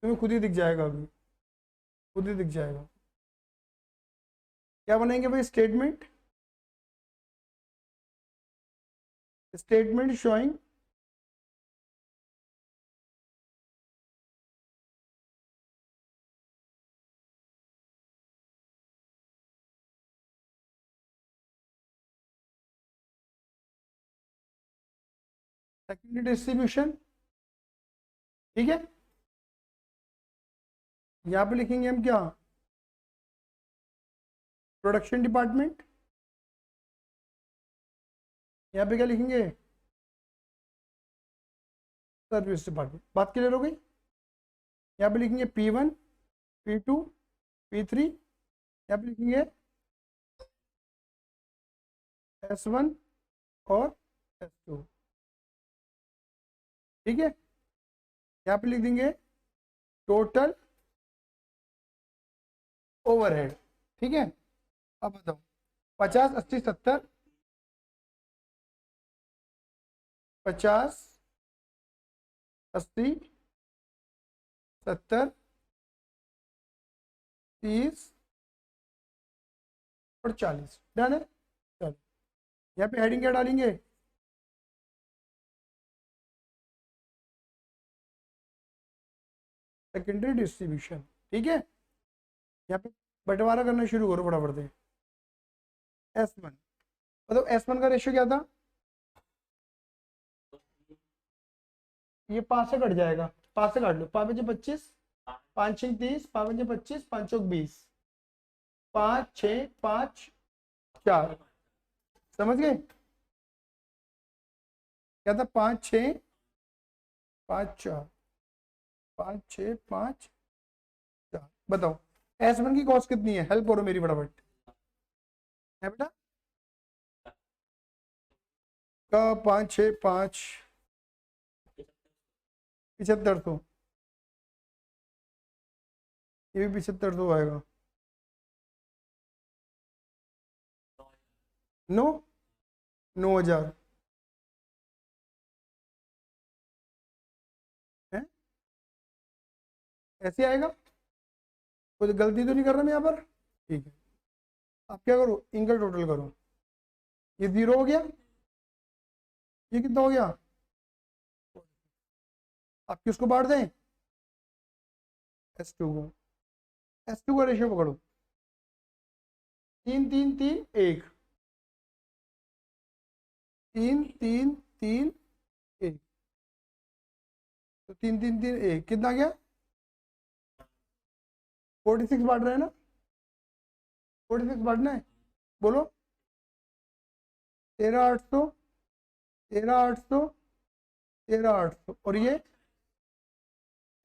तुम्हें खुद ही दिख जाएगा, अभी खुद ही दिख जाएगा। क्या बनाएंगे भाई? Statement, statement showing secondary distribution. ठीक है, यहाँ पे लिखेंगे हम क्या? Production department. यहाँ पे क्या लिखेंगे? Service department. बात क्लियर हो गई? यहाँ पे लिखेंगे P1 P2 P3, यहाँ पे लिखेंगे S1 और S2। ठीक है, यहाँ पे लिख देंगे टोटल ओवरहेड। ठीक है, अब बताओ 50 80 70, 50 80 70 30 और 40। डन है। चलो यहाँ पे हेडिंग क्या डालेंगे? Secondary distribution. ठीक है, यहाँ पे बंटवारा करना शुरू करो फटाफट से। S1 मतलब S1 का रेशियो क्या था? ये 5 से कट जाएगा, 5 से काट लो। 5 5 25, 5 6 30, 5 5 25, 5 चौक 20, 5 6 5 4। समझ गए क्या था? 5 6 5 4, 5 6 5 4। बताओ S1 की कॉस्ट कितनी है? हेल्प करो मेरी फटाफट। है बेटा का 5 6 5 7500, ये भी 7500 आएगा। 9000 है, ऐसे आएगा। कोई गलती तो नहीं कर रहा मैं यहाँ पर? ठीक है, अब क्या करो? इनका टोटल करो। ये 0 हो गया, ये कितना हो गया? आप किसको बांट दें? S2 को। S2 का रेशियो पकड़ो, 3 3 3 1, 3 3 3 1, तो 3 3 3 1 कितना गया? 46 बांट रहे हैं ना? 46 बांटना है, बोलो। 13 800, 13 800, 13 800, और ये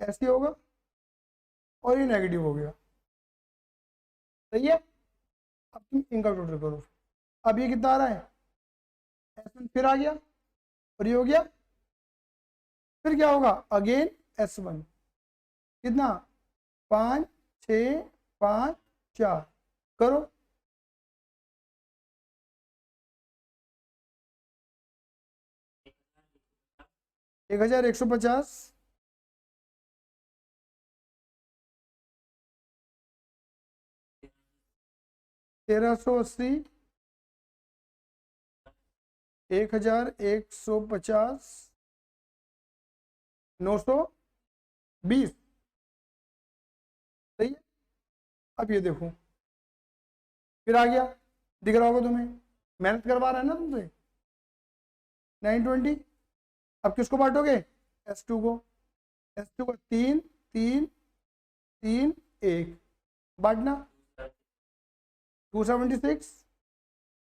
ऐसे होगा और ये नेगेटिव हो गया। सही है, अब तुम इनका टोटल करो। अब ये कितना आ रहा है? S1 फिर आ गया और ये हो गया। फिर क्या होगा? अगेन S1 कितना? 5 6 5 4 करो। एक 1150, 1380, 1150, 920। सही है, अब ये देखो फिर आ गया, दिख रहा होगा तुम्हें, मेहनत करवा रहा है ना तुमसे। 920। अब किसको बांटोगे? S2 को। S2 को 3 3 3 1 बांटना। 276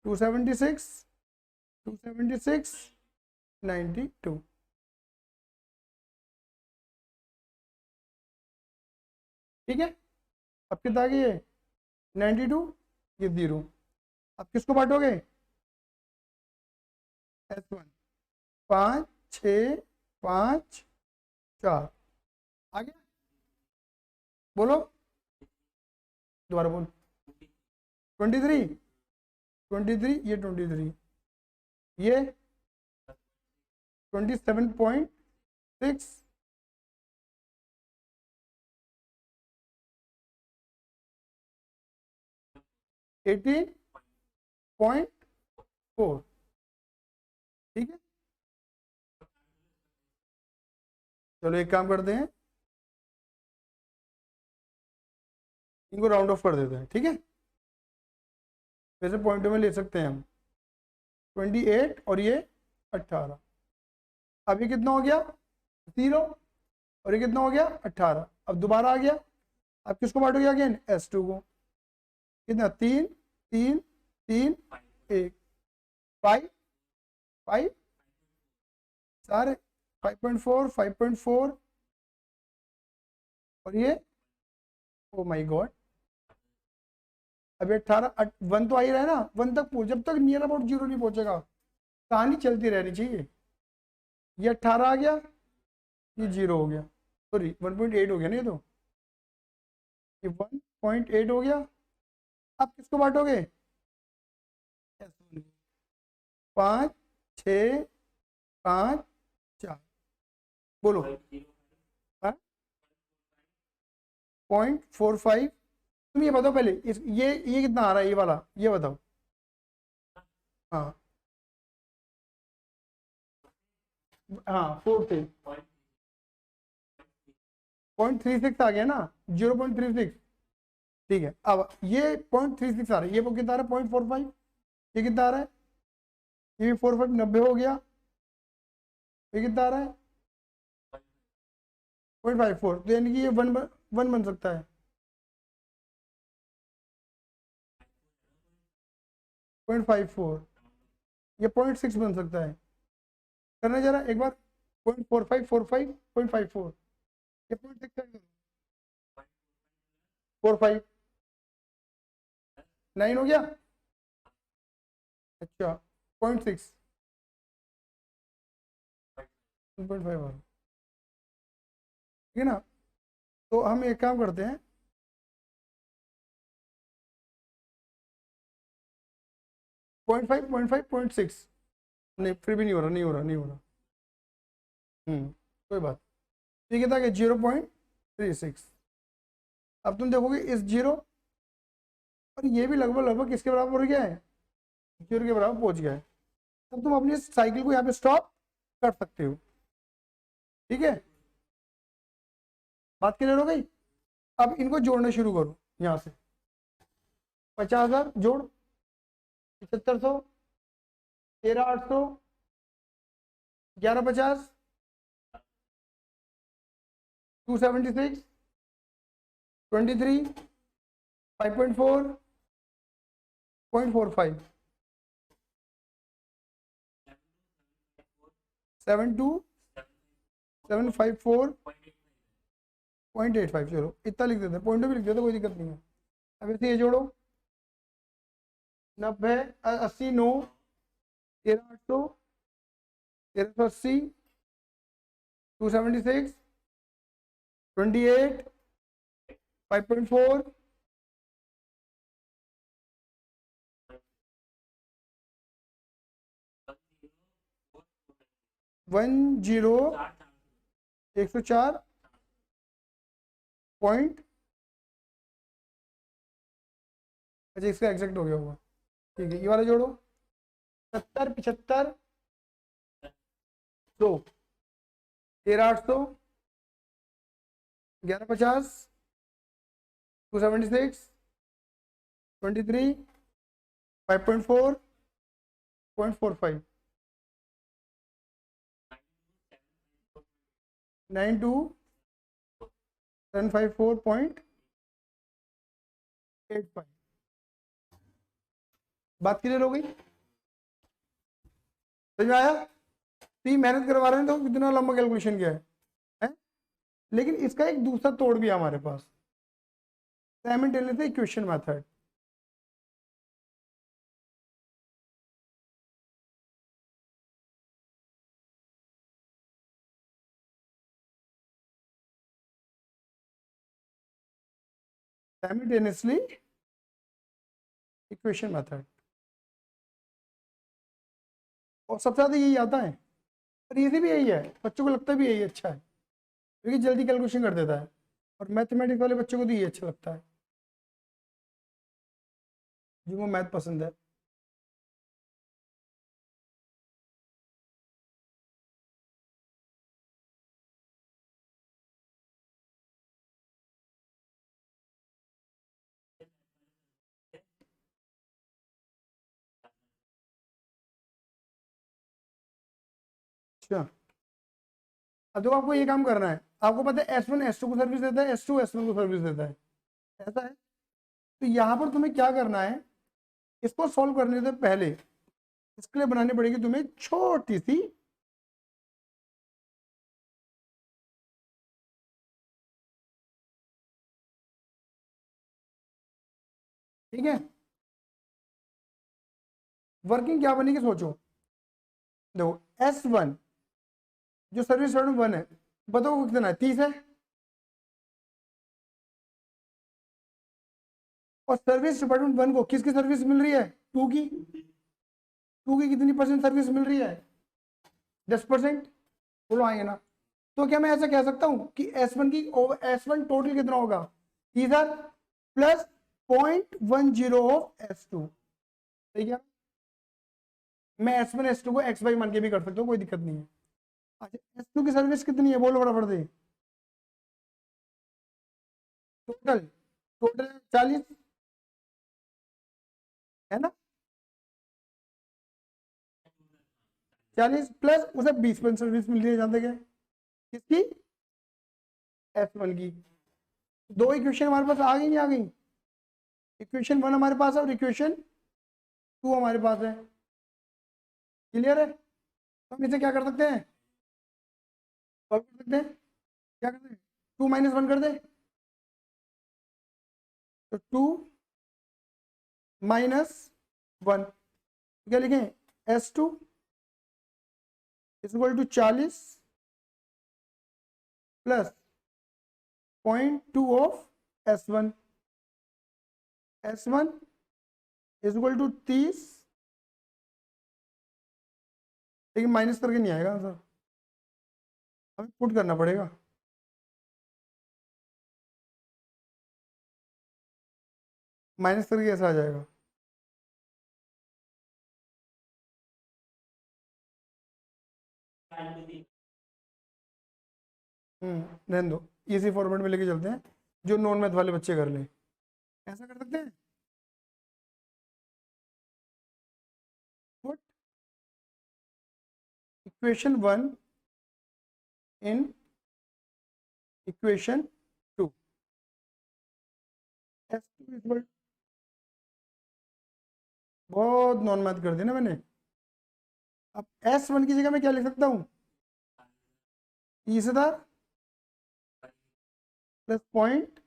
276 276 92। ठीक है, अब कितना आ गया? 92, ये 0। अब किसको बांटोगे? S1 5 6 5 4 आ गया। बोलो, दोबारा बोल। 23 23, ये 23, ये 27.6, एटीन पॉइंट 4। ठीक है, चलो एक काम करते हैं, इनको राउंड ऑफ कर देते हैं। ठीक है, वैसे पॉइंटों में ले सकते हैं हम। 28 और ये 18। अब ये कितना हो गया? 0, और ये कितना हो गया? 18। अब दोबारा आ गया। अब किसको बांटोगे अगेन? S2 को। कितना? 3 3 3 1 5 5 सारे 5.4 5.4, और ये, ओ माय गॉड, अब 18 1 तो आ ही रहा है ना, 1 तक पहुंच, जब तक नियर अबाउट 0 नहीं पहुंचेगा कहानी चलती रहनी चाहिए। ये 18 आ गया, ये 0 हो गया, सॉरी 1.8 हो गया ना, ये 1.8 हो गया। अब किसको बांटोगे? 5 6 5 4, बोलो। 0.45। तुम ये बताओ पहले, ये कितना आ रहा है, ये वाला ये बताओ। हाँ हाँ, 4 से 0.36 आ गया ना, 0.36। ठीक है, अब ये 0.36 आ रहा है, ये वो कितना आ रहा है 0.45, ये कितना आ रहा है, ये भी 45 90 हो गया, ये कितना आ रहा है 0.54, तो यानी कि ये 1 बन सकता है, 0.54, ये 0.6 बन सकता है। करना जरा एक बार, 0.45 45 0.54, ये 0.6 45 9 हो गया। अच्छा 0.6 1.5 और, ठीक है ना। तो हम एक काम करते हैं, 0.5 0.5 0.6, नहीं फिर भी नहीं हो रहा, नहीं हो रहा, नहीं हो रहा। कोई बात, ठीक है था कि 0.36। अब तुम देखोगे इस 0 और ये भी लगभग लगभग किसके बराबर हो गया है, 0 के बराबर पहुंच गया है। तब तुम अपनी साइकिल को यहाँ पे स्टॉप कर सकते हो, ठीक है। बात क्लियर हो गई। अब इनको जोड़ना शुरू करो यहाँ से, 50,000 जोड़, 7500, 13,800, 1150, 276, 23, 5.4, 0.45, 72, 754, 0.85, चलो इतना लिख देते हैं, पॉइंट भी लिख देते, कोई दिक्कत नहीं है। अब इसे ये जोड़ो, 90 80 9, 13,800, 1380, 276, 28, 5.4, 10 104 पॉइंट, अच्छा इसका एग्जैक्ट हो गया होगा, ठीक है। ये वाला जोड़ो, 70 75 2, 13,800, 1150, 276, 23, 5.4, 0.45, 92, 754.85। बात क्लियर हो गई, समझ में आया। तो ये मेहनत करवा रहे हैं तो कितना लंबा कैलकुलेशन किया है? लेकिन इसका एक दूसरा तोड़ भी है हमारे पास, simultaneous equation method. Simultaneously equation method, और सबसे ज्यादा यही आता है, और इजी भी यही है, बच्चों को लगता भी यही अच्छा है क्योंकि जल्दी कैलकुलेशन कर देता है, और मैथमेटिक्स वाले बच्चों को तो यही अच्छा लगता है जिनको मैथ पसंद है। अच्छा, अब तो आपको ये काम करना है, आपको पता है S1 S2 को सर्विस देता है, S2 S1 को सर्विस देता है, ऐसा है। तो यहाँ पर तुम्हें क्या करना है, इसको सॉल्व करने से पहले इसके लिए बनानी पड़ेगी तुम्हें छोटी सी, ठीक है। वर्किंग क्या बनेगी सोचो, देखो S1 जो सर्विस डिपार्टमेंट 1 है, बताओ कितना है, 30 है, और सर्विस डिपार्टमेंट 1 को किसकी सर्विस मिल रही है, 2 की, 2 की कितनी परसेंट सर्विस मिल रही है, 10%, बोलो आएंगे ना। तो क्या मैं ऐसा कह सकता हूं कि S1 टोटल कितना होगा, इधर प्लस 0.10 ऑफ S2, सही क्या, मैं S1 S2 को एक्स वाई मान के भी कर सकता हूँ, कोई दिक्कत नहीं है। अच्छा S2 की सर्विस कितनी है, बोलो बराबर दे, टोटल टोटल 40 है ना, 40 प्लस उसे 20% सर्विस मिल रही है, जानते क्या, किसकी, S1 की। दो इक्वेशन हमारे पास आ गई, नहीं आ गई, इक्वेशन 1 हमारे पास है और इक्वेशन 2 हमारे पास है, क्लियर है। तो हम इसे क्या कर सकते हैं, सॉल्व कर सकते हैं, क्या करते हैं, 2 - 1 कर दे, तो 2 - 1, क्या लिखें, S2 is equal to 40 plus 0.2 of S1, S1 is equal to 30, लेकिन माइनस करके नहीं आएगा आंसर, हमें पुट करना पड़ेगा, माइनस करके ऐसा आ जाएगा, रहने दो, इसी फॉर्मेट में लेके चलते हैं, जो नॉन मैथ वाले बच्चे कर लें, ऐसा कर सकते हैं, put equation 1 in equation 2, S2 equal, बहुत नॉन मैथ कर दी ना मैंने। अब S1 की जगह मैं क्या लिख सकता हूँ, तीसरा प्लस पॉइंट,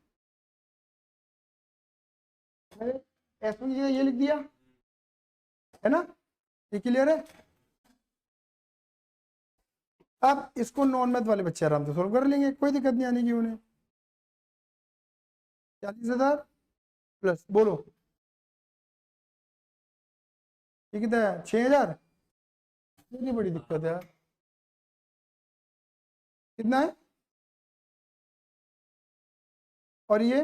मैंने S1 की जगह ये लिख दिया है ना, ये क्लियर है। अब इसको नॉन मैथ वाले बच्चे आराम से सोल्व कर लेंगे, कोई दिक्कत नहीं आने की उन्हें, 40,000 प्लस बोलो ये कितना है, 6,000, इतनी बड़ी दिक्कत है यार, कितना है, और ये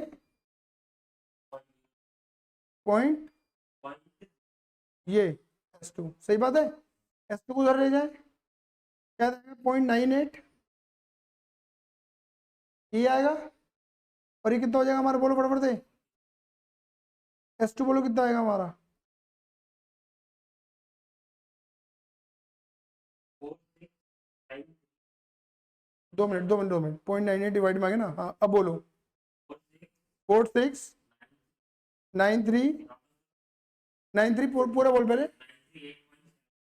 पॉइंट, ये S2 सही बात है, S2 को उधर ले जाए, क्या आएगा 0.98, ये आएगा, और ये कितना हो जाएगा हमारा, बोलो फटाफट से, S2 बोलो कितना आएगा हमारा, 2 मिनट 2 मिनट 0.98 डिवाइड में आ गया ना, हाँ अब बोलो, 4693 पूरा बोल पहले,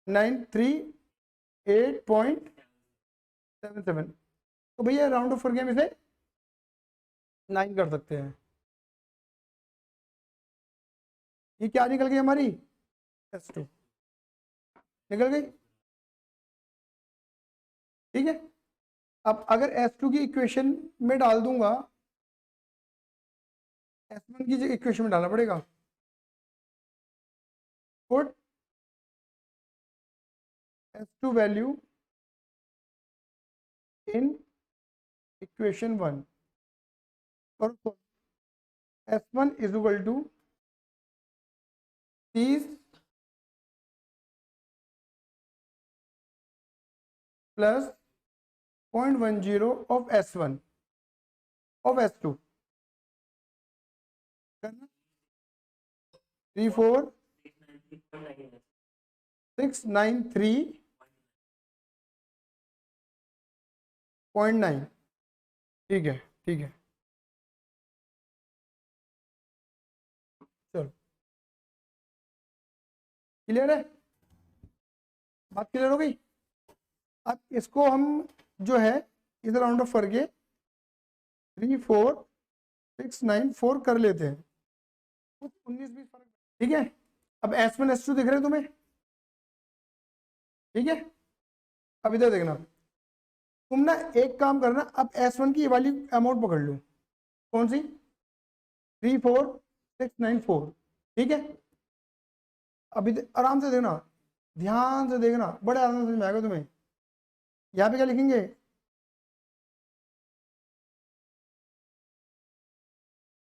938.77, तो भैया राउंड ऑफ करके हम इसे 9 कर सकते हैं, ये क्या निकल गई हमारी, S2 निकल गई, ठीक है। अब अगर S2 की इक्वेशन में डाल दूंगा, S1 की इक्वेशन में डालना पड़ेगा, put S2 value in equation 1, और S1 is equal to 30 plus 0.10 of S1 of S2, 34,693.9, ठीक है ठीक है, चलो क्लियर है, बात क्लियर हो गई। अब इसको हम जो है इधर राउंड ऑफ करके 34,694 कर लेते हैं, कुछ 19-20 फर्क, ठीक है। अब S1 S2 दिख रहे हैं तुम्हें, ठीक है, अब इधर देखना, तुम ना एक काम करना, अब S1 की ये वाली अमाउंट पकड़ लो, कौन सी, 34694, ठीक है। अभी आराम से देखना, ध्यान से देखना, बड़े आराम से समझ में आएगा तुम्हें। यहाँ पे क्या लिखेंगे,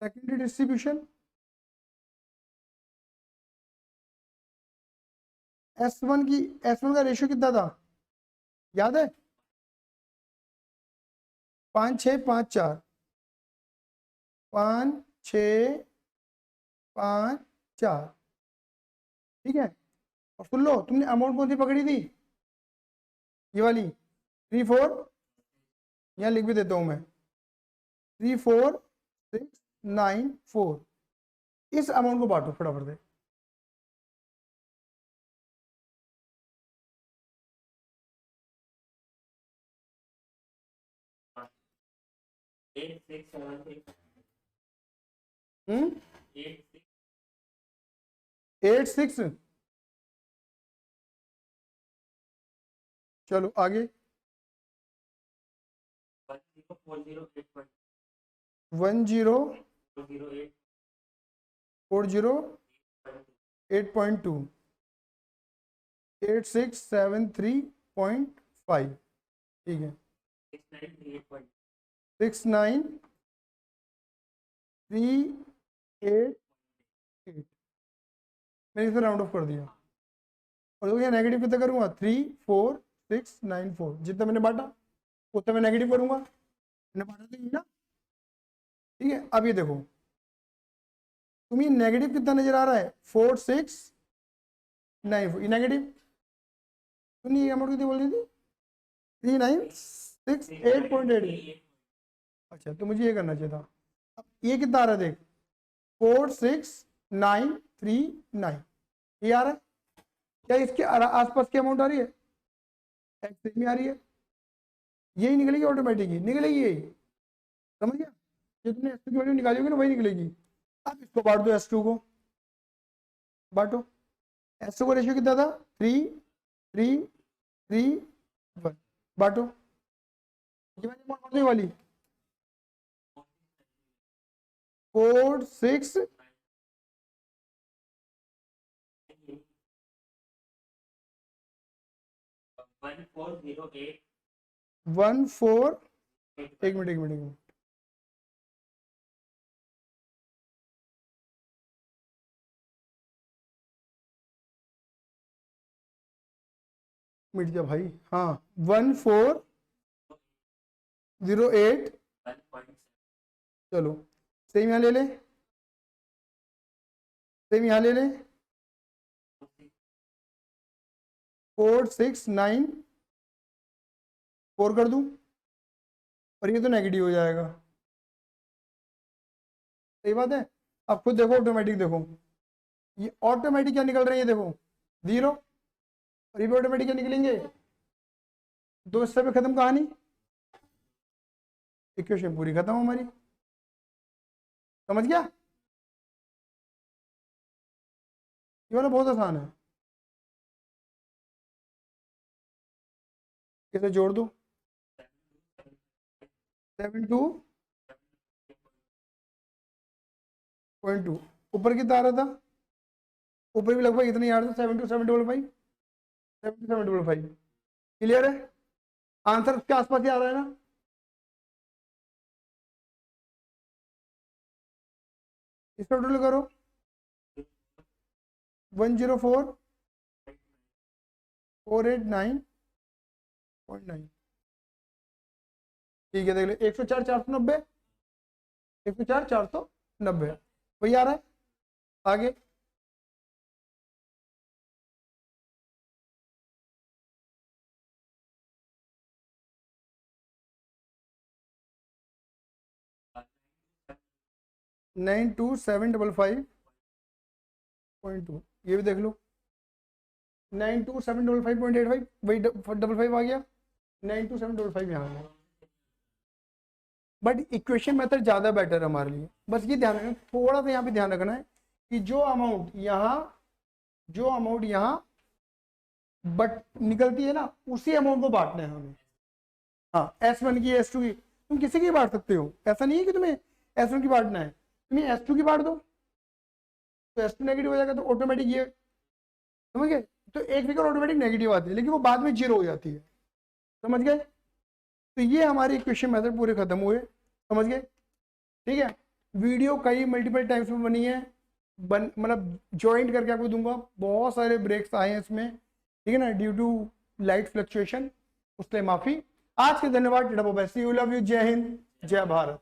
सेकेंडरी डिस्ट्रीब्यूशन, S1 का रेशियो कितना था, याद है, 5 6 5 4, 5 6 5 4, ठीक है। और सुन लो, तुमने अमाउंट कौन सी पकड़ी थी, ये वाली 34, यहाँ लिख भी देता हूँ मैं, 34694, इस अमाउंट को बांटो फटाफट से। एट सिक्स सेवन सिक्स 86, चलो आगे, 104008.2, 8673.5, ठीक है, 69388, मैंने इसे राउंड ऑफ कर दिया। और देखो यहाँ नेगेटिव कितना करूँगा, 34694, जितना मैंने बांटा उतना मैं नेगेटिव करूँगा, मैंने बांटा तो ये ना, ठीक है। अब ये देखो, तुम्हें नेगेटिव कितना नजर आ रहा है, 4694, ये नेगेटिव, तुमने ये अमाउंट कितनी बोल रही थी, 3968.8, अच्छा तो मुझे ये करना चाहिए था। अब ये कितना आ रहा है देख, 46939, ये आ रहा है, क्या इसके आसपास की अमाउंट आ रही है, एक्स में आ रही है, यही निकलेगी ऑटोमेटिक, निकलेगी यही, समझ गया, जो तुमने S2 की वैल्यू निकाली होगी ना वही निकलेगी। अब इसको बांट दो, S2 को बांटो, S2 का रेशियो कितना था, 3 3 3 1, बांटो, ये वाली अमाउंट बांटने वाली 46 1408 14, एक मिनट, मिट गया भाई, हाँ 1408, चलो सेम यहाँ ले ले, सेम यहाँ ले ले, 4694 कर दूं, और ये तो नेगेटिव हो जाएगा, सही बात है। अब खुद देखो ऑटोमेटिक, देखो ये ऑटोमेटिक क्या निकल रहे हैं, ये देखो 0, और ये भी ऑटोमेटिक क्या निकलेंगे, 2 स्टेप पे खत्म कहानी, इक्वेशन पूरी खत्म हमारी, समझ गया, ये वाला बहुत आसान है, इसे जोड़ दो, 72.2, ऊपर कितना आ रहा था, ऊपर भी लगभग इतना ही आ रहा था, 72,755, 72,755, क्लियर है, आंसर के आसपास ही आ रहा है ना, इसको टोटल करो, 104,489.9, ठीक है, देख ले, 104,490, 104,490 वही आ रहा है, आगे $92,755.2, ये भी देख लो, 92,755.85, वही 55 आ गया, 92,755 यहाँ आ गया, बट इक्वेशन मेथड ज़्यादा बेटर है हमारे लिए। बस ये ध्यान रखना, थोड़ा सा यहाँ पे ध्यान रखना है कि जो अमाउंट यहाँ बट निकलती है ना, उसी अमाउंट को बांटना है हमें। हाँ, S1 की S2 की तुम किसी की बांट सकते हो, ऐसा नहीं है कि तुम्हें S1 की बांटना है, तुम्हें S2 की बांट दो तो S2 नेगेटिव हो जाएगा, तो ऑटोमेटिक ये समझ गए। तो एक फिगर ऑटोमेटिक नेगेटिव आती है लेकिन वो बाद में जीरो हो जाती है, समझ गए। तो ये हमारी इक्वेशन मेथड पूरे खत्म हुए, समझ गए, ठीक है। वीडियो कई मल्टीपल टाइम्स में बनी है, मतलब ज्वाइंट करके आपको दूंगा, बहुत सारे ब्रेक्स आए हैं इसमें, ठीक है ना, ड्यू टू लाइट फ्लक्चुएशन, उसके लिए माफी। आज के धन्यवाद, सी यू, लव यू, जय हिंद, जय भारत।